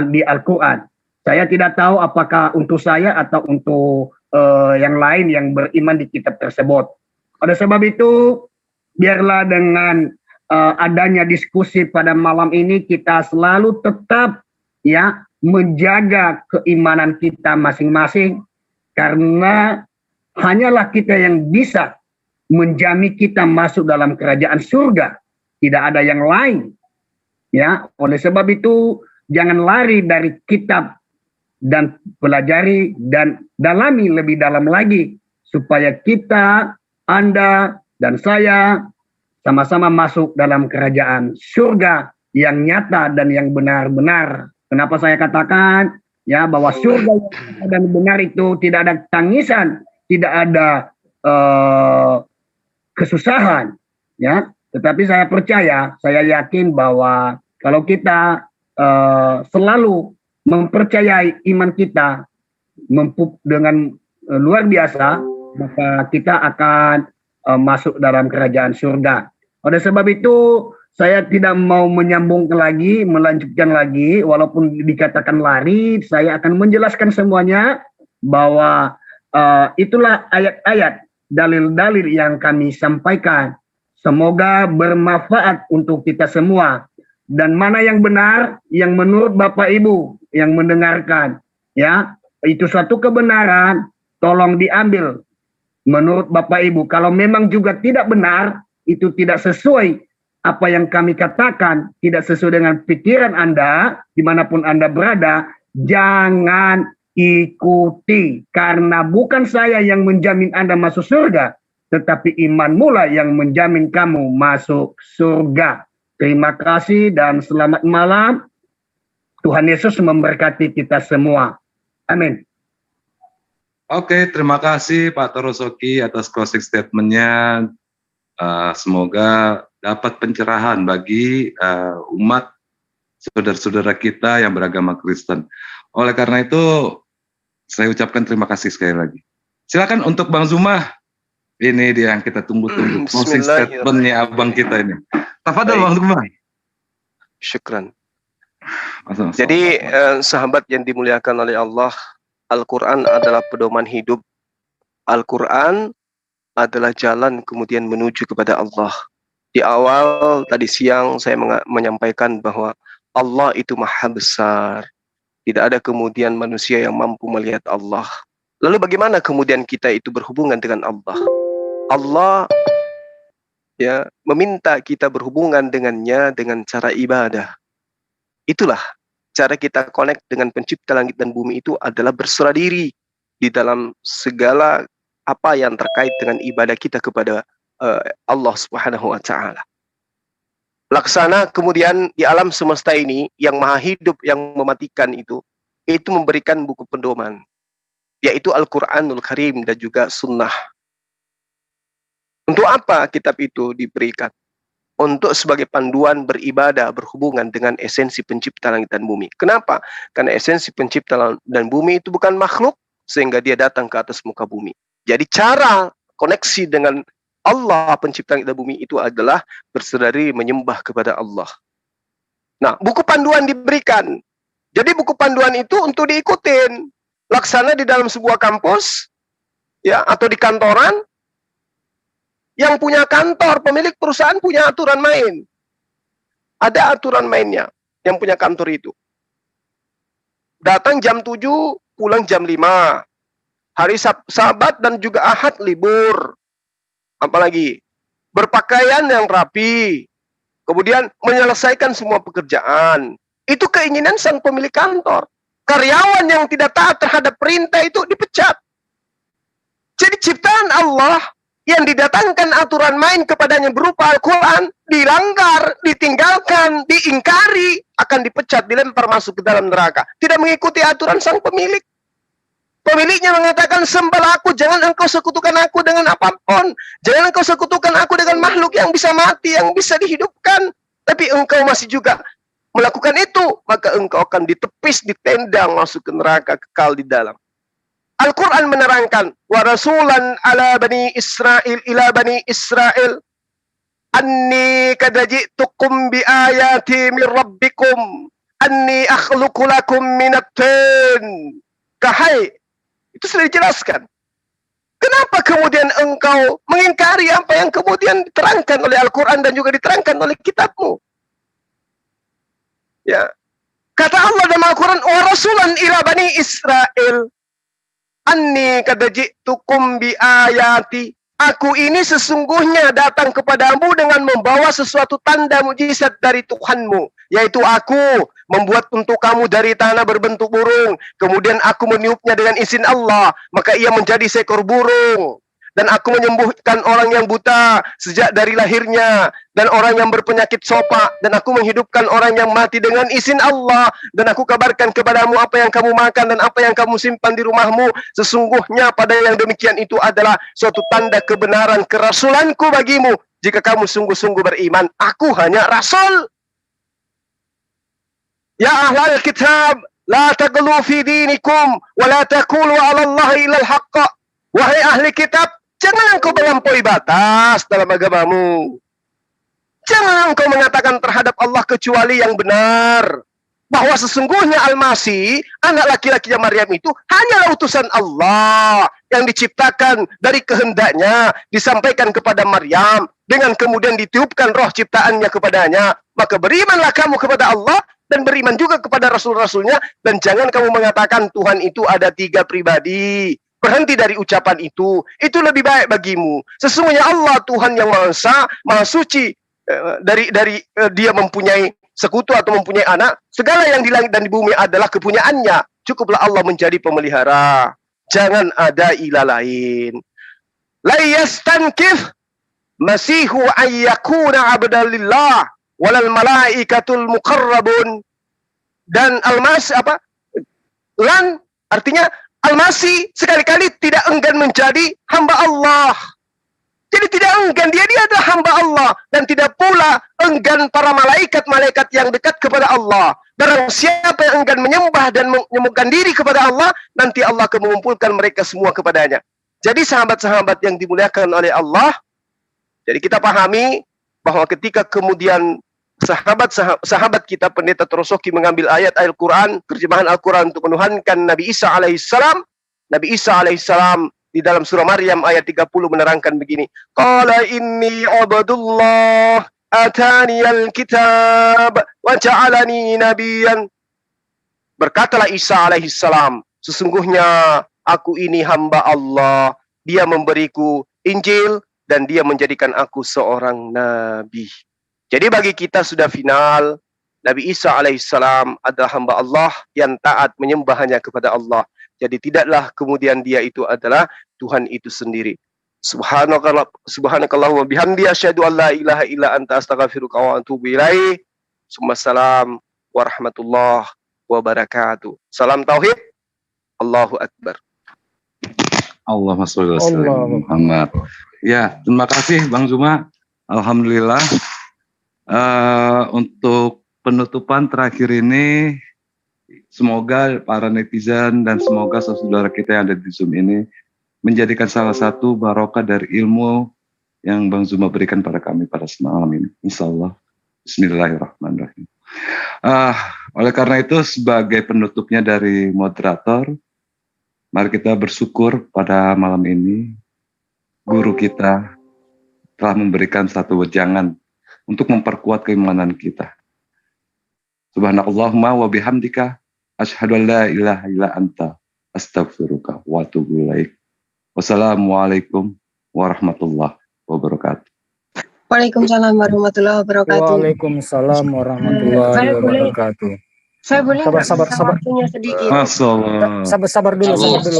di Al-Quran. Saya tidak tahu apakah untuk saya atau untuk yang lain yang beriman di kitab tersebut. Oleh sebab itu, biarlah dengan adanya diskusi pada malam ini kita selalu tetap ya menjaga keimanan kita masing-masing, karena hanyalah kita yang bisa menjamin kita masuk dalam kerajaan surga. Tidak ada yang lain. Ya, oleh sebab itu jangan lari dari kitab dan pelajari dan dalami lebih dalam lagi supaya kita, Anda dan saya sama-sama masuk dalam kerajaan surga yang nyata dan yang benar-benar. Kenapa saya katakan ya bahwa surga yang nyata dan benar itu tidak ada tangisan, tidak ada kesusahan, ya. Tetapi saya percaya, saya yakin bahwa kalau kita selalu mempercayai iman kita dengan luar biasa, maka kita akan masuk dalam kerajaan surga. Oleh sebab itu, saya tidak mau melanjutkan lagi, walaupun dikatakan lari, saya akan menjelaskan semuanya bahwa itulah ayat-ayat, dalil-dalil yang kami sampaikan. Semoga bermanfaat untuk kita semua. Dan mana yang benar, yang menurut Bapak Ibu yang mendengarkan, ya, itu suatu kebenaran, tolong diambil menurut Bapak Ibu. Kalau memang juga tidak benar, itu tidak sesuai apa yang kami katakan, tidak sesuai dengan pikiran Anda, dimanapun Anda berada, jangan ikuti. Karena bukan saya yang menjamin Anda masuk surga, tetapi iman mula yang menjamin kamu masuk surga. Terima kasih dan selamat malam. Tuhan Yesus memberkati kita semua. Amin. Oke, terima kasih Pak Torosoki atas closing statement-nya. Semoga dapat pencerahan bagi umat saudara-saudara kita yang beragama Kristen. Oleh karena itu, saya ucapkan terima kasih sekali lagi. Silakan untuk Bang Zuma. Ini dia yang kita tunggu-tunggu. Closing statement-nya abang kita ini. Tafadhol Bang Zuma. Syukran. Jadi sahabat yang dimuliakan oleh Allah, Al-Quran adalah pedoman hidup. Al-Quran adalah jalan kemudian menuju kepada Allah. Di awal tadi siang saya menyampaikan bahwa Allah itu maha besar. Tidak ada kemudian manusia yang mampu melihat Allah. Lalu bagaimana kemudian kita itu berhubungan dengan Allah? Allah ya meminta kita berhubungan dengannya dengan cara ibadah. Itulah cara kita connect dengan pencipta langit dan bumi, itu adalah berserah diri di dalam segala apa yang terkait dengan ibadah kita kepada Allah Subhanahu wa taala. Laksana kemudian di alam semesta ini yang maha hidup, yang mematikan itu memberikan buku pedoman, yaitu Al-Quranul Karim dan juga Sunnah. Untuk apa kitab itu diberikan? Untuk sebagai panduan beribadah, berhubungan dengan esensi pencipta langit dan bumi. Kenapa? Karena esensi pencipta langit dan bumi itu bukan makhluk, sehingga dia datang ke atas muka bumi. Jadi cara koneksi dengan Allah pencipta langit dan bumi itu adalah berserah diri menyembah kepada Allah. Nah, buku panduan diberikan. Jadi buku panduan itu untuk diikutin. Laksana di dalam sebuah kampus, ya, atau di kantoran, yang punya kantor, pemilik perusahaan punya aturan main. Ada aturan mainnya yang punya kantor itu. Datang jam 7, pulang jam 5. Hari Sabat dan juga Ahad libur. Apalagi berpakaian yang rapi. Kemudian menyelesaikan semua pekerjaan. Itu keinginan sang pemilik kantor. Karyawan yang tidak taat terhadap perintah itu dipecat. Jadi ciptaan Allah yang didatangkan aturan main kepadanya berupa Al-Quran, dilanggar, ditinggalkan, diingkari, akan dipecat, dilempar masuk ke dalam neraka. Tidak mengikuti aturan sang pemilik. Pemiliknya mengatakan, sembahlah aku, jangan engkau sekutukan aku dengan apapun. Jangan engkau sekutukan aku dengan makhluk yang bisa mati, yang bisa dihidupkan. Tapi engkau masih juga melakukan itu, maka engkau akan ditepis, ditendang, masuk ke neraka, kekal di dalam. Al-Quran menerangkan, wa rasulan ala bani Israel ila bani Israel anni kad ji'tukum bi ayati min rabbikum anni akhluqu lakum minat tin kahai. Itu sudah dijelaskan. Kenapa kemudian engkau mengingkari apa yang kemudian diterangkan oleh Al-Quran dan juga diterangkan oleh kitabmu? Ya. Kata Allah dalam Al-Quran, wa rasulan ila bani Israel anni kad ji'tukum bi ayati. Aku ini sesungguhnya datang kepadamu dengan membawa sesuatu tanda mujizat dari Tuhanmu, yaitu aku membuat untuk kamu dari tanah berbentuk burung, kemudian aku meniupnya dengan izin Allah, maka ia menjadi seekor burung. Dan aku menyembuhkan orang yang buta sejak dari lahirnya, dan orang yang berpenyakit sopak, dan aku menghidupkan orang yang mati dengan izin Allah, dan aku kabarkan kepadamu apa yang kamu makan dan apa yang kamu simpan di rumahmu. Sesungguhnya pada yang demikian itu adalah suatu tanda kebenaran kerasulanku bagimu, jika kamu sungguh-sungguh beriman. Aku hanya rasul. Ya ahlal kitab, la taghlu fi dinikum, wa la taqulu ala Allah illa al-haqqa. Wahai ahli kitab, jangan engkau melampaui batas dalam agamamu. Jangan engkau mengatakan terhadap Allah kecuali yang benar. Bahwa sesungguhnya Al-Masih, anak laki-lakinya Maryam itu hanyalah utusan Allah yang diciptakan dari kehendaknya, disampaikan kepada Maryam, dengan kemudian ditiupkan roh ciptaannya kepadanya. Maka berimanlah kamu kepada Allah dan beriman juga kepada Rasul-Rasulnya, dan jangan kamu mengatakan Tuhan itu ada 3 pribadi. Berhenti dari ucapan itu lebih baik bagimu. Sesungguhnya Allah Tuhan yang Maha Esa, Maha Suci, dari dia mempunyai sekutu atau mempunyai anak. Segala yang di langit dan di bumi adalah kepunyaannya. Cukuplah Allah menjadi pemelihara. Jangan ada ilah lain. La yastankif masihu ayyakuna abdalillah walal malaikatul muqarrabun. Dan Al-Masih lan artinya Al-Masih sekali-kali tidak enggan menjadi hamba Allah. Jadi tidak enggan, dia adalah hamba Allah. Dan tidak pula enggan para malaikat-malaikat yang dekat kepada Allah. Barang siapa yang enggan menyembah dan menyembuhkan diri kepada Allah, nanti Allah akan mengumpulkan mereka semua kepadanya. Jadi sahabat-sahabat yang dimuliakan oleh Allah, jadi kita pahami bahwa ketika kemudian sahabat kita Pendeta Trosoki mengambil ayat Al-Quran, terjemahan Al-Quran untuk menuhankan Nabi Isa alaihissalam. Nabi Isa alaihissalam di dalam surah Maryam ayat 30 menerangkan begini. Qala inni abdullah ataniyal kitab wa ja'alani nabiyan. Berkatalah Isa alaihissalam, sesungguhnya aku ini hamba Allah. Dia memberiku Injil dan dia menjadikan aku seorang nabi. Jadi bagi kita sudah final, Nabi Isa alaihissalam adalah hamba Allah yang taat menyembahnya kepada Allah. Jadi tidaklah kemudian dia itu adalah Tuhan itu sendiri. Subhanakallah wa bihamdi asyhadu an la ilaha illa anta astaghfiruka wa atubu ilaik. Wassalam warahmatullahi wabarakatuh. Salam tauhid. Allahu akbar. Allahumma sholli ala Muhammad. Ya, terima kasih Bang Zuma. Alhamdulillah. Untuk penutupan terakhir ini, semoga para netizen dan semoga saudara kita yang ada di Zoom ini menjadikan salah satu barokah dari ilmu yang Bang Zuma berikan pada kami pada semalam ini. Insyaallah. Bismillahirrahmanirrahim. Oleh karena itu, sebagai penutupnya dari moderator, mari kita bersyukur pada malam ini guru kita telah memberikan satu wejangan untuk memperkuat keimanan kita. Subhanallahumma wa bihamdika asyhadu an la ilaha illa anta astaghfiruka wa atubu ilaik. Wassalamualaikum warahmatullahi wabarakatuh. Waalaikumsalam warahmatullahi wabarakatuh. Waalaikumsalam warahmatullahi wabarakatuh. Saya boleh Sabar, nggak sabar, minta sabar. waktunya sedikit? Masya Allah. Sabar dulu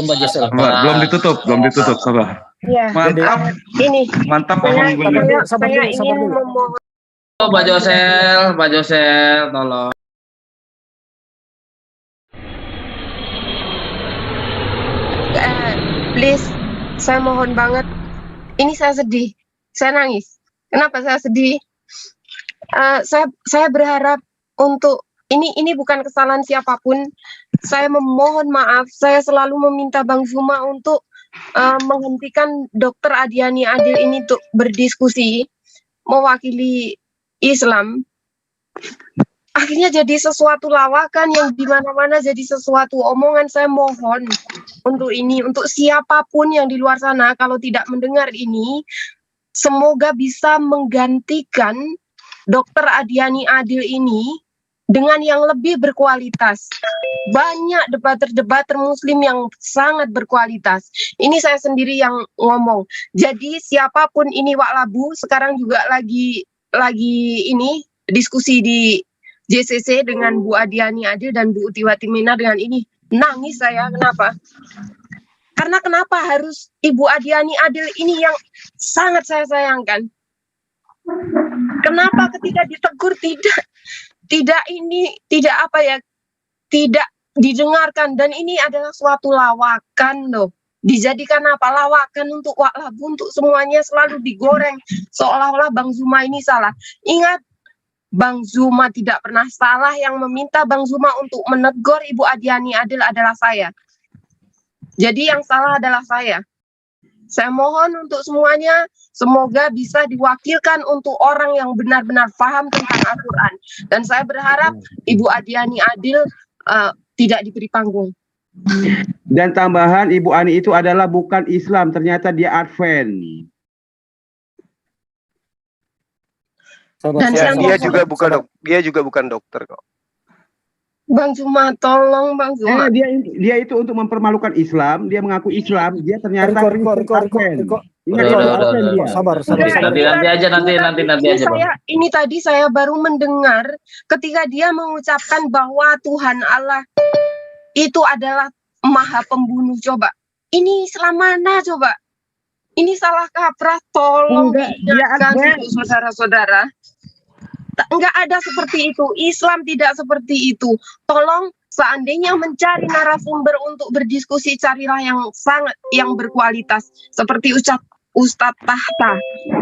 Mbak Gisel. Sabar, belum ditutup, sabar. Iya. Mantap, Ini mantap saya, alhamdulillah. Sabar saya dulu, sabar ingin dulu. memohon. Oh, Pak Josel, tolong. Please, saya mohon banget. Ini saya sedih, saya nangis. Kenapa saya sedih? Saya berharap untuk ini bukan kesalahan siapapun. Saya memohon maaf. Saya selalu meminta Bang Zuma untuk menghentikan Dokter Adiani Adil ini untuk berdiskusi mewakili Islam. Akhirnya jadi sesuatu lawakan yang di mana-mana jadi sesuatu omongan. Saya mohon untuk ini, untuk siapapun yang di luar sana kalau tidak mendengar ini, semoga bisa menggantikan Dokter Adiani Adil ini dengan yang lebih berkualitas. Banyak debater-debater muslim yang sangat berkualitas. Ini saya sendiri yang ngomong. Jadi siapapun ini Wak Labu sekarang juga lagi ini diskusi di JCC dengan Bu Adiani Adil dan Bu Utiwati Mina dengan ini. Nangis saya, kenapa? Karena kenapa harus Ibu Adiani Adil ini yang sangat saya sayangkan? Kenapa ketika ditegur tidak didengarkan, dan ini adalah suatu lawakan loh. Dijadikan apa? Lawakan untuk Wak Labu, untuk semuanya selalu digoreng seolah-olah Bang Zuma ini salah. Ingat, Bang Zuma tidak pernah salah. Yang meminta Bang Zuma untuk menegur Ibu Adiani Adil adalah saya. Jadi yang salah adalah saya. Saya mohon untuk semuanya, semoga bisa diwakilkan untuk orang yang benar-benar paham tentang Al-Quran. Dan saya berharap Ibu Adiani Adil tidak diberi panggung. Dan tambahan, Ibu Ani itu adalah bukan Islam, ternyata dia Advent. Dan Ya, saya dia juga bukan dokter kok. Bang Zuma, tolong Bang Zuma. Dia itu untuk mempermalukan Islam, dia mengaku Islam, dia ternyata Advent. Sabar. Nanti aja. Ini tadi saya baru mendengar ketika dia mengucapkan bahwa Tuhan Allah itu adalah Maha Pembunuh. Coba, ini Islam mana coba? Ini salah kaprah, tolong diingatkan untuk saudara-saudara. Enggak ada seperti itu. Islam tidak seperti itu. Tolong, seandainya mencari narasumber untuk berdiskusi, carilah yang berkualitas. Seperti Ustadz Tahta.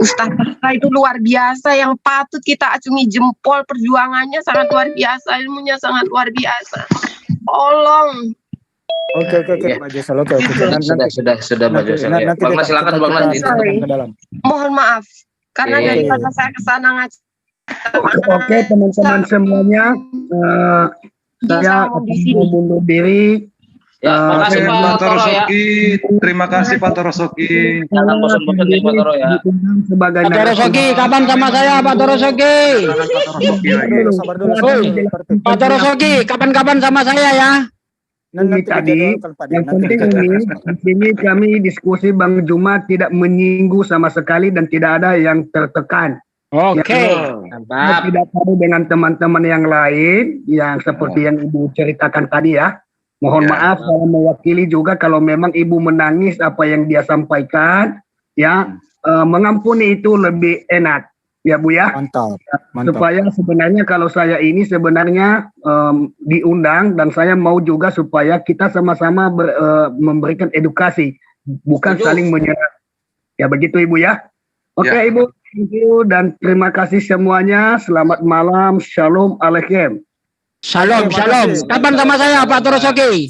Ustadz Tahta itu luar biasa, yang patut kita acungi jempol. Perjuangannya sangat luar biasa, ilmunya sangat luar biasa. Tolong. Oke, Pak Josel. Oke. Sudah Pak Josel. Bang Nas, silakan Bang Nas. Mohon maaf, karena daripada saya kesana ngaji. Oke, teman-teman semuanya, saya akan mundur diri. Ya, makasih Pak Toro ya. Terima kasih Pak Torosoki. Jangan bosan-bosan nih Pak Toro ya. Pak Torosoki, kapan sama saya Pak Torosoki? Pak Torosoki, kapan-kapan sama saya ya? Ini tadi, yang penting ini, di sini kami diskusi Bang Zuma tidak menyinggung sama sekali dan tidak ada yang tertekan. Oke. Saya tidak tahu dengan teman-teman yang lain yang seperti yang Ibu ceritakan tadi ya. Mohon maaf saya mewakili juga kalau memang Ibu menangis apa yang dia sampaikan ya, mengampuni itu lebih enak ya Bu ya. Mantap. Supaya sebenarnya kalau saya ini sebenarnya diundang dan saya mau juga supaya kita sama-sama memberikan edukasi, bukan saling menyerang. Ya begitu Ibu ya. Oke Ibu, thank you dan terima kasih semuanya. Selamat malam. Shalom alaikum. Shalom. Kapan sama saya Pak Torosoki?